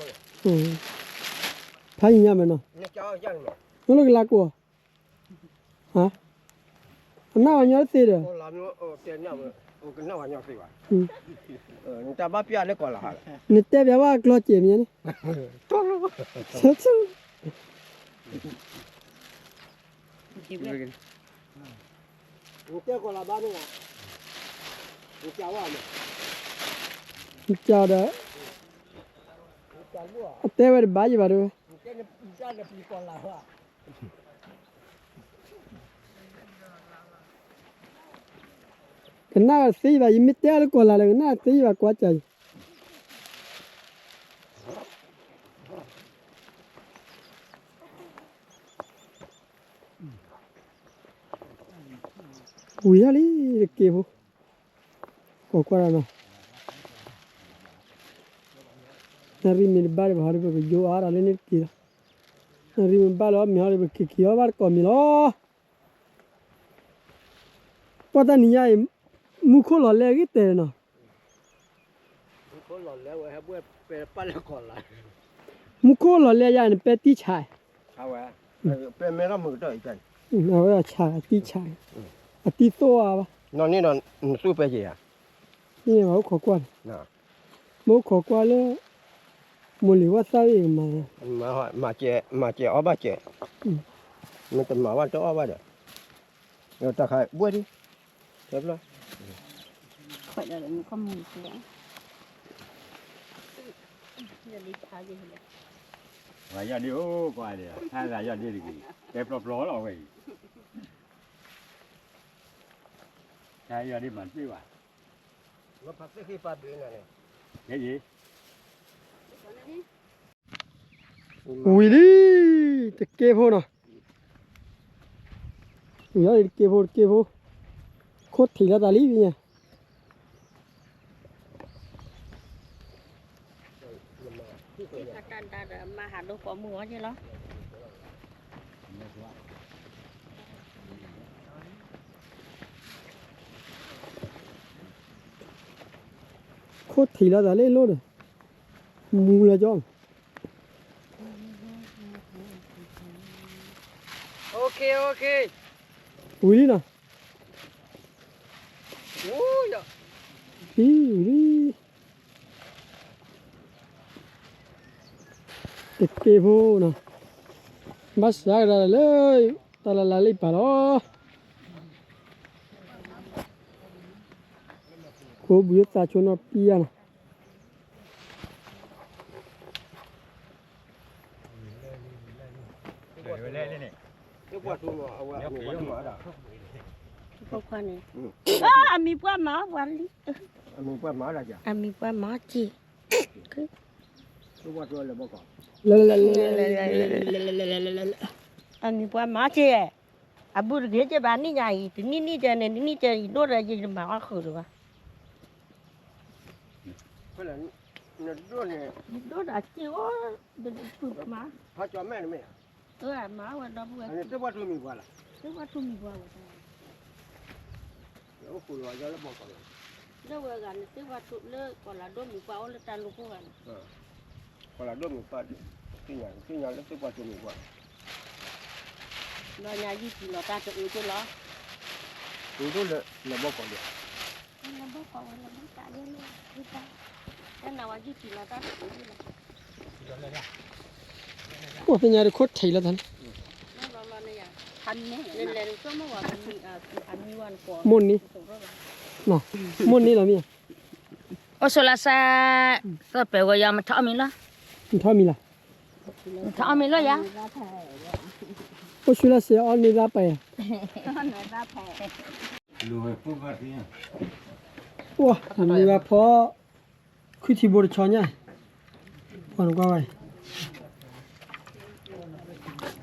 Thấy nhà mình nào. nhà cháu dân mà Nó là cô. Hả? Nào nhớ gì rồi? cô làm nó tiền nhau cái nào nhau gì vậy người ta bắt bia lấy còn là Nè té béว่ากลัวเจ็บเนี่ยนี่ tốt luôn สู้ người ta còn là bao nhiêu người cháu à màๆ chào đó. Té bé bá gì bà rồi. cái này còn là hoa Cái nào xí bà yếm té nó còn là cái nào xí bà quá trời. Ui ali kê vô. Có qua nào. Nari mình ba bảo rồi cái vô ara lên kia. Nari mình ba lo mi hỏi cái kia ba có mi lo. Pata ni ai mu khô lo le cái tên nào. có lò lẽ vậy bữa về bắt lại còn lại Mu khô lo le ya ni pe ti chai. sao vậy về mấy năm mới tới cái Nó là chai ti chai. À ti to à. nó ní nó suy về gì à Ni mà khó qua. nè Mo khó qua le. Mo li wa sa yi mà. mà chè ở ba chè mình tầm mở qua chỗ ở ba được rồi ta khai bữa đi đẹp lắm Phải là mình không muốn nữa. Giờ đi thả gì vậy? Vậy giờ đi ô qua đi, hay là giờ đi gì? Đẹp lọp ló rồi vậy. Hay giờ đi mặn phiêu à? nó phát cái khi phát biển này Cái gì? Ui đi, cái kê vô nào. Ui ơi, kê vô. Khốt thì là ta lý nha. Mà hạt đâu có mua chứ đó. Khốt thì là ta lên luôn rồi. Mù là cho. Ok. Ui đi nào. เด็กเก็บหูนะบัสยากได้เลยตาละลาลิปะล้อโคบุยตาชนอปียนะ Không khoan này. À, mi qua má quan đi. Mình qua mở ra chưa? À, mi qua má chị. Cái qua rồi là bao cỏ. À, mi qua má chị. À, bữa ghé cho bạn đi nhảy, thì ní chơi này, ní chơi đốt ra gì mà ăn khử được à? Cái là nó đốt này. Đốt à, chưa được được má. Họ cho mẹ mẹ. À, má qua đó bữa. Anh tới qua rồi mình qua là. Tới qua thôi mình qua rồi. Nó phụ rồi cho nó bao cỏ. Nó vừa gần tới qua tụi lơ, còn là đốt mình qua nó tan luôn cũng gần. Còn là đốt mình qua cái nhà nó tới qua rồi mình qua. Nó nhà gì thì nó ta tự cho nó. Đó là bao cỏ được. Nó bốc vào là bốc cả lên luôn. Cái nào ở gì thì nó ta tự cho nó. โอ้เป็นยังไงโคตรไทยแล้วท่าน Nó này à. Thành này, lên lên số nó vào mình thành như anh của. มุนนี้เนาะมุนนี้เหรอมี Ô số là sa, tôi phải gọi giờ mà thọ mình đó. มันเท่ามีล่ะ Thọ mình đó ya. โอ้ชุลาเสียออนนี่รับไป Lùi phun vào thì ว้ามันมีว่าพอคือที่บริชอนเนี่ยผ่อนกว่าไว้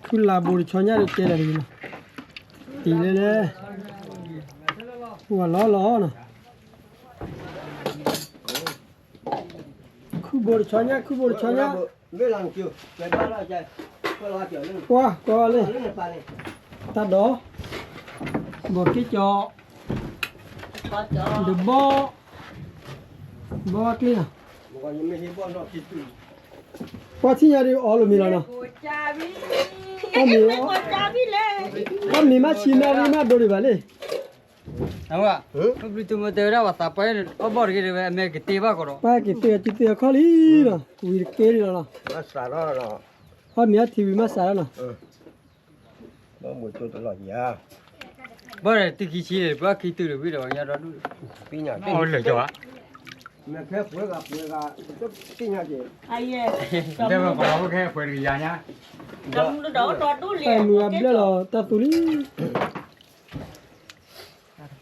คือลาบริชอนเนี่ยเจออะไรกันนะตีเลยว่าล้อนะคือบริชอนเนี่ย Biết làm chưa? Chạy đó là chạy. Có lo chở lên. ว้าก็เลย Lên là phải này. ตัดดอกบอกกี่จอ Có cho. เดบบ่กลีนะ Một con như mấy con nó thịt tươi. ว่าที่ยาดีอ๋อหรือมีแล้วเนาะก็มี Con cha biết lên. ก็มีมาชินารีมาโดริบาเลย Awa. Begitu mutera wata pa obor gire me kitiba koro. ป้ากิเตียจิเตียข้อลีนะวีเกลีแล้วนะ Nó xả đó là ข้อมีทีวีมาสาแล้วนะ nó mùi chua tao lòi gì à. Bare tiki chi ba kitu le bi do ya do. Pí nhà. Ôi lửa cho á. Mẹ phép với gặp pí nhà gì. Ai Thế mà có nó cái phơi gì nhá. Cầm nó đổ to đu แต่ liền. มือเบลอตาตุลี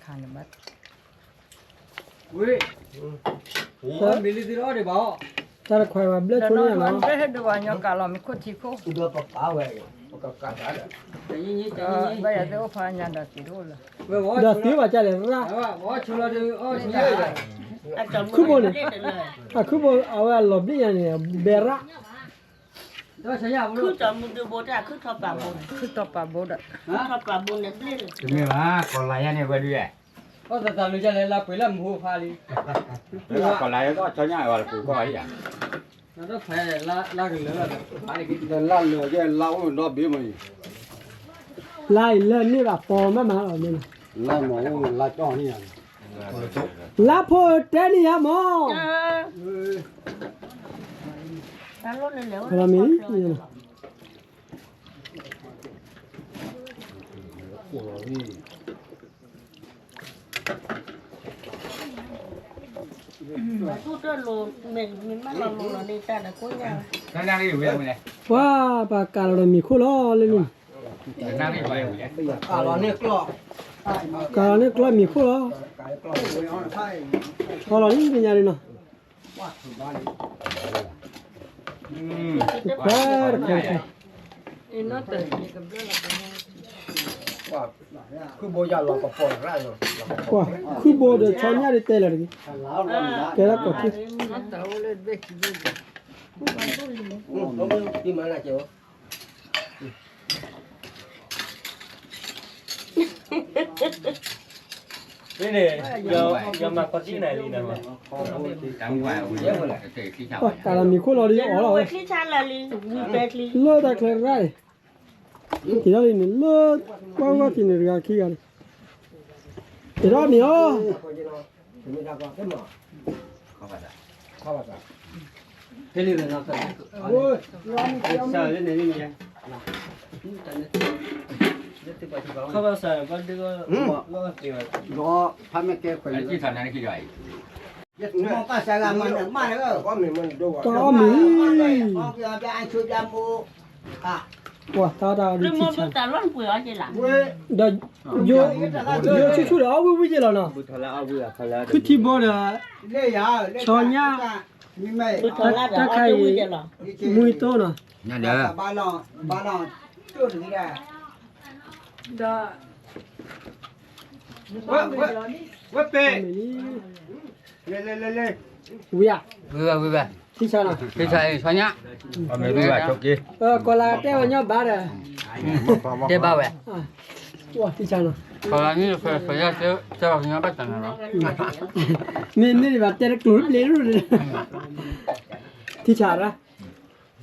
Khan mat. Ui. Ủa mili di ro de ba. ตาควายว่าเบลชนเนี่ยเนาะ Be do wa nyo ka lo mi ko ti ko. Đưa vào pháo về. Có cả cả đấy. Ni ba ya de o fa nya da ki do la. We wo เดี๋ยวสิว่าจะเลยว่า Awa wo chulo de o ni ya. Anh cầm Cứ bồ này. lên lời. อ่ะคือบ่เอาว่าหลบนี่อย่างเนี่ยเบระ Do sa ya bu. Cứ cầm một đứa bố ra cứ thọ bà bố. Ku to pa bo da. Cứ thọ bà bố này lên. Chúng mình mà còn lại anh này vừa đi à. O ta ta lu ja le la pe la mu pha li. Còn lại có cho nhà gọi là phụ coi à. Na do fa la ke le la. Pa ni ki. Đừng lan lửa chứ lau nó biết mà. ไล่เล่นนี่ว่าปอมามาเอาเนี่ย Lan mà la choนี่à. ลาโพเตนี่ยามอ Ta lốt lên léo. พรามีนี่นะ Thu đưa lù mình bắt lòng lù là đi ta là cuối nhà. Nó đang đi về này. ว่าปากกาเรามีคู่ล้อเลยนี่ Nó đang đi về này. À là nước lọ. กาเนี่ยกล้ามีคู่ล้อ Cái lọ với nó thay. พอเรานี่เป็นยังไงเนาะ Ừ. แพ้แพ้ Nó te ni ka be la. Wow. Cứ bố già lọ có phổi ra rồi. ว่าคือโบเดชอนยาได้เตะเลยดิ Láo rồi. แกละก็ที่ Nó ta o le be ki do. Nó mới đi mà là chịu. Đây này, giờ mặc con chữ này đi nào mà. Chẳng qua uống là cái khi ว่า chào. กาเรามีคู่ล้อดิอ๋อเรา Ngồi khi cha là đi, đi bẹt đi. เลิศแต่เคยไรที่เรานี่เลิศว่าที่นี่ก็ขี้กัน Ira mi o. Thế là nó sẽ Ôi, sợ lên này đi nhỉ không bao giờ con đưa nó kiểu nó phải mấy cái phải Chỉ thần này cái gì? nó có sao làm mà nữa có mình đâu có mi. có cái anh chui ra mua à Wow, ta đi Rồi mua chi cha. ta luôn quỷ ở đây là. Da yo chu đó vui gì là nó. thật là vui à thật là Cứ thi bỏ là lấy à cho nhá. nhưng mà Thật là đã ở đây vui là. mùi to nè. Nhà đó. ba lon chưa được ra Da. quét tê lên Vui à? Vui vẻ. Chi cha nào? Cái này xoay nhá. Mình vui vẻ chụp gì? Còn là teo nhau ba rồi. Cái bao vậy? Wow, chi cha nào? Còn là như phải ra cho nhau bắt tận nó. Mình đi vào teo club lên rồi. Chi cha ra.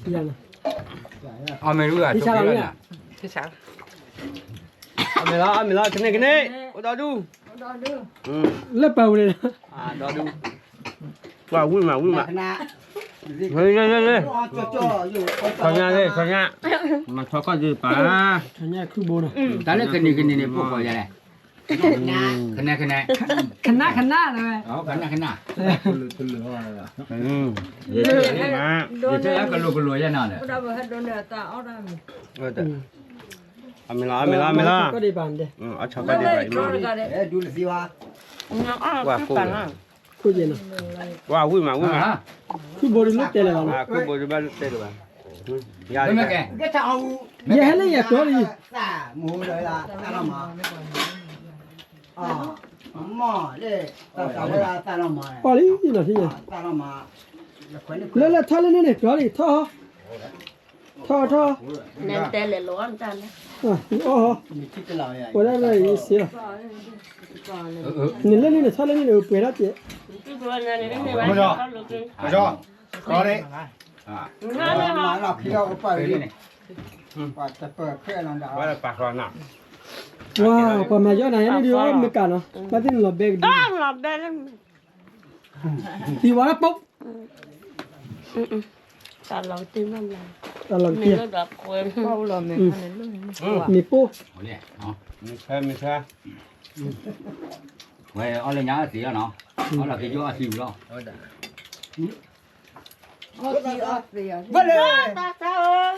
Chi cha nào? Mình vui vẻ Chi chụp cha nào gì nhỉ? nè? mình lo cái này có đó đu Lớp bầu này. à đó đu vào vui mà nè lên cho nha mà cho con gì bà Cho nhà khu bồ nào. Ta lấy cái này buộc vào vậy này. Cái này. Khăn na rồi. Cái này. mà Vậy chứ cái lùi ra nào nè. mình lo Có đi bàn đây. ở trong cái này vậy mà để du lịch gì wa qua cô Khu gì nào? qua vui mà Khu bồ đi lúc teo là nó. à cô bố ba tê rồi Cái mấy cái. cái thằng Giờ hết lấy nhà có đi. ta mua rồi là ta làm mà mò để ta là ta làm mà Có lý gì nào thế nhỉ? ta làm mà Lên là thao lên này có đi thao. Thao. Nên tên là lúa anh ta nè. Ủa đây là gì à? Nhìn lên này thao lên này ở quê đó chị. Cái đùa này này này có được đi. cho có đấy mà là khi đâu có phải đi và tập cái nó đã quá là bạc rồi nào Wow, còn mà chỗ này nó đi đó mới cả nó. Bắt tin là big đi. Đó là đây lắm. Thì quá bốc. Ta lâu tim lắm là. À lần Mình kia. có đọc quên. Bao là mình Mì po. mình sao Vậy ở đây nhá gì nó? Nó là cái vô xỉu đó. vâng Ta sao?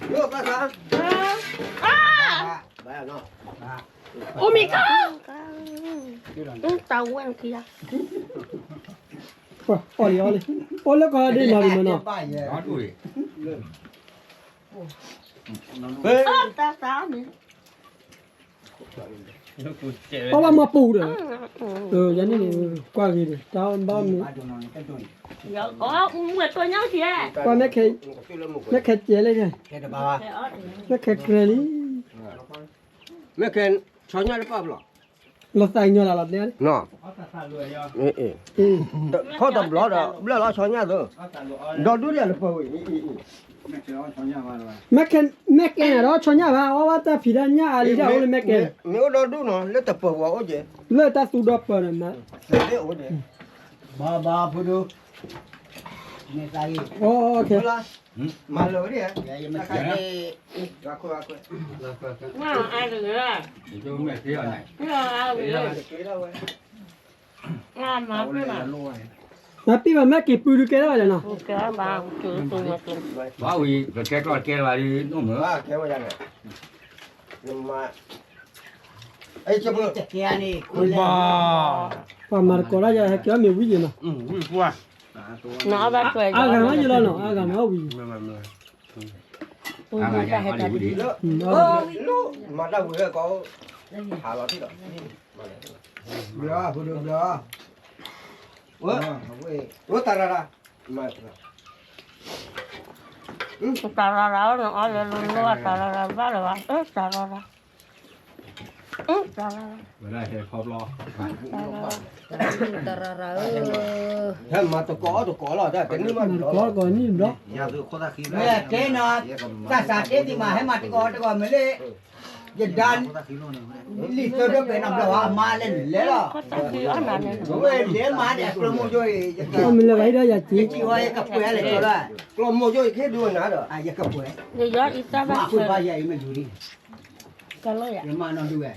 vô ta sao Ôi mì cá. Tao quen kia. Wow, oli. Oli có đi nào đi mà nó. Nó đuổi. Ta sao nè. Có là mà pù rồi. Vậy nên qua gì đi. Tao bao nhiêu. Dạ có người tôi nhớ chị. Qua mấy cái chế lên này. cái đó bà Mấy cái kreli. mấy cái cho nhau được bao Lọt tay nhau là lọt đấy. nó khó tập lót đó bây giờ cho nhau rồi đó đúng là bao Mấy cái này đó cho nhau vào ta phi ra nhà ali ra ole mấy cái. nếu đó đúng nó lấy tập vào ở gì Lấy ta su đập rồi mà. lấy ở gì bà phụ nữ này tại Ok. mà lỡ đi vậy mà cái này Mà ai được nữa. Cho mẹ kia này. Ai được nữa. Mà cái nào. Mà pi mà mấy cái pù cái đó là nó. Cái bà chủ tôi mà tôi. Bảo vì cái là đi nó nữa. kéo vào này nhưng mà ấy cho bữa kia này Và mà có ra giờ cái mình vui gì mà. vui quá Nó bắt về. À cái nó gì đó nó, à cái nó vui. Tôi đi ra hết cả đi. mà đâu vừa có thả vào tí đó được phụ nữ được ủa ta ra mà Ta ra đó nó ở đây luôn luôn ta ra bắt được không? Ta ra. Ta ra. Bữa nay thì không lo. thế mà tôi có là thế cái mà Có như đó. nè cái nó ta xả thế thì mà hay mà cái con mới lên ya dan li to do pe na bla ma le le lo เขาตัดคืออันนั้นเนี่ย we le ma de promo jo e အမလည်းဝိုင်းရရကြီး ji wa e ka pu le to la ကလောမို့ကြိုခေဒူနာတော့ a ya ka pu เดี๋ยวย้อนอีตาบ้า ma เชื่ pu อ ba ya e me ju ri กันเลยอ่ะ ye ma no du e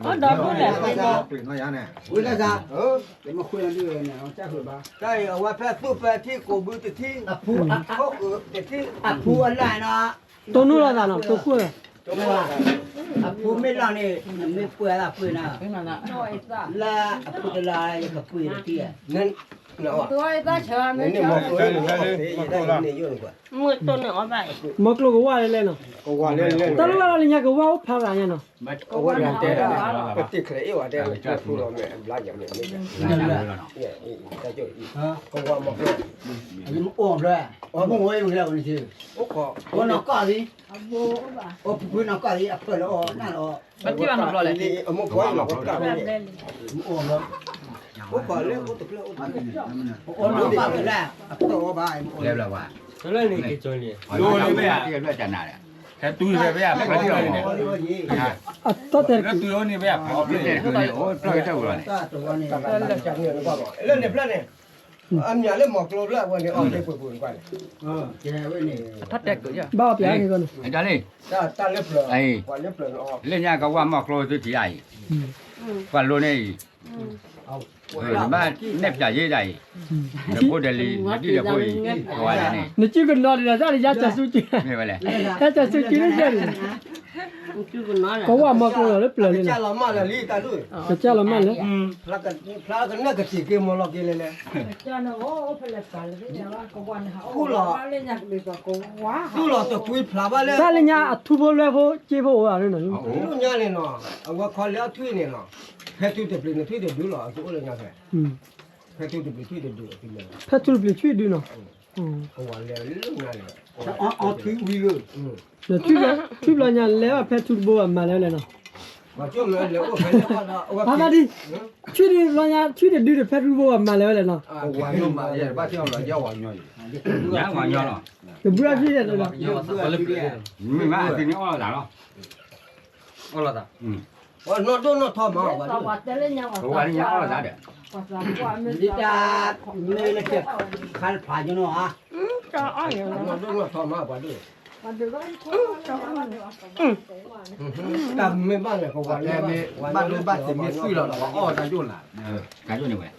อ๋อดอกนู่นแหละไปบอก we la sa le ma khu la du e na cha khu ba dai wa fa tu fa ti ko bu ti ti a pu a ko ti ti a pu a la na တုံနုလာတာနော်တုခုလား a pu me la ne me pu la pu na เป็นมันอ่ะน้อยตา la a pu de la ye ka pu ti e นั่นเนาะ ตัวไอ้ตาเชื่อไม่ นี่ เชื่อ หมอกเลยนี่อยู่นี่กว่า มือตัวหนึ่งเอาไป မကလို့ကဝါလဲလဲနော် ก็ว่าเล่น တလူလာလည်းညကဝါကိုဖားပါရဲ့နော် ก็ว่าแต่ก็ติดเคยว่าแต่จะพูดเราเนี่ยบลาอย่างนี้เนี่ยจะจ่อยก็ว่าหมอกเลย a ye mo o bra o mo we yo la ni ti โอ้ก็ o no ka di เอาโบเอาไป o pu na ka di a pu lo na lo มันที่มันหล่อเลยนี่เอาหมอกไว้หรอกก็ แบบเล่น o lo โอ้ก็เล่นโอ้ตะเล่โอ้ o no ka la a pu o ba ai mo เรียบร้อยว่า ဆိုလည်းနေကြုံနေ โลเลยเว้ยเรียบร้อยจันน่ะแค่ตู้เลยเว้ยพอที่เราเนี่ย အတော့တယ် แล้วตู้นี่เว้ยพอพี่เนี่ยคือโอ้ปล่อยเจ้าเลย ta to wa ni เล่นจังเนี่ยก็บอกเล่นเนี่ยเล่นเนี่ยอันนี้เล่นหมอกโลละวันนี้ออกได้ปุ่นๆกว่า je we ni ဘာပြားနေကောနော် ไอ้จ้าเลย ตาเล็บเลยวันเล็บเลยออก เล่นยาก็ว่าหมอกโลสุดที่ใหญ่กว่าโลนี่บ้านเน็บจ่ายใหญ่แต่พูดเดลีนี่เดี๋ยวพูดว่าอะไรนี่ နကြည့်ကနော်လာစားရချစုကြည့် ไม่เป็นไร ရချစုကြည့်နေကြတယ် คือคนน้อยแหละ ကဝါမကလို့လည်းပလလေ จะ နော် เรามาแล้วลีตาด้วย ကြကြလမလဲ พระกันเนี่ยก็สิเกมอลอกเลยแหละ จ้าเนาะโอ้เพลปาเลยเนี่ยว่าก็วันหาโอ้ว่าเล่นอยากดีกว่าก็ว้า သူ့တော့သူ့ဖလာပါလေ စားလညာအထူဖို့လဲဖို့ကြည့်ဖို့ရတယ်နော် လူညာနေတော့အဝခေါ်လဲထွေးနေတော့ဖက်တူတပလင်းထွေးတယ်ဒူးတော့သူ့လည်းညာဖက်ဖက်တူတပလင်းထွေးတယ်ဒူးဒီလေ ဖက်ထူပြချွေဒီနော် ဟိုကလည်းလူညာလေ o tu wi lo နချွေလညာလဲဖက်ထူဘောမလဲလဲနော် မကျုံလဲလေဟိုဖက်တော့ဟို ဘာသာဒီချွေဒီလညာချွေဒီဖက်ထူဘောမလဲလဲနော် ဟိုဝါညမရဲ့ဘာကြောင့်လဲရောက်ဝါညော ยาหวานยอเนาะ ဘူရာကြီးရတယ်နော် ไม่มาทีนี้อ้อละเนาะ ဟုတ်လားတာ ဟောတော့တော့ထောက်မှာပါ ว่าแต่เล่นยังว่า เพราะว่านี่อ้อละเด้อ ว่าว่าไม่ ni ta me le ke khal pha ju no ha จ้าอ้อยอย่างนั้น တော့ထောက်မှာပါလို့ ว่าเดี๋ยวก็จ้าอ้อยเนี่ย ตามไม่บ้านเลยก็ว่าแล้วไม่บ้านด้วยบ้านแต่ไม่ซื้อหรอกอ๋อจะยุ่นล่ะ กาอยู่นี่เว้ย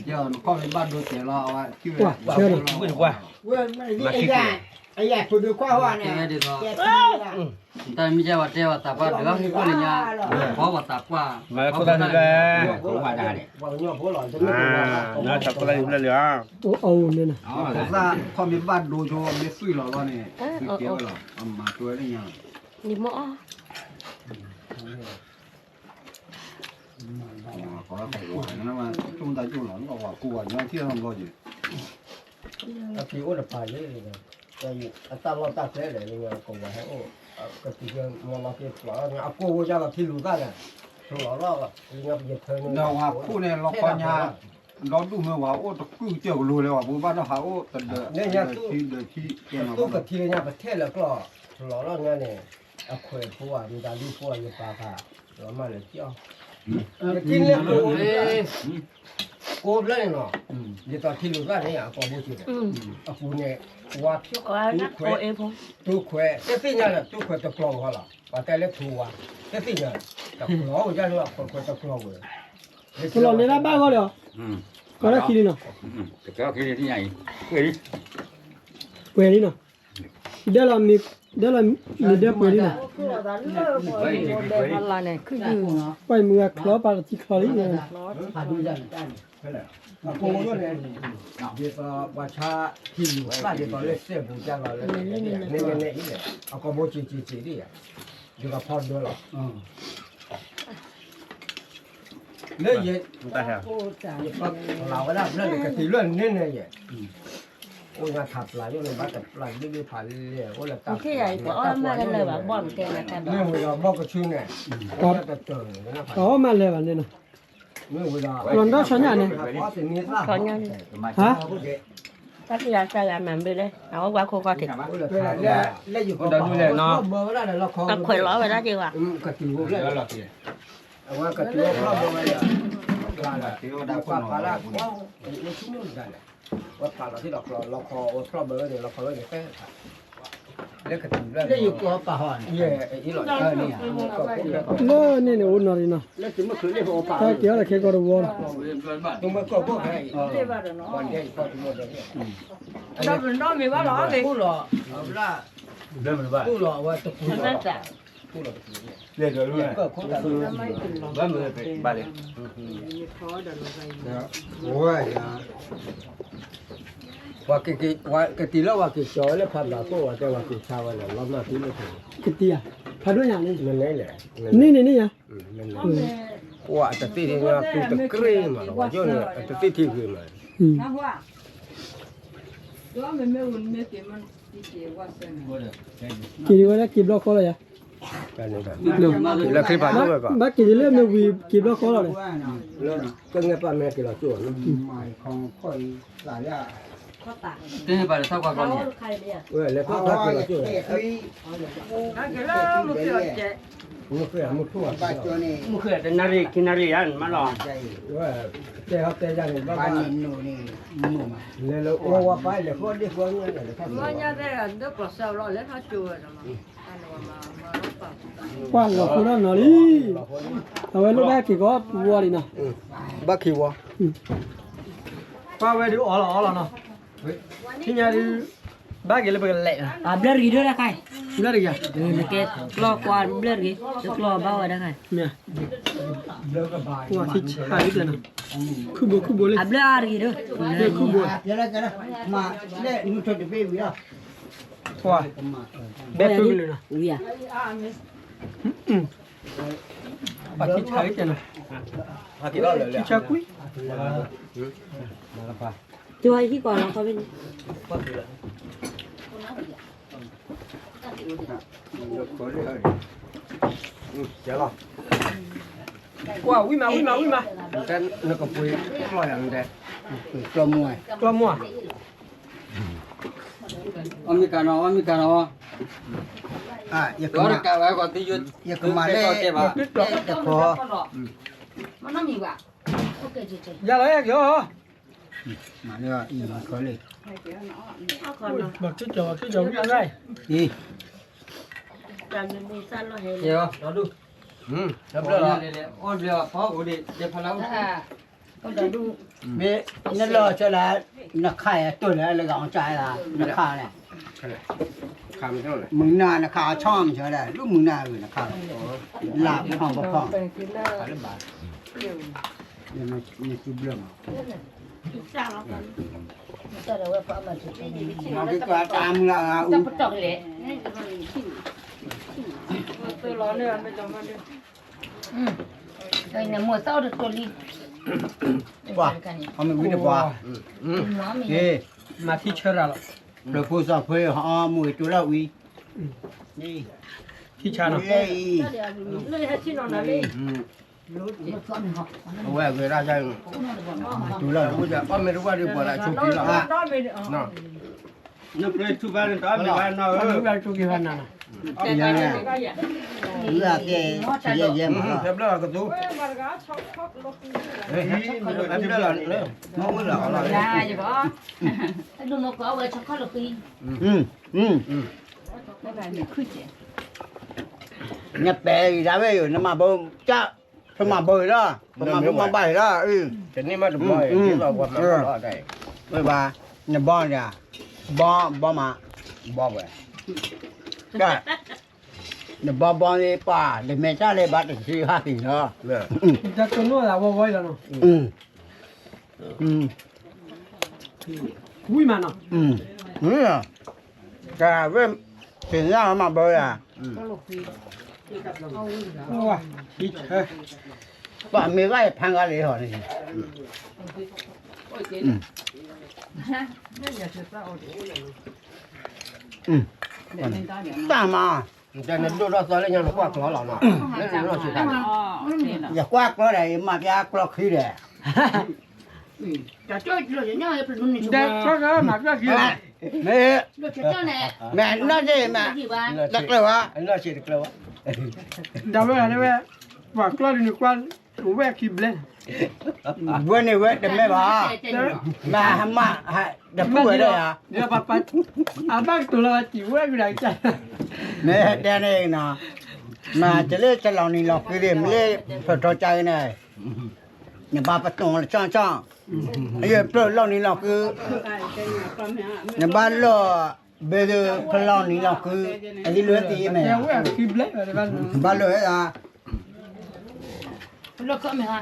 เดี๋ยวก็ไปบ้านดูเสียเราว่าคิว ဝါချဲတယ် ဘူးကွာ เว้ยมันนี่ไอ้ใหญ่ผู้ดูกว่าเนี่ยแกแต่ไม่ใช่ว่าเจ้าตาบ้านเดี๋ยวคนเนี่ยเพราะว่าตากว่า มาคนละเลย เพราะว่าได้เด้ ว่าเนี่ยพวกเราจะไม่รู้ว่า น่าจะคนละเลย ဟိုအောင်နေနော် อ๋อ ถ้าพอมีบ้านดูโชว์ไม่ซื้อหรอกเนี่ยซื้อเกี่ยวหรอกเอามาตัวได้ยัง นี่หมอ ขอใส่หัวนะว่าจุ่มตาจุ่มหลังก็ว่ากูว่าเนี่ยที่เราบอกอยู่ พี่โอ้ละไปเลยนะแต่ตาเราตาแท้เลยเนี่ยก็ว่าให้โอ้ก็ที่จะมองมาที่ปลาเนี่ยกูว่าจะที่รู้กันน่ะถูกแล้วก็เนี่ยไปเทิง เราว่าคู่เนี่ยเราปัญญาเราดูเมื่อว่าโอ้ตะกู้เจ้ารู้เลยว่าบุบ้านเราหาโอ้ตะเดที่เดที่เกี่ยว ตู้กับที่เนี่ยประเทศแล้วก็ถูกแล้วเนี่ยเอาคุยผู้ว่ามีการดูผู้ว่ามีปลาค่ะเรามาเลยเที่ยวกินเลยกูเลยเนาะเดี๋ยวตอนที่รู้กันเนี่ยก็ไม่คิดอ่ะกูเนี่ยว่าพี่ ว่านะโอเอพง ตู้แควแต่ที่เนี่ยตู้แควตะกลองเขาล่ะว่าแต่เล็กทัวแต่ที่เนี่ยตะกลองจะรู้ว่าคนตะกลองเลย ဘလောနေလာဘာကောလော อืม ကောရခီနော် แต่ก็คือที่ใหญ่เฮ้ย ဝယ်လီနော်ဒဲလာမီဒဲလာမီဒဲပွေလီနော် คือว่าดันเลิกบ่ได้อะไรเนี่ยคืออยู่ ပိုင်မူကခလောပါတီခလီနော် พาดูจันจัน กูเนี่ยเดี๋ยวว่าชาที่อยู่บ้านเดี๋ยวเล็กเสียบุญจังเลยเนี่ยเนี่ยเอาก็โมจิดิอ่ะเดี๋ยวก็พอด้วยหรอเนี่ยเย็น ตาแถว โอ้จ้า เราก็ได้เรื่องกติเรื่องนี่เนี่ยโอ้ยขับหลายอย่างบ้านแต่หลายไม่ผ่านเลยโอ้ยตัด ที่ใหญ่ก็อ้อมมากันเลยว่าบ่อนแกนะกัน เนี่ยเวลาบอกก็ชื่อเนี่ยก็จะเจอนะ ကောမလဲပါနေနော် เนี่ยเวลา လွန်တော့ချညာနေ เพราะสิ่งนี้ล่ะ ขอเงิน ဟာ Các cái là sao làm bên đây, nó quá khô qua thịt. lấyอยู่ก็ดูแลเนาะเบอร์ได้เราขอ Các khỏe ló về đó chưa ạ? กะติวเลยเอาว่ากะติวครอบบ่ได้ดาวปลาละว้าวนี่ชุ่มได้ว่าปลาที่เราขอครอบเบอร์เนี่ยเราขอไว้ในแป้งเล็กกะติวเลยได้อยู่กับปลาหอนเย่อีหลอดนี่ นี่โอ้นอรีนะ แล้วถึงเมื่อคืนนี่ผมปลา ตาเกี่ยวอะไรแค่ก็รู้ว่า ตรงเมื่อก็พวกให้วันเดียวพอถึงหมดเลย Đâu mình nói mày quá ló đi. ผู้หล่อเอาละผู้หล่อว่าตะกูหล่อ Nó chả. เรียกเลยด้วย ก็คงจะรู้ ว่ามือไปบ้านเลยโอ้ย ว่าqueตีแล้วว่าqueจอยแล้วพันละก็ว่าแต่ว่าqueชาวแล้วเรามาที่นี่ถึง กติอ่ะพาด้วยอย่างนี้ นั่นแหละ นี่อ่ะ นั่นแหละว่าแต่ที่นี่นะคือตะกรีมาว่าจนแต่ที่ที่คือมา Nó hoa. Đó mình mới uống mấy cái mình đi chơi qua sân. กี่ดีวะแล้วกี่บล็อกเขาเลยอ่ะ กันนี่กันแล้วคลิปผ่านด้วยก็ บักกี่เรื่องไม่วีกี่บล็อกเขาเลย ก็เงี้ยป้าแม่กี่เราจวน หมายของค่อยหลายอย่าง Có tạc. ที่ไปเท่ากับก่อน Nó khai đi à? เออแล้วก็ เอา พัก ไว้ กี่เราจวน เอ้ย Nó cái đó một cái chè. มันคือมุดทั่ว บ้านตัวนี้ มันคือแต่นาฬิกินาฬิอันมาหรอ ใจ ว่าแต่เขาแต่ยังบ้า บ้าน บ้า นินโนนี่หนุ่ม แล้วโอ้ว่าไปแล้วคนที่คนเงี้ยเลยครับ Mà nhà đây là nước có sao lo lấy nó chùa rồi mà. Ăn mà nó bảo. กว้างกว่าคุณนอรีเอาไว้ลูกแม่กี่ก็วัวเลยนะ บ้าคิว ป้าไว้ดูอ๋อเนาะที่เนี่ยดูบ้ากี่เลยเป็นเละ À blur gì đó ra khai. นั่นอะไรอ่ะ Được cái lo qua blur gì. Được lo bao rồi đó khai. เนี่ยวัวที่ชายด้วยนะคู่บัวเลย À blur gì đó. เนี่ยคู่บัว เดี๋ยวนะมาเล่นุ่งชุดเบบี้อ่ะ วัวแบบคู่เลยนะ Ui à. ปักที่ชายด้วยนะ พักกี่รอบเลย ที่ชายคุย Chưa hay khi còn nó có bên. เดี๋ยวรอ ว้าววิ่งมา แต่นึกกับปุยปล่อยอย่างเดียว กลมมวย ตัวมัว อเมริกาโน่อย่า ร้อน มา กาไว้ก่อนที่ยุด อย่ามาเล่แต่พอ Mà nó nhiều ạ. Ok chị chị. อย่าเลยเดี๋ยว มาเนี่ยอีเขาเลย Nó còn nó. บอกชุดเจ้าวิ่งอะไร อี Làm mình đi xa lo hết. เดี๋ยวเราดู แล้ว เดี๋ยว เรา เดี๋ยวอ้อนเดี๋ยวพ่อโอ้ดิเดี๋ยวพลัง À. Con đã đu. เม่นั่นรอจะละนักข่ายตัวแล้วเลยก็เอาใจละนักข่ายเนี่ย ข้ามเท่าไหร่ มึงหน้านักข่าวช่อมเฉยเลยลูกมึงหน้าเลยนักข่าวลาบพ่องบ่พ่องเนี่ยมันจุบเรื่อง Sao nó còn. Sao đâu phải mà chị chị đi chị. มันก็ตามละอู Sao bắt chọc đấy. tôi nói này anh bây giờ mang đi Đây là mùa sau được tôi đi. ว่าเขาไม่รู้จะว่า Nó mình. เอ้ มาที่เชื่อเรา เราพูดสอบเพื่อหอมวยตัวละวีนี่ ที่ชาเนาะ เลย Lười hết chi nó là đi. เอาไว้เวลาจะตัวละ กูจะป้าไม่รู้ว่าดีกว่าละชุบกี่หรอ Đó mình. เนาะ นึกเลยทุกบ้านตอนบ้านเนาะ มันรู้แบบทุกกี่วันนะ ยังไงเลือกเย่เย่มา เรียบร้อยก็ดูเฮ้ยมันเรียบร้อยเลยน้องไม่หล่อหรอก Dạ chứ có. Đừng nó có với cho có được đi. ไม่เป็นไรขึ้นเจ๊ nhập bè gì ra về rồi nó mà bơm cha sao mà bơi đó mà bày đó แต่นี่มาดูบ่อยที่เราว่ามันก็รอดได้ bơi bà nhà bo nè bo mà บ่ไป cái nhà bo đi bà để mẹ cha lên bắt được chi hai thì đó เนี่ย จะตัวนู้นเราไว้แล้วเนาะ วิ่งมาเนาะ cái với tiền ra mà bơi à ว้าที่เชื่อ bà mấy cái phang cái này hỏi này ta mà แต่ในดูเราตอนเล่นยังกว่าตัวเราเนาะเล่นเราชิทัน giờ quát nó này mà ra quát khí này จะช่วยเราจะย่อยเป็นนุ่นนี่ เด็กชอบแล้วหนักก็คือ แม่ เราจะช่วยแน่ แม่น่าจะแม่ ที่บ้าน ลักเลยวะ อันนั้นเสียกลัว จำไว้นะแม่ว่ากล้าดีกว่าถูแวกคิบเลย เว้ยนี่เว้ยเดี๋ยวแม่บอกแม่ทำมาเดี๋ยวพูดเลยอ่ะ เดี๋ยวปัดอาบ้างตัวละจิ๋วแวกอยู่ไหนใจ แม่เดี๋ยวนี่นะมาจะเล่นจะลองนี่ลองคือเรียนเล่นพอใจเนี่ยเนี่ยบ้าประตูช่างไอ้เปล่าลองนี่ลองคือเนี่ยบ้านล้อเบลพลองนี่ลองคือไอ้ที่เลือดตีแม่ เดี๋ยวแวกคิบเลยอะไรบ้าง บ้านเลยอ่ะ เราก็ไม่ฮะ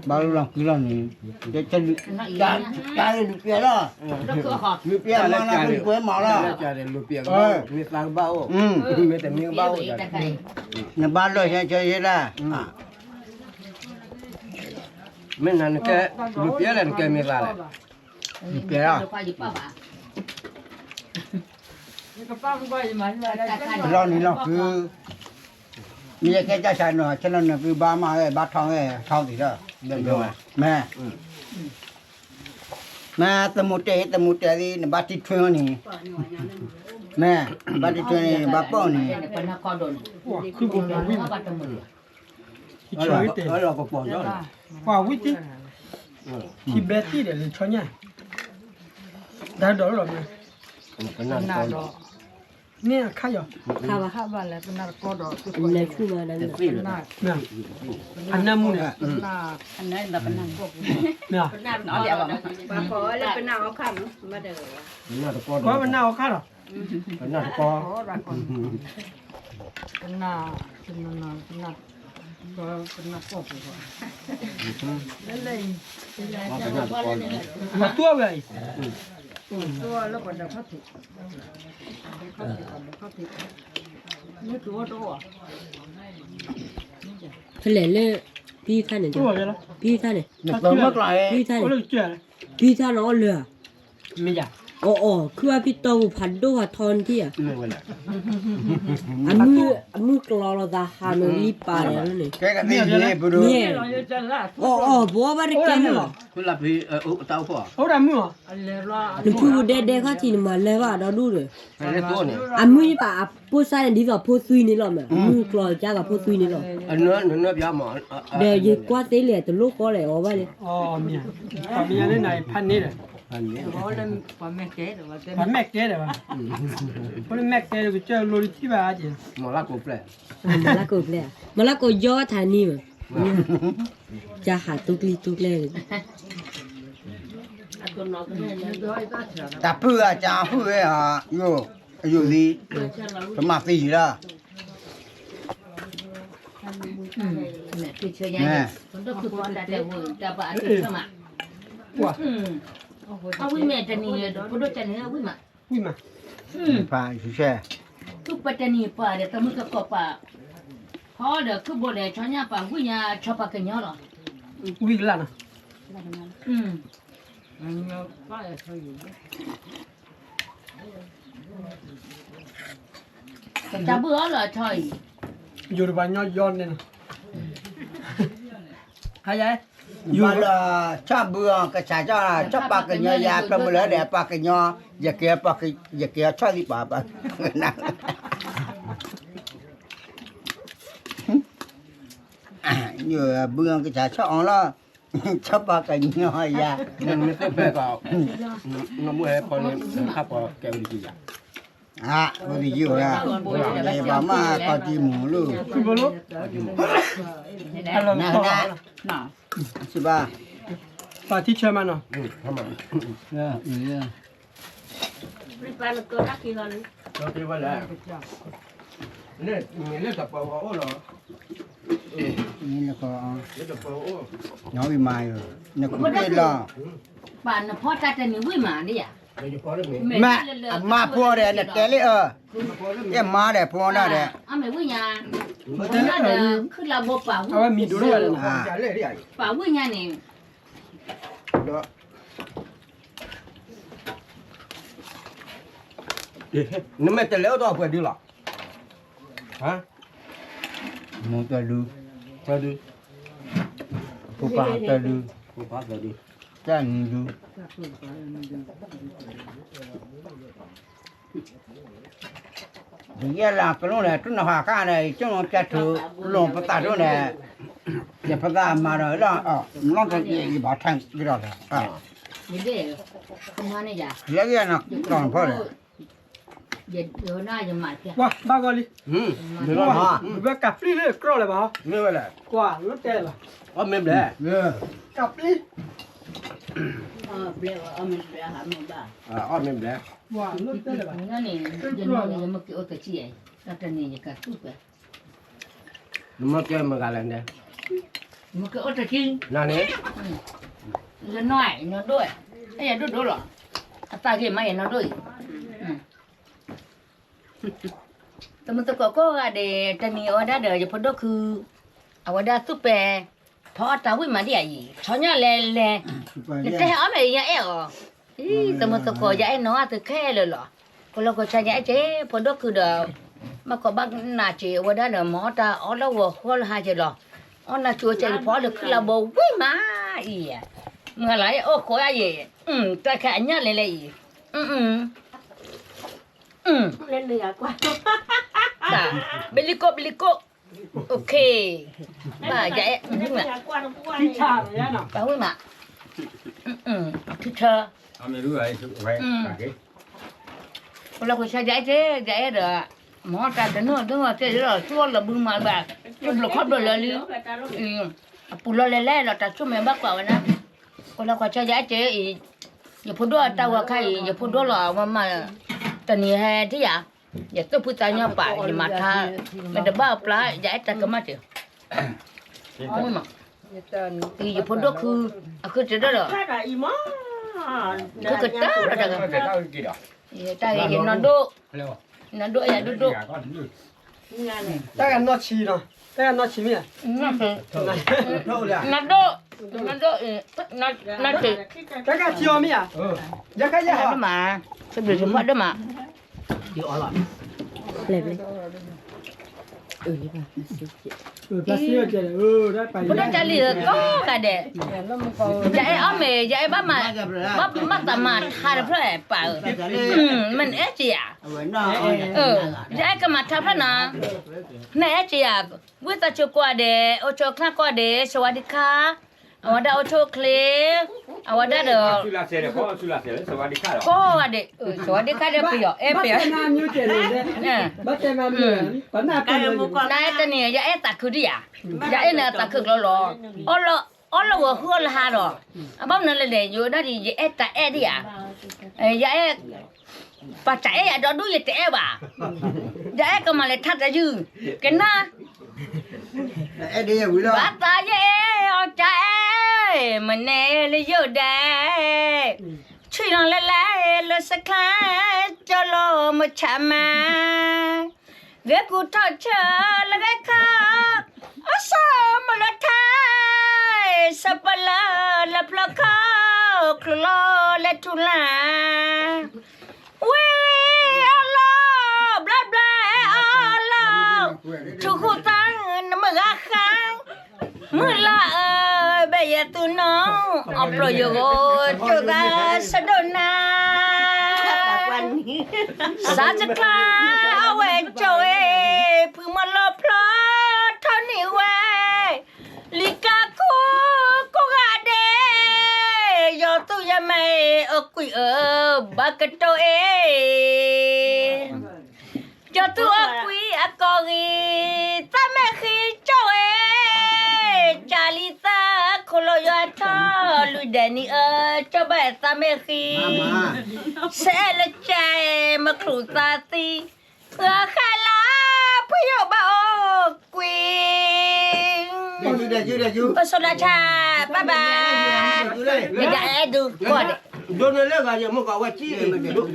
บ้านลองคือลองนี่จะจ่ายลูกเปียละ เราก็หอบ ลูกเปียมาแล้วคุณกล้วยมาละ จะได้ลูกเปียกมีตังเบามีแต่มีเบา เนี่ยบ้านเลยใช่ละอ่ะ ไม่นั่นแกลูกเปียแล้วแกมีอะไร ลูกเปียละ เราไปดิป้าบ้า ก็ป้าไม่ค่อยมันเลย ลองนี่ลองคือมีแค่จะใช้หน่อยฉะนั้นคือบ้ามาเลยบ้าทองเลยทองสิละเดี๋ยวแม่แม่ตะมุเตนี่บ้าที่ช่วยนี่แม่บ้าที่ช่วยนี่บ้าป้อนนี่ เป็นนักคอดน คือผมวิ่ง บ้าตะมือ ช่วยเตะ เราก็ปอนแล้ว ว่าวิธีที่เบสที่เดี๋ยวช่วยเนี่ยได้ดอกหรอเนี่ย ก็นั่นก่อน เนี่ยข้าอยู่ ข้าวะ ข้าวบ้านแล้วเป็นนักกอด อันไหนคู่มานั่นน่ะ เนี่ยอันนั้นมูเนี่ย อันนั้นเราเป็นนัก เนี่ย เป็นนักเอาเดี๋ยวมาขอแล้วเป็นนักเอาคำมาเด้อ นั่นก็ เพราะมันน่าเอาข้าหรอ นั่นก็ เป็นหน้าก็เป็นนักกอดกว่าแล้วเลย มาตัวไป ตัวแล้วก็จะพัดถึงนี่ตัว เฉลยเลยพี่ท่านเนี่ย ตัวเลยละ พี่ท่านเนี่ย ตัวมากเลย พี่ท่าน ก็เลยเจ๋อ พี่ท่านน้องเรือ ไม่อยาก อ๋อคือว่าพี่โตพันด้วยทอนที่อ่ะ ไม่เป็นไร อันมือกลอเราตาหามันรีบไปแล้วนี่ แกก็ตีนี่บุรุ เนี่ยอ๋อบัวบาร์แกนเหรอ คุณหลับพี่เต้าพ่อ เอาได้มั้ย นึกพูดเด็ดๆเขาทีมาเลยว่าเราดูเลย อะไรตัวเนี่ย อันมือนี่ป่ะพูดใส่ดีกว่าพูดซุยนี่หรอแม่มือกลอจ้ากับพูดซุยนี่หรอ อันเนื้อยาหมอ เดี๋ยวยิ่งกว่าเตะเหลี่ยตัวลูกก็เลยอ๋อว่าเลย อ๋อมีได้ไหนพันนี่เลย อันนี้ ความแม่แก่หรือว่า พันแม็กเก๋เลยว่ะเพราะแม็กเก๋ก็เจอโลลิที่บ้าจี หมอรักกูแปล มาละก็เลยมาละก็ย่อทานี่มั้งจะหาตุกเลย แต่เพื่อจะเพื่ออยู่ดีสมัครตีละ เนี่ยคือเชื่อยังคนต้องคือคนแต่เวอร์แต่บ้าที่สมัคร ว้า เอาวิเมตนีคนดูจะเนี่ยวิมา วิ่งมา พาชูแช่ ทุกปัจจัยป่าเดี๋ยวต้องมึงก็กป่าพอเดี๋ยวคือบ่ได้ชอนยาป่าวิญญาชอบปากกันยอหรอ วิ่งละนะ ป้าเขาอยู่ จะเบื่อเหรอชอย อยู่ในบ้านย้อนเนี่ยนะหายใจ อยู่ละชอบเบื่อกระชายชอบปากกันยาประมือแล้วเดี๋ยวปากกันยอย่าเกลียปากอย่าเกลียชอบที่ป่าปะนะอยู่เบื่อกระชายชอบละชอบปากกันยา นั่นไม่ต้องแปลก็น้ำมือให้พอเนี่ยข้าพอแกวิธีอย่าง บริจิวละในบ้านมาก็จีหมูลูก คือบอลลูฮัลโหล นะนะสิบ้า ป่าที่เชื่อมันเนาะ ทำไม รีบไปแล้วก็รักกี่วัน เราตีวันแล้วเนี่ยมีเรื่องกับเปล่าโอ้เหรอ นี่แล้วก็ เรื่องกับเปล่าโอ้ น้องวิมายเนี่ยคุณเป็นละ ป่านพ่อตาจะนี่วิมาเนี่ย เดี๋ยวจะพอได้ไหม แม่มาพัวเด้เนี่ยแกเลยแกมาเด้พัวน่ะเด้ อ่ะไม่วิญญาคือเราบ่ป่า เอาไว้มีดูด้วยนะ จะเล่ได้ ป่าวิญญานี่ นี่ไม่จะเลี้ยวตัวเพื่อดีหรอฮะ หมูตัวดู เพื่อดี ผู้ป่าตัวดู กูพักเลยดิ จ้านี่ดู Dia lah kalau lah tu nak kan ni cuma jatuh lom patah tu ni. Dia patah marah lah. Long tu dia batang gitu lah. Jadi, kemana ya? Dia dia nak long apa le? Jadi, mana je mati. ว้าบ้ากอลี ไม่รอดฮะ บ้ากับปลีเลยกรอเลยบ่าว ไม่เป็นไร กว่าลูกเตะล่ะ อ๋อไม่เป็นไร กับปลี Beliau amin beliau amin dah. อ๋อไม่เป็นไร ว้าลูกเตะล่ะ Ini ni, jenis ni mesti otak cie. Kata ni je kat tu pe. มันจะมากันเลย Mesti otak cie. นั่นนี่ Dia noi, nó đôi. Ai đôi đôi rồi. Ta cái mai nó đôi. Teman-teman kok ada tani ada je podo ku. Awada tu pe. Thọ tahu mà đi ai. Soalnya le. Kita am ya teman-teman kok ya no tu ke le lo. Kalau kau cari aje podo ku dah. Maka bang na je awada dah mau ta Allah wa hol ha je lo. Ona chua cari podo ku la bo wi ma. Iya. Mengalai kau aje. Tak kayaknya le. Lên đi à qua. Dah, beli kok. Okey. Bah, jaya. Lên đi à qua nó qua. ที่ชาเลยนะ Tahu mak? Teacher. Kami dulu ai tu vai. Okey. Kalau kau saja jaya dah. Mau tak dengar tu dah. Tuan lah bung mal bah. Tu belum kau belum lalu. Pulau lele lah tak cuma bak kau na. Kalau kau saja ya podo tahu kai, ya podo lah mama. Tani hai dia. Ya tu putanya pak di mata. Mendebak pula jaya tak kemat dia. Oh mak. Ya podo aku tidak lah. Cái là im á. Aku kata dah. Kita tahu kita. Ya tak ya nanduk. Hello. Nanduk ya duduk. Ya, kau dulu. Nghe này. แต่กันนอชีเนาะแต่กันนอชีเนี่ย Nanduk. เท่าไหร่ Nanduk. Nanduk. แต่กันเชียวมีอ่ะอยากให้ยา Ada mak. Sebelum semua ada mak. Lên. Ni ba. พลาสติกเจอได้ไป Budak cari kau kade. Jai ame, jai bama. Bapa tama thar phle pa. Men ya. Jai ke mata phle na. Na ya. Wita chu kwa de, ocho kla kwa de, sawadika. Awada ocho kle. Awada de. Sudah sere, kau sudah sere. Sawadika. Ko ade. Sawadika de pio. บัต Pio. เตนามิวเจเลยบัตเตนามิวปันหน้าเป็นเลย Nai tani ya tak ku dia. Ya ena tak ku lo. Olo wo hul ha ro. Abam na le yo da di ya ta dia. Ya pa cha ya do du ye te ba. Ya ka ma le that da ju. Ke na. Dia bila. Ba ta ye o cha ma ne le yo da. Chui long le sa kla cho lo ma cha ma. Ghé cụ thọ chờ là ghé khá asa mà là thay sắp là plơ khao klo là tu la we alo bla bla alo chu khu tăng nó mà gác khang mưa la bây giờ tu nó upload yogo cho ga sadona sa chakla awe choe puma lo plo thoni we lika ko ga de yo tu ya mai o kui bakato yo tu o kui akori ta me khi choe chalita kholo yo ta lu dani cho ba ta me khi sẽ là trai mà khủ ta ti khai lá bây giờ bao quyền Dia ju. có số là cha bye bye bây giờ em được gọi Dua ni lagi aja muka wajib.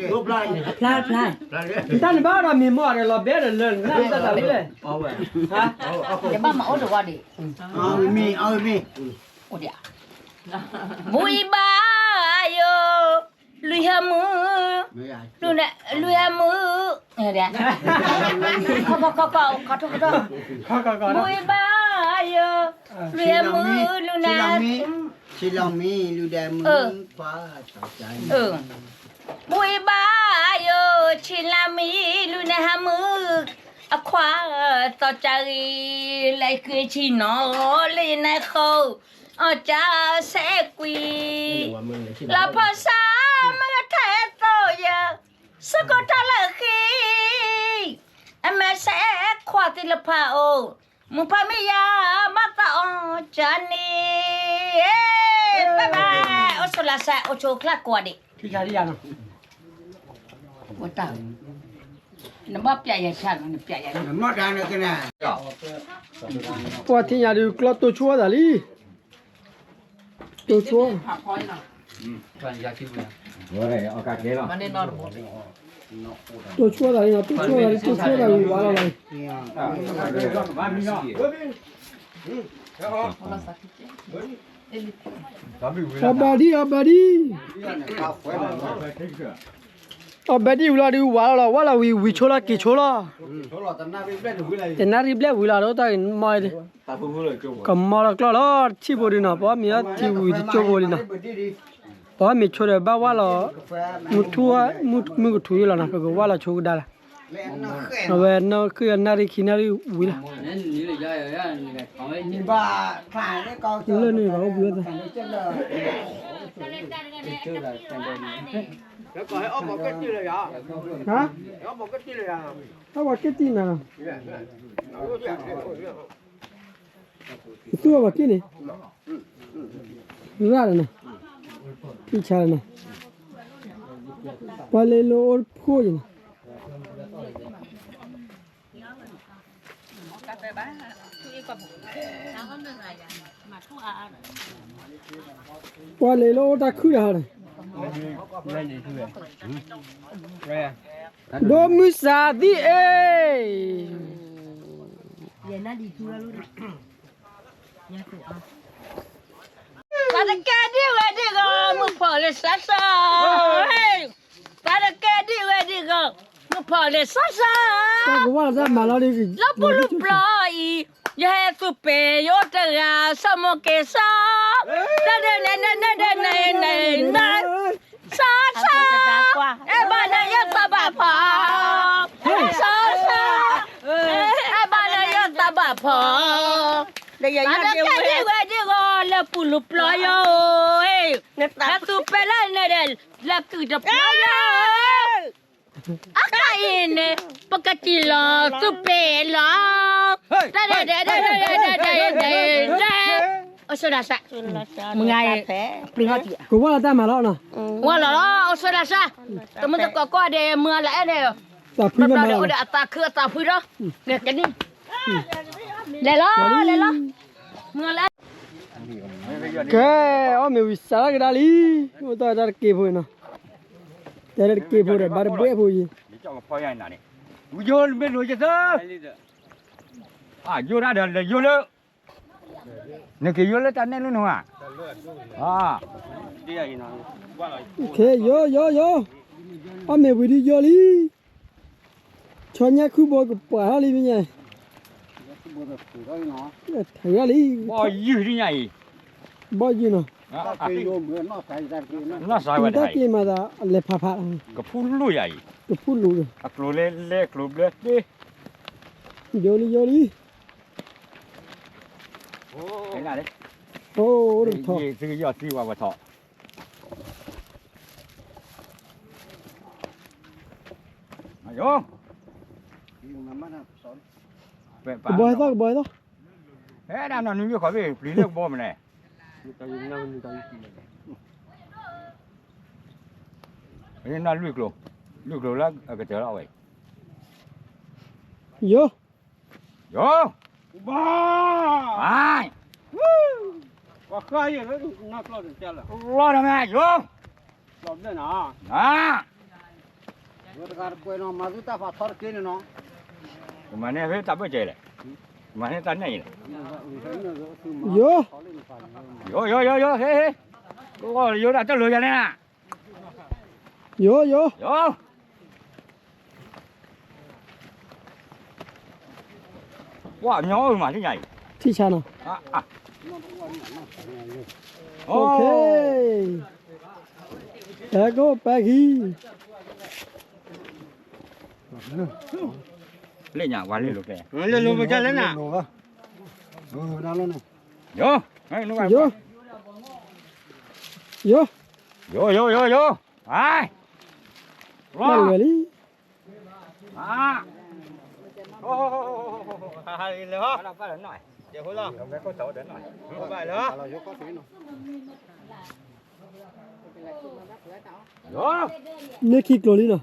Dua belas. Plan. ท่านบ้าเรามีหม้อเลยเราเบี้ยเลยนั่นจะทำเลย Oh weh. ฮะ để ba mà ôn được gọi đi Mi. ôn đi vui ba yo lui ham mưa lui ham mưa nè nè có vui ba yo lui ham mưa lui na ชิลามีลูแดมือฟ้าชอบใจ มุยบ้าโยชิลามีลูนะฮะมืออควาต่อใจเลยคือชิโนเลยนะเขาอาจจะเสกุยลาภาษามันแท้โตยาสกอตละคีอเมเสควาติลพาโอมุพามิยามาตาอจานีบ๊ายบายโอสุลาซาโอโชคลากวดิ ที่ชาที่ยานะ 我打，那么别人骗我，你别人。 มอดานกันนะ ปวดที่ยาดูกลอตัวชัวร์ดาลีตัวชัวร์ rồi ở cả kia rồi ตัวชัวร์ดาลีนะตัวชัวร์ดาลีตัวชัวร์ดาลีว่าอะไร อาบาดีอาบาดีอาบาดีวิลาดูว่าเราวิโชลากิโชลาแต่นารีเบลวิลาเราแต่ไม่ได้ก็มาแล้วก็แล้วที่บริณาเพราะมีที่วิที่โจบริณาเพราะมีโชลบ้าว่าเรามุทัวมุกทุยแล้วนะก็ว่าเราโชกได้ละเอาไว้นั่นคือนารีขี้นารีวิลา บ้าขายได้ก็ เรื่องนี้เราเบื่อเลย แล้วก็ให้อ้อมบอกกันที่เลยอ่ะ ฮะ อ้อมบอกกันที่เลยอ่ะ ถ้าว่าแค่ตีน่ะตัวว่าแค่นี้รู้อะไรนะพี่ชายนะปาเลโลอร์พูดนะปาเลโลตาคุยอะไรโดมิซาดีเอ Para que diga, mu pole sasa. Para que diga, mu pole sasa. ก็ว่าจะมาแล้วดิ La pulu ploi. Ya tu pe yo te ga samo que sa. Na. Sasa. Bana ya tabapa. Sasa. Bana ya tabapa. Para que diga, la pulu ploi. Na tu pe la tu de ploi. Akaine pakatila tu pela. Osurasa. Mengai pringot dia. ก็ว่าจะมาแล้วนะ Wala la osurasa. Temen kok ada mula ada. แต่พี่มา Berada ada atas ke atas pura. Ni kan ni. Lela. Mula. แกอ๋อมีวิสาระกันลีโอ้ตาจะเก็บไว้นะจะได้เก็บไว้บาร์เบ้ไว้ đi cho cái phơi này này vô bên rồi chứ sao vô ra được là vô nữa nè kia vô lên chân luôn à đi này nó โอเคโยอ๋อมีวิดีโอลีชอนยาคูบอกกับป่าลีเป็นไงถ่ายลี bao nhiêu thế này บ่อยู่เนาะ nó sai กิ vậy นตะ này กี้มาดาเลพาพา cái phun lùi vậy ก็พูดรู้ à lùi lên lùi lên đi โยลี cái này đấy โอ้รถทอ gì cái giọt gì vào thọ vô บ่อยต่อ thế đang nó như khỏi về lý lượng bom này nên nó lùi luôn là ở cái chỗ nào vậy โย vô บ้า ai ว่าใครอย่างนั้นนักเล่าถึงเจ้าละ lo đâu mẹ vô หลอมได้นะ à รถการป่วยน้องมาดูตาฟ้าทอดกินเนาะ mà này phải tập cái chơi này mà này tấn này โย vô thế có vô là cho lùi ra đây nè โย vô quá nhỏ mà thế này ที่ชานะ à โอเคแล้วก็ไปขี้ เล่นอย่างวันเล่นลูกแก lên luôn bây giờ lên nào đang lên này โยให้ลูก โยโย โยไปรอ นั่นเลยลิ โอ้โห hai lên hả เราไปหน่อย giờ hối lo เราไปก็โตเดินหน่อย vậy nữa là vô có tiếng โย เนี่ยขี้โกรธลิเนาะ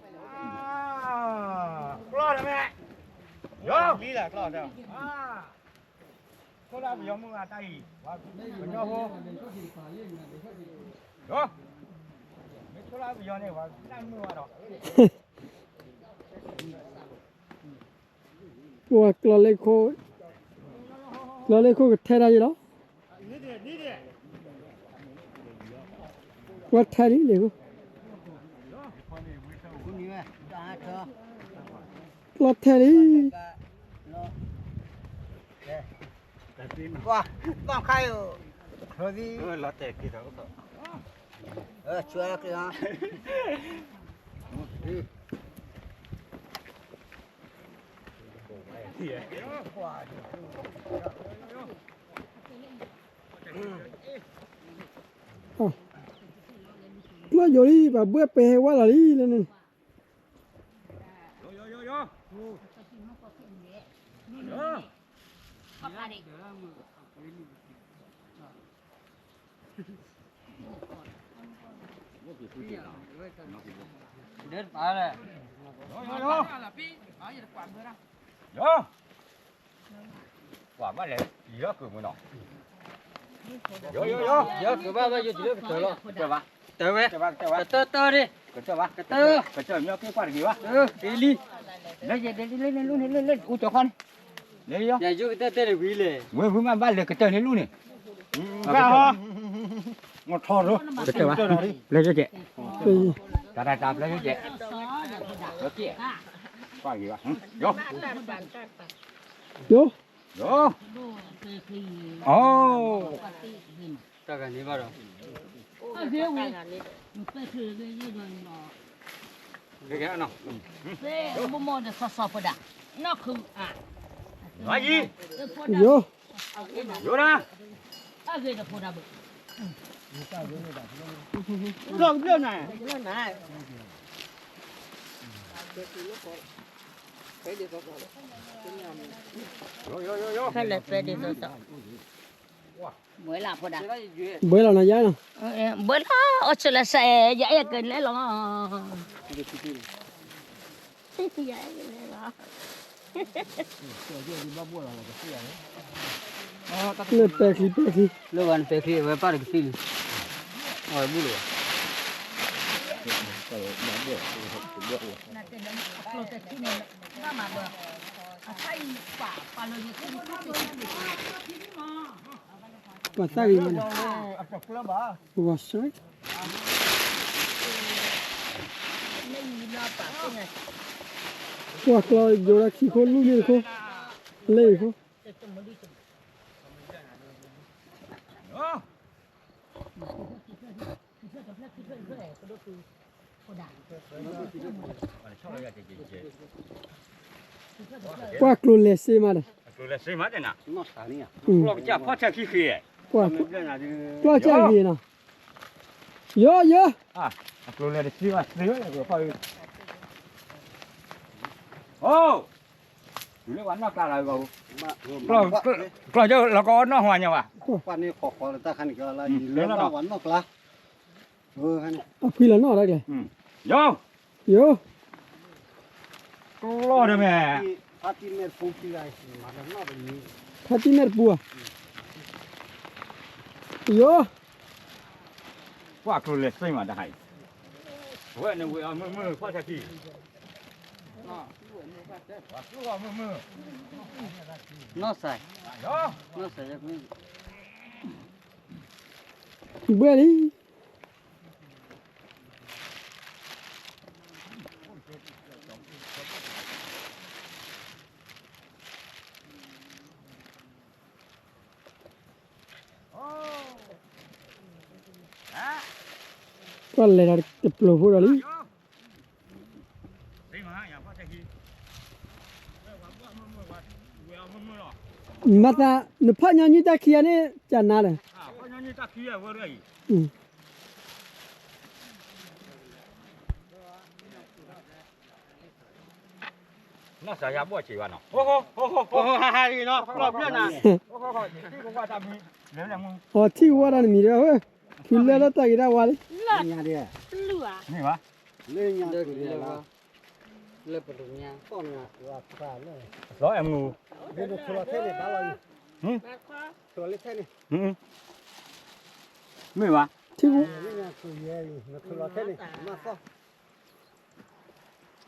รอดไหมโย lý là lo đâu ก็เราไปยอมมึงอ่ะตายว่าเป็นโยโหโยไม่ก็เราไปยอมเนี่ยว่านั่งมือว่าดอก ว่าโกรธเลยโคก็แท้ได้อยู่แล้วว่าแท้ดิเลยโค cũng như vậy đã cho โกรธแท้ดิ qua con khai rồi đi là tệ kỳ đó chưa kìa Lo yo đi và bữa pe quá là đi lên này. Đến phải rồi. Yo. Quả bắt lấy gì đó cửa một nọ. Yo. Giờ cứ ba ba giờ chỉ được tới lo. Chờ ba. Tới về. Chờ Tơ đi. chờ ba. Tơ. Chờ nhau cái quả gì quá. Đi đi. Lên. U cho con. Lấy vô. Giờ chú tơ để quý lệ. Vừa vừa mà bắt được cái chờ lên luôn này. ra hả ngọt thò rồi Cái chờ ba. Lấy cho chị. Ừ. Tạp lấy cho chị. Đó kia. Quả gì quá. Vô. Yo. Vô. Oh. Ta cần đi vào rồi. Cái nào? Nó Nói gì? Yo. Vô ra. Rồi đưa này. Vô. Phải là phải đi rồi đó. Mới làm thôi đã. Bữa nào nó giá nào. Bữa đó ở chỗ là sẽ dạy cái này lo. Nó pe khi. Lúc ăn phải khi phải bắt được cái gì. Rồi bù lửa. Và sao đi mà. Và sao? Và coi vô ra khi khôn luôn đi không? Lê không? Qua clone lê xe mà đây. Tôi là xây mất rồi nè. nó xả đi à Ừ. Lo cái chả phát ra khi khi. Qua đây là qua chơi gì nào? Yo. Tôi là xây mà xây rồi vừa phải. Ô. Nó bắn nó cả lại vào. Rồi chứ là có nó hòa nhau à? quan này khó là ta khăn cái là gì lớn nó vẫn nó là khăn À quy là nó đây kìa. Vô. Yo. Lo được mẹ. phát tin này phụ kỳ này mà nó bị Hati mer bua. Yo. Quả tôi là xây mà đã hay. Vậy nên vừa mưa phát ra khi. Mưa. Nó xài. Đó. Nó xài được cái Bữa đi. ก็เลยเราจะปลูกพวกเราลิมาตาหนูพ่อยังยืดตะเคียนนี่จะน่าเลยน่าสายาบ่จีวันเนาะ โอ้ฮ่าๆนี่เนาะรอบเนี้ยนะ ที่กูว่าทำมีเหลืออย่างมึง อ๋อที่ว่านั่นมีแล้วเฮ้ยทุนแล้วตะกี้ได้ว่าเลย nhà đi ลูกอ่ะ นี่วะ lên nhà đi là เลิกประตูเนี่ย con nhà là cả này ร้อยแอมงู bên được thua thế này bao lâu มาคว้า thua lên thế này ไม่วะ ที่กู bên nhà thua gì nó thua thế này mà sao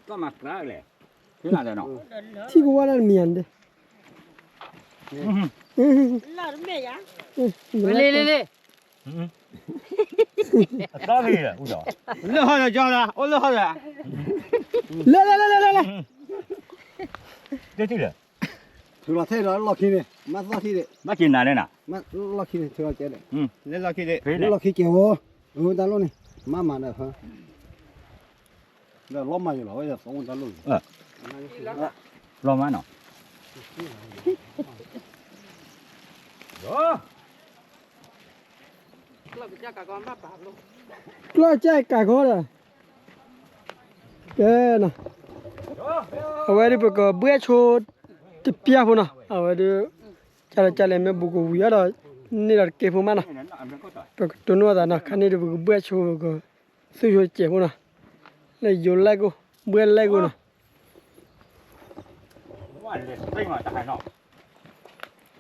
ก็มากระเลยที่ไหนเนาะ ที่กูว่านั่นมีอันเด้ หลอดแม่ยะ เล่ ก็มีอ่ะอุ้ย เรื่องอะไรจ้าล่ะโอ้เรื่องอะไร เล่ เดี๋ยวที่เหลือ thua thế đó lọt khi này mà lọt khi này มากินนานเลยน่ะ mà lọt khi này thua thế này เล่นเราคิดดิ เฮ้ยเนี่ย lọt khi kiểu ta luôn này mà này hả là lót mà rồi bây giờ sống ta luôn ลองมาเนาะโอ้ เราไปจักก่อนป้าลูก กล้าใจกะขอละแกน่ะเอาไว้ดิปก็เบื่อโชดติเปียพุ่นน่ะเอาไว้ดิจะเลยแม่บุกวิยาดนี่ละเก็บพุ่นมาน่ะก็ตัวนัวน่ะคันนี้ดิบุกเบื่อโชก็สุยเจ็บพุ่นน่ะเลยอยู่ไล่กูเบื่อไล่กูน่ะ ว่าเลยไม่มาจากไหนเนาะ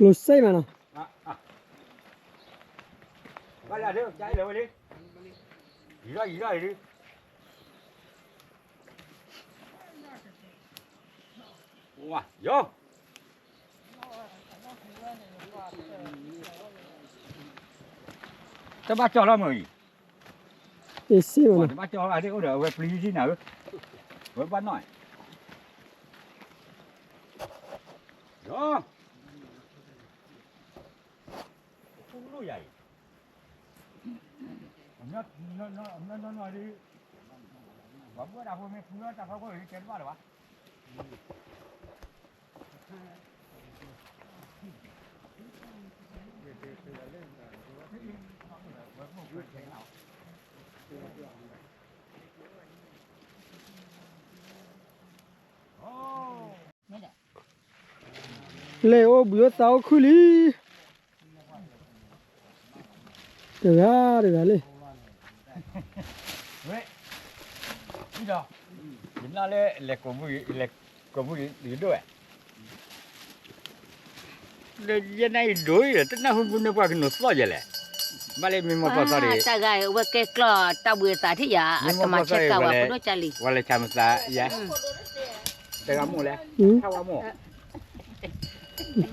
ลุใส่มาน่ะ ไปละเดี๋ยวใจเลยวันนี้อีไรดิว้าโยจะบ้าจอแล้วมั้ย เอซี่มา จะ น่ะ บ้าจออะไรก็เดี๋ยวเว็บปลีที่ไหนเว็บบ้านหน่อยโยผู้ใหญ่น้อยดิผมก็ด่าผมไม่พูดแต่เขาก็เห็นเกินว่าหรอวะเลโอบุยสาวคุลีเดี๋ยวเลย เฮ้ยนี่ดอกยินอะไรเล็กกว่าบุยด้วยเดี๋ยวยังไงด้วยแต่น่าหุ่นบุญกว่ากันหนุ่มสวยเลยมาเลยมีมอเตอร์ไซค์ ตากายว่าแกกลอตาเบื่อตาที่ยาอาตมาเช็คกว่าคนจารี วันเลยชามสาyaแต่กัมูเลยข้าวมู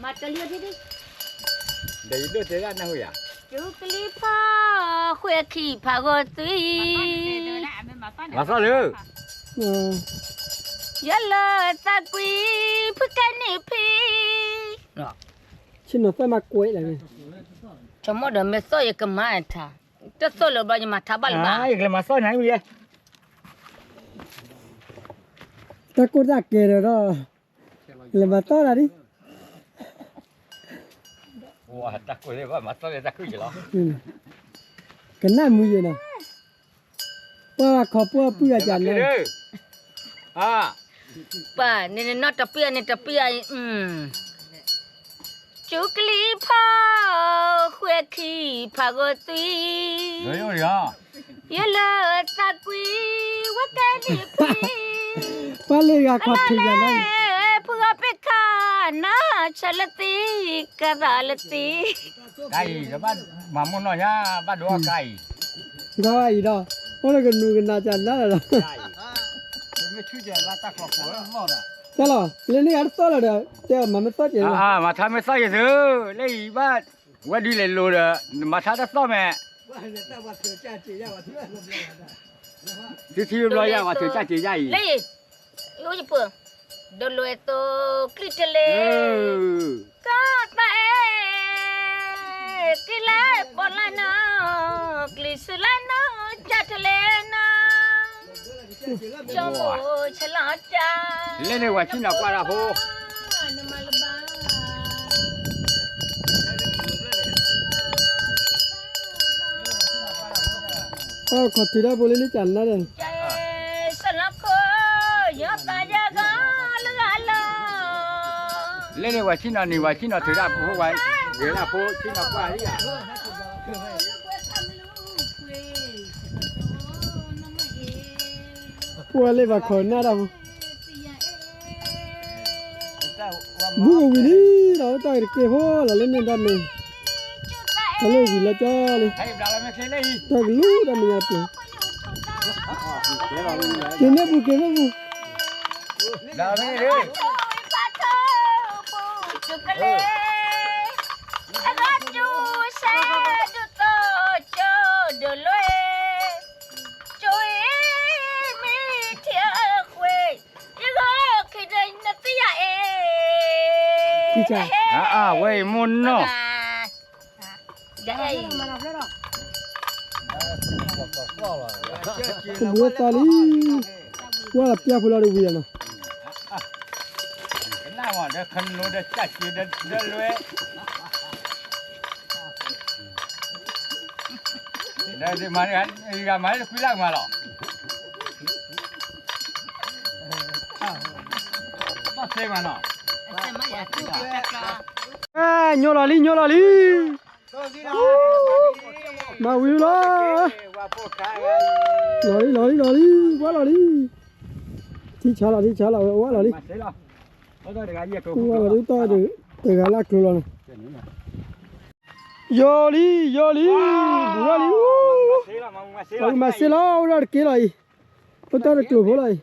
มาจะเลี้ยที่ดิ เดี๋ยวดูเจอกันนะหัว จุกลีพ่อคุยขี้พากตุย มาซะเลย ยะเลตะกุยพุกันนี่พี ชินอใส่มากล้วยอะไร ชะมอดเมซอยกะมาทาจะโซลบะมาทาบัลบา อีกเลยมาซะไหนหัว ตะกูจะเกลือรอเลยมาต่อละดิ ว้าตะกุยว่ามาซะเลยตะกุยเหรอ กันน้ามือนะว่าขอปัวเพื่อจันเลย ป้านี่นอตะเปียจุกลีพ่อคุยขี้พากตุย เดี๋ยวย ะเลตะกุยว่าแกนี่พี ป้าเลยขอถึงจันเลย เพื่อไปขานะชลตีกระดาลตี ไก่จะบ้านมามุนหน่อยนะบ้านดัวไก่ ก็อีดอโอ้แล้วก็นูกันนาจันแล้วล่ะ ไก่ ไม่ชื่อจะลาตะขอบหัวรอดอ่ะ จ้าล่ะเล่นนี่อัดต่อละเด้อเจ้ามันไม่ต่อเจ้า มาทำไม่ใส่เถอะเลยบ้านวันดีเลยโลดมาทำได้ซ้อมแม่ ว่าเนี่ยแต่ว่าเธอจ้าจีย่าว่าเธอลมแรงนะ ที่รอยว่าเธอจ้าจีใหญ่ เลยอยู่ญี่ปุ่นโดนลอยโตคลิตเลก็ตากิเลปลานาคลิสลานาจัตเล cho bộ chả là cha lên đây qua chín nào qua là phố Kau tidak boleh ni channel dan. lên đây qua chín nào thì qua chín nào thử ra phố qua để là phố chín nào qua đi à Kau lewat kona dah. Buku ini dah tahu ke ho lalu ni dah ni. Kalau bila cakap, hay là làm cái này tak lu dah ni apa? Kena bu. làm cái này quay môn nó Buat tali. Wah, tiap pula ada buaya na. cái nào mà để khăn nó để chặt chỉ để lưới đây thì mà anh ra máy quý lăng mà lọ bắt xe mà nó Nhô lali. Ma will la. Lali, quá lali. Thi chả là quá lali. Quá lali to được, từ gà lạc luôn rồi. Yoli, burali. Mà xe lo ra cái này. Tôi ta được cửa phố này.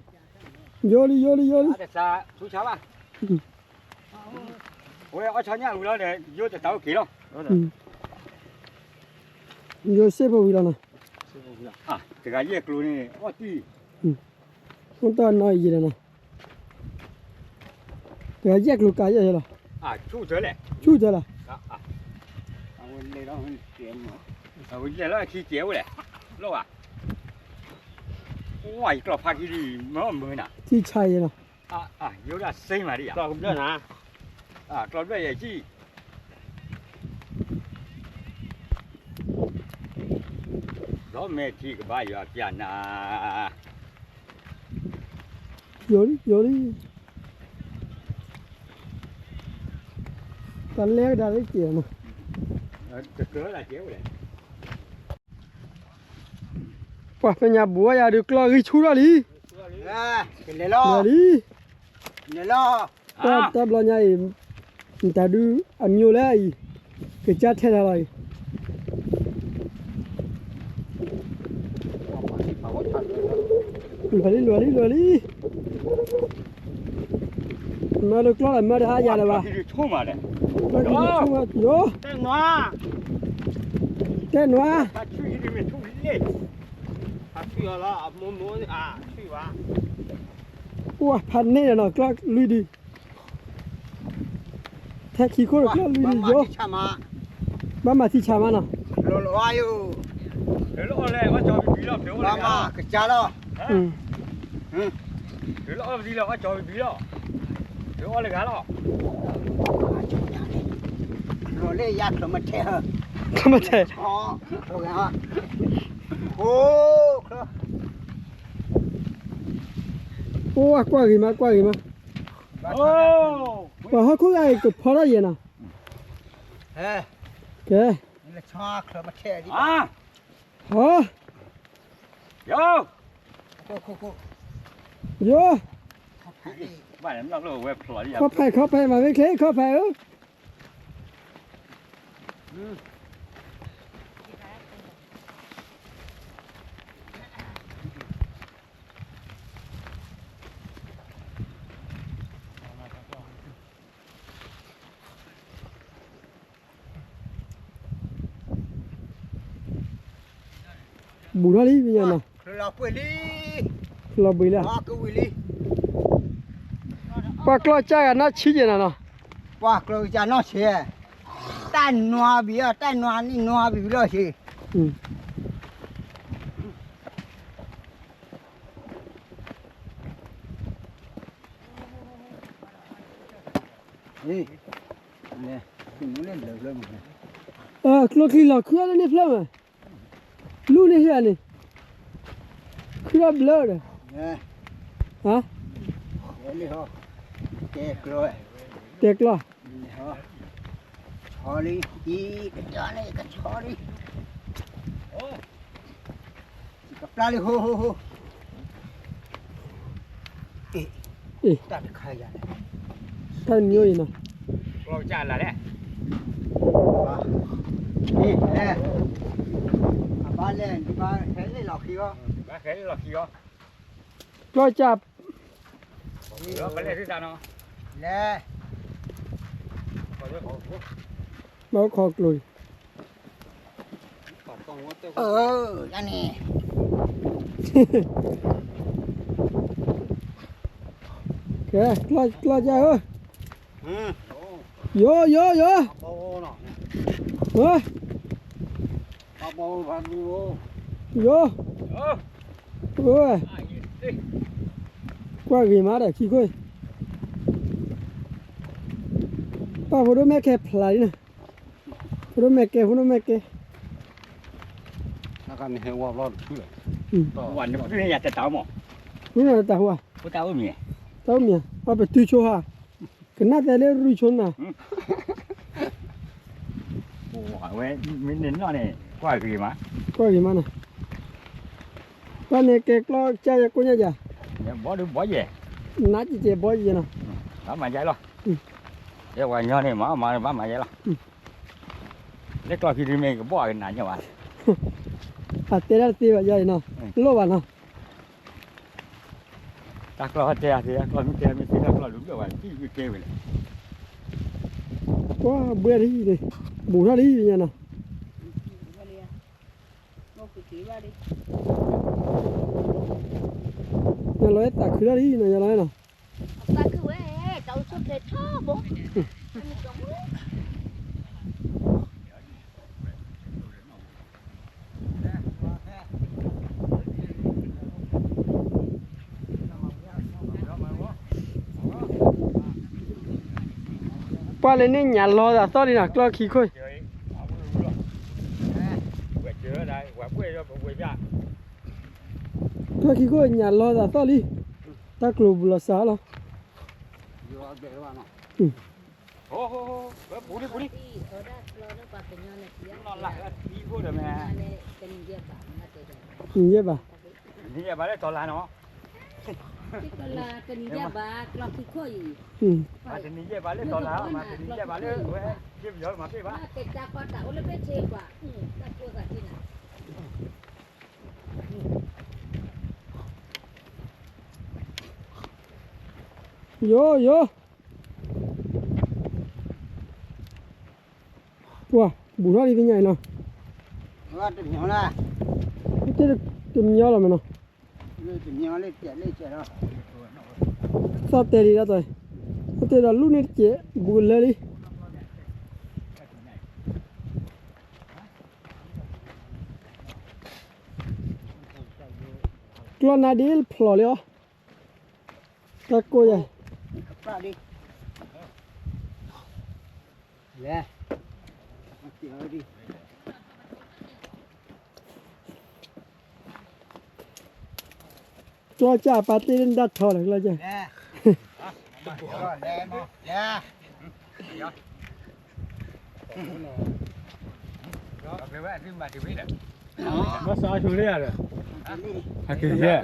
Yoli. chú cháu à ôi ở chỗ nhà luôn đó để vô cho tao kỹ đâu Yo xe bao nhiêu nè? à cái cái gì luôn này ở tí Không ta nói gì nè. Cái gì luôn cái gì là? à chú chơi này Chú chơi là? ông đây đó ông kiếm ông đây đó khi chéo này lâu à ngoài cái pha cái gì mà mới nè Thi chạy nè. vô là xây mà đi à Rồi cũng chơi hả? còn bây giờ chi đó mẹ thì cái bài giờ tiền à Yoli. Ta lẽ ra cái chuyện nè. cái cửa là chéo này Wah, punya buah ya được lo ghi chú ra đi. Cái này lo. Đi. Này lo. Ta lo nhai. Ta đưa ăn nhiều lại. Cái chát thế này. Lùa đi. Mà được lo là mà đã ra rồi bà. chung mà đấy Yo. Tên hoa. ta chui đi mình chui đi去了，摸啊，去吧。 Ủa, phần này nó có lùi đi. Thế khi có được lùi đi vô. Mama thì chả mà nào. Lo ayo. cái lỗ này có cho bị lo thiếu này Mama, cái cha lo. cái lỗ gì là có cho bị lo thiếu là gà lo Lo lấy ya không mà thế hả? Không mà thế. Rồi hả? Ô. Ủa, qua gì mà. Và họ có ai có phá ra gì nào? Kìa. Là cho không mà thế đi. à Hả? vô Vô. bài làm đâu web rồi Khó phải mà cái thế khó phải ư? Bù nó đi bây giờ nào. Là quỷ đi. Là bì là. Cái quỷ đi. Qua lo chạy nó chỉ gì nào. Qua cái cha nó xe. Tan noa bì à, tan noa ni noa bì đó chứ. นี่เนี่ยคุณเล่นเริ่ม คลอคีหลอคืออะไรเนี่ยเพลย์ลูนี่เฮียนี่คืออะไรเบลอเลย เนี่ย ฮะ นี่ฮะเจ๊กล้วย เด็กเหรอ นี่ฮะชอรี่อีกจานนี่กับชอรี่โอ้กับปลาเลยโหตัดใครอย่าง ท่านย่อยนะ เราจานละเนี่ย นี่แหละบ้านเล่นบ้านเห็นเลยหรอกพี่ก็ มาเข็นหรอกกี่ก็ ก็จับ เราไปเล่นที่จานเนาะ แล่ มาขอกลุย อันนี้ แกกลอใจเฮ้ยโย โอ้เนาะ เฮ้ย ปาโบพันดู โยเฮ้ยกว่ากี่มาได้ขี้ก้อยป้าพอดูแม่แกพลายนะพอดูแม่แก นักการเฮวารอดชื่อ วันนี้พี่อยากจะเต่าหมอ นี่น่ะตาหัว ผู้เต่ามี เต้าเมียป้าไปตุยโชฮะขนาดแต่เลี้ยรุ่ยชนนะ โอ้เว้ยมีนิดหน่อยนี่กว่ากี่มา ก็กี่มานะป้าเนี่ยแกกลอใจจะกุญแจ เนี่ยบ่ดูบ่เย่ นัดจีบ่อยนะ บ้ามาใจหรอเดี๋ยววันนี้เนี่ยมาบ้ามาใจหรอเล็กตัวพี่ดีเมย์ก็บ่อยนานจังวะ อ่ะเตะได้ตีว่าใหญ่เนาะโลว่าเนาะ ตักเราเจ้าเจ้าเราไม่เจ้าไม่เจ้าเราลุ้นเดี๋ยววันที่อยู่เจ้าเลย ก็เบื่อที่ดิบูท่าที่เนี่ยนะ Một cái ký vào đi. เนี่ยร้อยตักคือที่เนี่ยยังไงเนาะ Ta cứ ấy, cháu xuất để thơ bố. Anh có muốn. ป้าเลยเนี่ยหยาล้อแต่ตอนนี้นะกล้าขี้ค่อย เจอได้ว่าป่วยแล้วป่วยยาก กล้าขี้ค่อยหยาล้อแต่ตอนนี้ตากลัวบุลสาหรอ โอ้โหปูนี่ Đi, ở đó, nó qua cái nhà này kia. นอนหลับดีพูดเลยแม่ Nhà này, cái nhà bà, nó tới đây. เยี่ยป่ะ นี่อย่ามาได้ตอนละเนาะ Cái con là cái nhà bà, lo khi khôi. มาถึงนี้อย่ามาได้ตอนละมาถึงนี้อย่ามาได้เว้ยเยี่ยมเยอะมาพี่วะ Nó cái cha con tạo lên bên trên quả. Ta cua cả trên này. โยว้าบุท่าที่เป็นใหญ่เนาะ ว่าจะเหนียวนะ เจ๊จะมีเยอะหรอมันเนาะ เลยจะเหนียวเลยเจ๊แล้ว ซาเตรีแล้วตัวเตรีลูกนี่เจ๊บุลเลยกลัวนาดีลพลอเลยอ่ะตะโกย ปลาดิแล่เกี่ยวดิ ตัวจ่าปาร์ตี้เล่นดัดทอเลยละจ้ะ แล่แล่มาแล่ ไปแวะที่มาที่นี่แหละ มาสาชูเล่เลย ฮักเกี้ย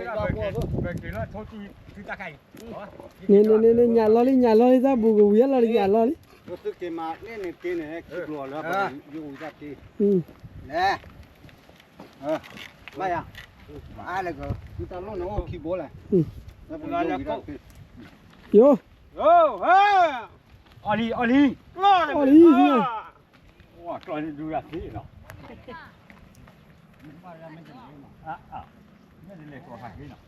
ไปกินแล้วโทษที่ตะไคร้ นี่หยาล้อลิซะบุกเวียล้อลิหยาล้อลิ รู้สึกเกมาเนี่ยเกเนี่ยคิดกลัวแล้วอยู่จับที แล่มาอย่างมาเลยก็ คือตาล้อน้องขี้โบเลยแล้วผมจะก็ โย โอ้เฮ้ย ออลี อ๋อลิสิ ว้ากลอยดูแบบนี้เนาะไม่ได้เล็กกว่าหักนี่เนาะ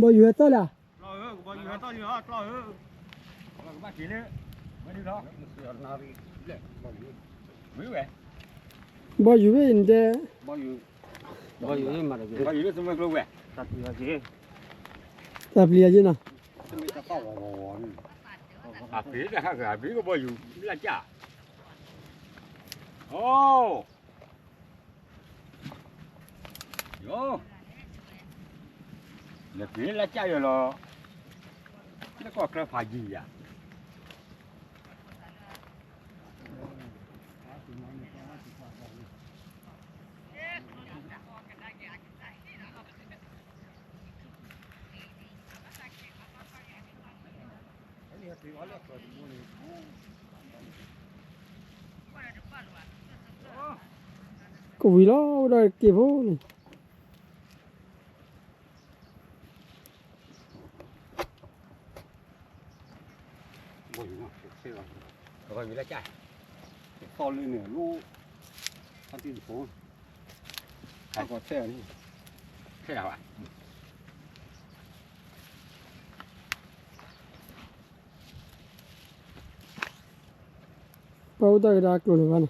บ่อยู่ตัวละ กล้าอยู่ตอนนี้กล้า มากินเลยไม่ดีหรอก นารีเล็กบ่อยู่ ไม่ไหว บ่อยู่เว้ยเด้ บ่อยู่มาเลย ไม่อยู่สมัยกลัวเว้ย ตัดอยู่สิ ตาเปลียจินะ จะมีตะเข้าอ๋อนี่ อ่ะปีนะฮะอ่ะปีก็ไม่อยู่ละจ้าโอ้โย่ละปีละจ้าอยู่หรอแล้วก็กระพายยี่อ่ะก็วิลาได้เก็บโหนี่ บ่อยู่นะเสีย rồi bị lá chai ตอนเลยเนี่ยลูกอันที่สองใครก็แช่นี่ thế nào ạ เป้าตากระดากลุ่นวัน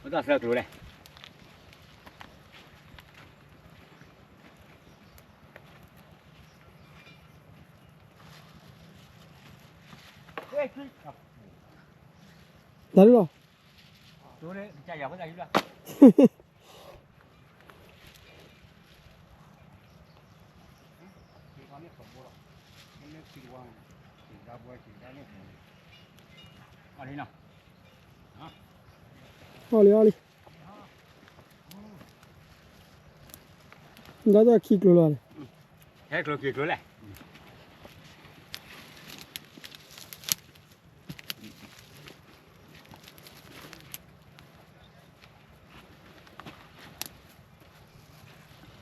chúng ta sơ cứu này Đấy rồi. chú đấy chạy vào cái này chưa ở đây nào Oli. Đó là khi cứu rồi. thế cứu kịp cứu này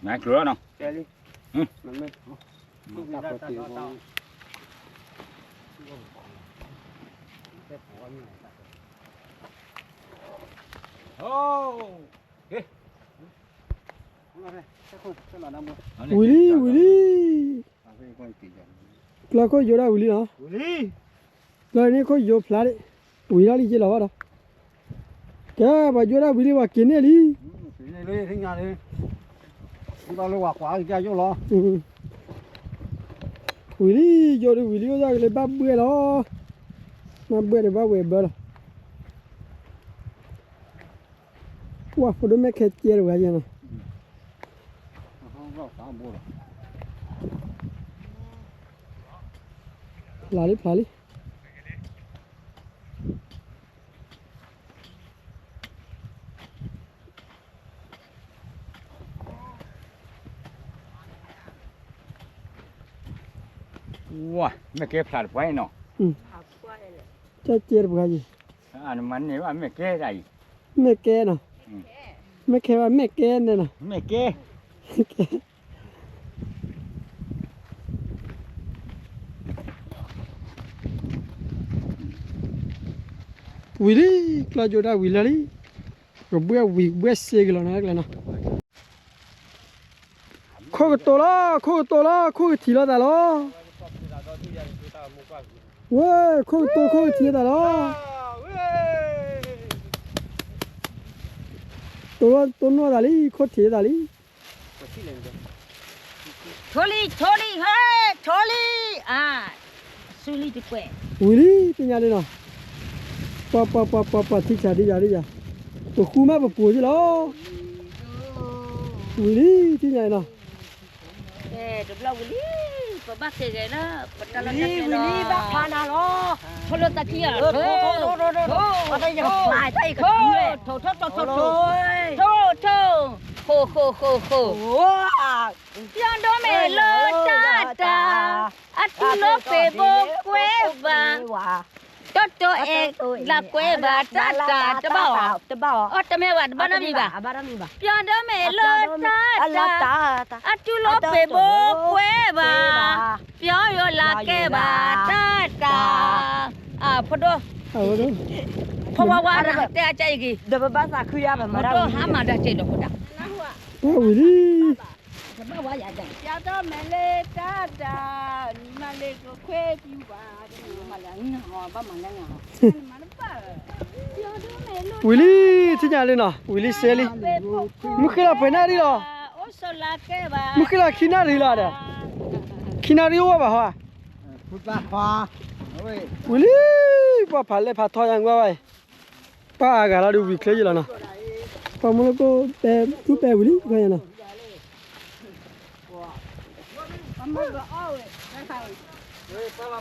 này cứu nó แช่ดิ อืม มันไม่ลูกตัดตัวตีของแค่หัวนี่ ô มาเลยแค่คนแค่หลานน้ำมัน Willy. เอาไปคนตีกัน Là có vô đâu Willy hả? บุรี Là này có vô phá đấy. Willy chỉ là đó. Cái bà vô đâu Willy bà kiến này đi. ตีนี่เลยทิ้งงานเลยเราเลยว่าขวาอีกแก่ยุ่งหรอ Willy vô đâu Willy có ra cái bắp bưởi đó. Mà bưởi này bắp bưởi bơ rồi. Wow, phụ nữ mẹ khét chia rồi cái gì này. เราสามบัว Phá đi. wow mấy cái phạt quay nó Chắc chia được cái gì. anh mình nếu anh mấy cái này Mẹ kê nè. Mẹ kê bà mẹ kê nè nè. mấy cái Willy, kalau jodoh Willy, bữa xe cái này cái nào. Khô cái to la, khô cái thìa đó lo. Wow, khô cái thìa đó lo. To nó đó đi, khô thìa đó đi. Tholi he tholi à suli đi quẹ Willy, cái nhà đây nào. Pa, thích đi ra. Tôi khu má bà bùa chứ lo. Willy, cái nhà nào. kê được lâu Willy bà bác kê cái đó bà ta làm cái đó Willy bác pha nào lo thôi lo ta kia thôi ở đây giờ lại đây cái thôi khô pion đó mẹ lo ta à tu lo về bố quê và cho em là quê bà ta cho bảo ở trong mẹ bà nó mi bà pion đó mẹ lo ta à tu lo về bố quê bà pion yo là quê bà ta à phô đô phô hoa ra te chạy gì Dapat bahasa kuya ba phô đô hả mà ra chạy được phô đô Willy. Chào đó mẹ lê ta ta mà เลยก็เควอยู่บ้าเดี๋ยวมาแล้วนี่หอบ้ามาแล้วเนี่ยมาแล้วป่ะเดี๋ยวดูแม่ลูก วิลลี่ที่ไหนเลยเนาะวิลลี่เซลี่มุขลาไปไหนดิล่ะ โอ้สลาเก็บ มุขลาขี้นาดิล่ะเด้อขี้นาดิวะบ่ฮะ พุทธฟ้าเว้ย วิลลี่ป้าพาเลยพาทอยังว่าไว้ป้ากะลาดูวิเคลียแล้วเนาะป้ามันก็เปทุเปวิลลี่ก็ยังเนาะ มันก็เอาเลยนะคะ เฮ้ยปลา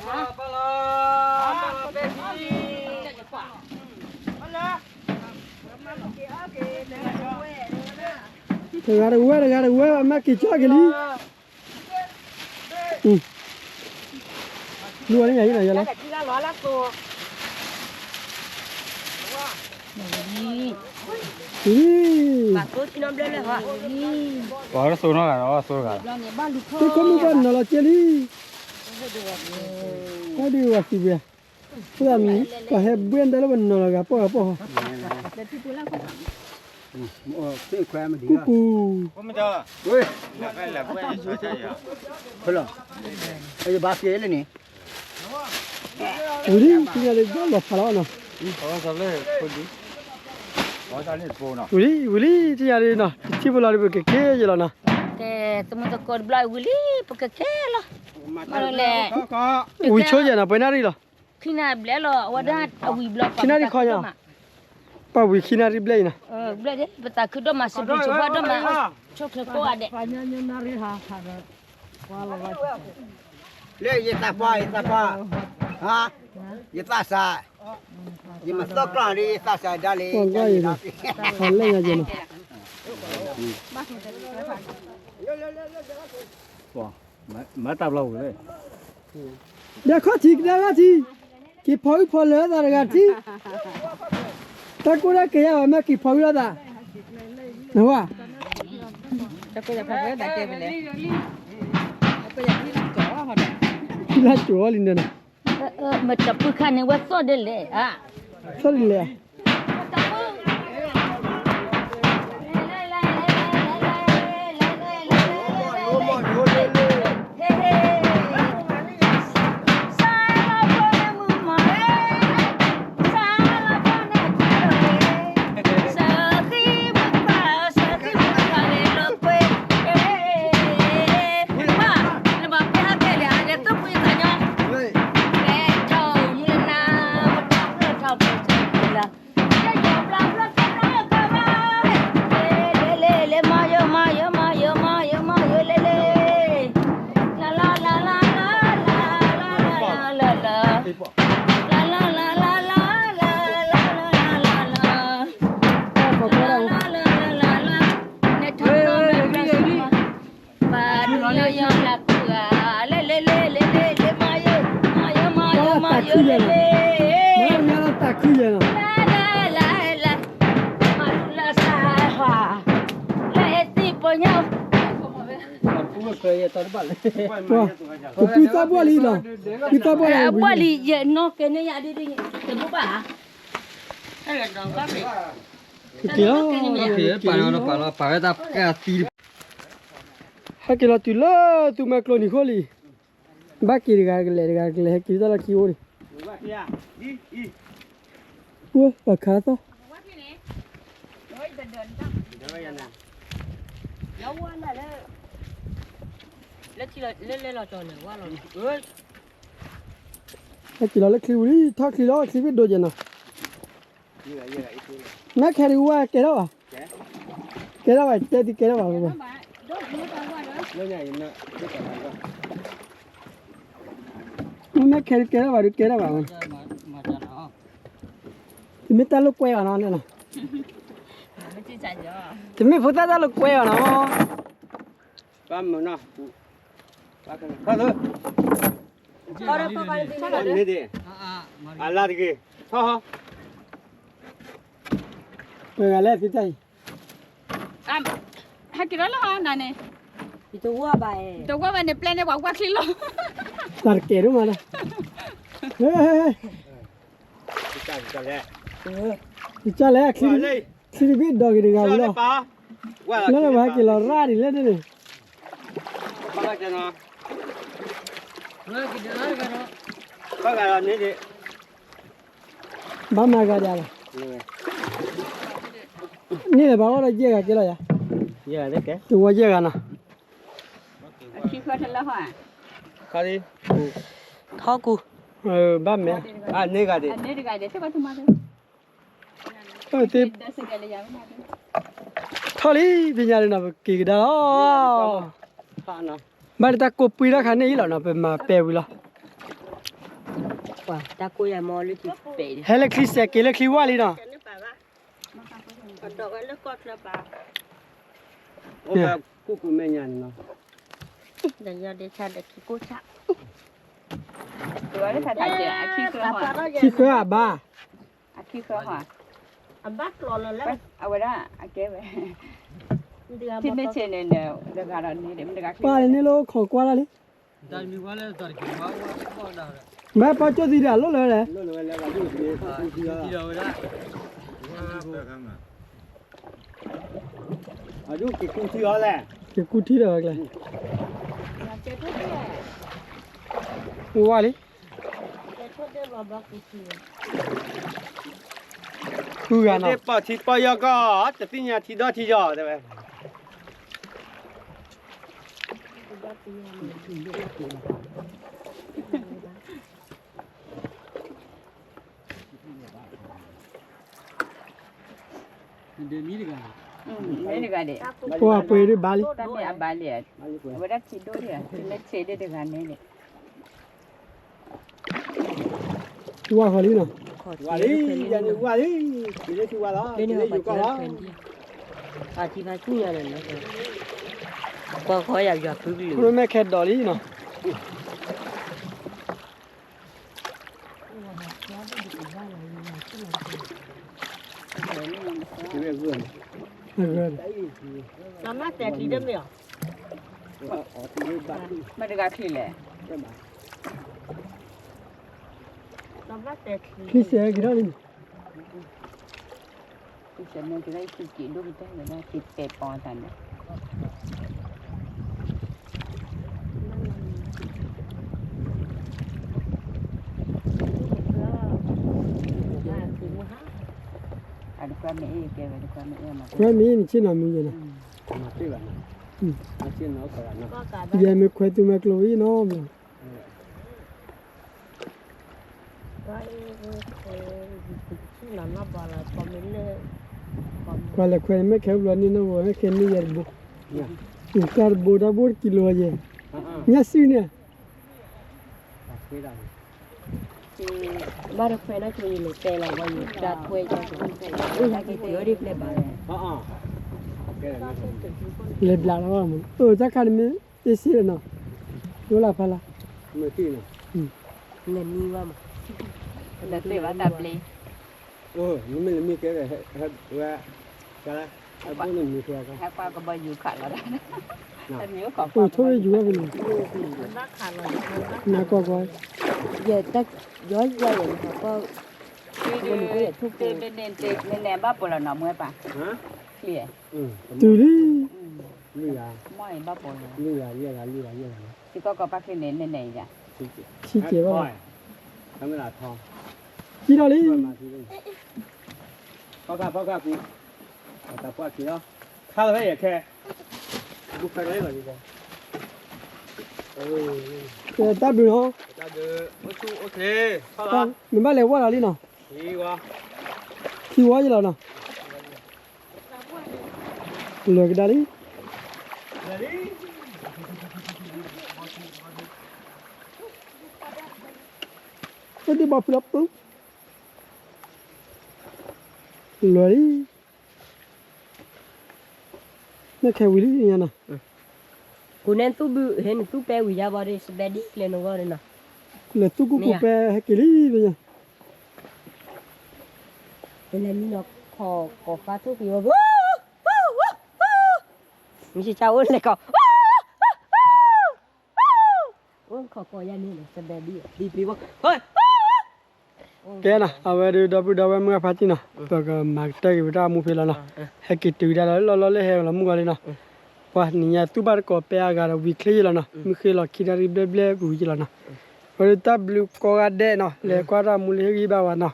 เปซี่เดี๋ยวมากี่จ้ากันลีรัวนี่ไงยังไงยังไง ที่ละร้อยละตัวปากตัวที่น้ำเล่นเลยค่ะ Bỏ nó xuống nó là nó xuống cả. เราเนี่ยบ้านลูกพ่อ tôi có một con nó là chia đi có đi vào gì vậy bây giờ mình có hết bên đây là mình nó là gặp bỏ แต่ที่ตัวละคน cái khoe mà đi cú à cú Không bây giờ. ui Là quên đi chơi chơi à. phải không bây giờ ba kia lên nè ui đi cái này là lọt phải nó Có sao lên con đi. Có sao lên phố nào. ui đi cái này nó chỉ vừa là được cái kia gì là nó แต่สมมติตะโกนบลอยวิลลี่ปกติเหรอมาเลย có ui chơi gì nào bên này đi rồi ขี้นาเบลล์เหรอว่าได้เอาวีบล็อก pa ui khi nào đi play nè เบลล์เด้ปตาคือดมาสิบจุดว่าดมาชกเลยก็ว่าเด้ Panyanya nari ha ha. Wala wa. lên gì ta pa hả gì ta sa gì mà tóc ra đi ta sa đã đi còn cái gì nè còn lên là gì nè Mới tập lâu rồi. đã khó chỉ kịp phơi lỡ ra là gì ta cũng đã kể mà kịp phơi ra đã đúng không จะไปจะพาไปได้เก็บไปเลยไปอย่างที่จ่อเขาเนี่ย là chúa linh đây nè มาจับปืนขันยังว่าซ้อนได้เลยอ่ะ sao linh lẹ pita boli nè pita boli boli je no ke ne ya di te bu ba hay là đòn có bị kìa phải ta cái tí hai cái là tụi lơ tụi mày clone khô li ba kỳ cái hai kỳ đó là kỳ ôi ui bà khá toแล้วที่เราเล่นเราจอเนี่ยว่าเรา hai kỳ là kỳ ui thao kỳ đó kỳ biết đồ gì nào nãy khi đi qua cái đó à cái đó à cái thì cái đó vào rồi nãy khi cái đó vào thì mấy ta lúc quay vào nó nữa nè thì mấy phụ ta lúc quay vào nó bám mà nó thôi thôi đi đi Allah đi kì thôi rồi lên cái tay hai cái đó là hoa này nè itu gua bae tôi qua bên này plan này bảo qua kilo đặt kẻ đúng mà nè cha lẽ khi biết đồ cái gì đâu nó là hai kỳ là ra đi lên đây này ก็การนี้ดิ บ้านมากันจ้ะนี่เลยบ้านเราเยอะกันกี่ละจ้ะ เยอะเลยแก ตัวเยอะกันนะ ขี้เพื่อนแล้วฮะ ข้าดิ ท้อกู บ้านแม่ อ่ะนี่ก็ดิ อันนี้ดีกันเดี๋ยวใช่ป่ะทุกมาเลย ตี เดี๋ยวสิ่งอะไรอย่างนี้ ทอลี่เป็นยังไงนะกี่กันอ๋อ ข้านะ บ้านตะกุปีละคันนี้หรอนะเป็นมาเปรี้ยวละ ว่าตากูอย่ามอเลยที่เป๋ เฮลิคลิสเกลิคลิว่าลีนะ จะนึกไปว่าก็ดอกไอ้เล็กก็ระบาด โอ้แบบกูกูไม่ยันเนาะ เดี๋ยวเดี๋ยวชาเด็กขี้กูชะตัวนี้ถ้าถ่ายเจอขี้เครือหัว ที่เคยบ้า ขี้เครือหัวอันบ้ากรอแล้วเอาไว้ได้เก็บไว้ที่ไม่เช่นเนี่ยเดี๋ยวการนี้เดี๋ยวมันจะการ บ้านนี่โลของกว่าละลิ ได้มีว่าแล้วตอนกินว่าว่าได้ แม่ป้าจะดีแล้วโลเลย เรื่องอะไรก็ดูสิกูที่ละ ที่เราได้ อายุกี่กูที่ละแหละ เก็บกูที่เดียวเลย เจ้าทุกเนี่ย ว่าลิ เจ้าทุกเนี่ยมาบ้ากูสิ คือกัน เด็ นะ กปอที่ปอยก็จะปีนี้ที่ดอที่จอได้ไหม เดี๋ยวมีดีกัน ไม่ดีกันเด็ก ว่าไปดิบาลี ตอนนี้บาลีเวลาชิดดูเนี่ยไม่เช่นเดียวกันเนี่ย ว่าเขาลีนะ ว่าดิยันว่าดิที่นี่ที่ว่าละที่นี่อยู่ก็ละ อาทิตย์ละคู่อย่างนั้นนะก็ขออยากอยากพึ่งเลย คุณแม่แค่ดอลลี่นะ ที่นี่เพื่อน น้ำมาแต่ที่เดิมเนี่ย อ๋อที่นี่บ้าน ไม่ได้การที่เลยน้ำมาแต่ที่ คริสเตียนกี่ดอลลี่ ที่ฉันเนี่ยจะได้คิดกี่ดูไม่ได้เลยนะคิดเตะปอนกันเนี่ย อันนี้ก็ไม่เอ๋เก็บอันนี้ก็ไม่เอ๋มา แค่มีนี่ชินะมีนะ มาที่บ้านมาที่น้องก่อนนะ ก็การ เดี๋ยวมีคุยตัวแม่กลัวอีน้อง ก็ที่นั่นน่ะบาลาคอมเมนต์เลย กว่าละคุยไม่แค่วันนี้นะว่าแค่นี้ยันบุอุกาบูดาบูดกิโลเยเนี่ยสิเนี่ย ที่ได้ ที่บ้านเราเคยน่าจะมีเลยแต่เราว่าอยู่จัดคุยจัดคุยถ้าคิดเยอะดิบเลยบ้าน อ๋อ le bla la vamos za kan me isi no wala pala เมื่อที่น่ะ เงินมีว่ามา แต่เตะว่าตับเลย โอ้นี่มันมีแค่ว่ากันละไอ้พวกนี้มีแค่กัน แค่ป้าก็บาอยู่ขาดแล้วนะแต่เนี้ยขอ o thoi ju ba ni นักขาดเลย na ko ko อย่าตักย้อยใหญ่เขาก็ ทุกเตะเด่นเตะแน่บ้าปวดหนอมือป่ะ ฮะ เคลียร์ tu ri นี่อ่ะ ไม่บ้าปวด นี่อ่ะนี่อ่ะนี่อ่ะนี่อ่ะ ที่ก็ปักเน้นแน่จ้ะ chi che ba ทำเวลาทอง chi do li มาที่นี่พ่อกูแต่พ่อกี่แล้วข้าวอะไรแค่บุกไปได้หรอดีกว่า ke ta du no จะเดือโอเคเข้า ta ละ me ba le wa la li no ดีกว่า ki wa ji la no lo ke da li ก็ดีบ่ปลบปุ๊บเลยนี่แค่วิลลี่เนี่ยนะ กูเน้นตู้บูเห็นตู้แปลวิญญาบริสเบดี้เลยน้องว่าเลยนะ เลยตุกุกุเปให้กิลี่ไปเนี่ย เป็นอะไรนี่เนาะขอฟ้าทุกปีว่าไม่ใช่เจ้าอ้นเลยก็อ้นขอยันนี่เลยสเบดี้ดีปีว่าเฮ้ย แกนะเอาไว้ดูดับเมื่อพัดที่นะตัวก็มาเตะวิตามูฟิลานะให้กิตวิตาแล้วเราเล่ให้เรามุกอะไรนะ ว่านี่ยตุบาร์ก็เปียการวิเคลีแล้วนะมีเคลอคิดาริเบเบบุยแล้วนะวันนี้ตับลูกก็กระเดเนาะเลยก็รามูลเฮกิบาวนะ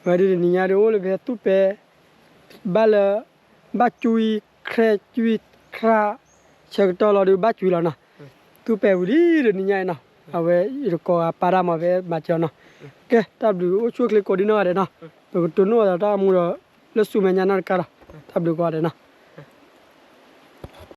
วันนี้นี่ยาเดี๋ยวเลยเบตุเปบาลบัจุยเครจุยคราเชิงตัวเราดูบัจุยแล้วนะตุเปวุลีเดี๋ยวนี่ยาเนาะเอาไว้อีกก็ปารามาเวมาเจ้าเนาะแกตับลูกช่วยคลิกก็ดีเนาะเดี๋ยวนะตัวนู้นเราถ้ามูเราเลือดสูงเมียนานกันละตับลูกก็เดี๋ยวนะ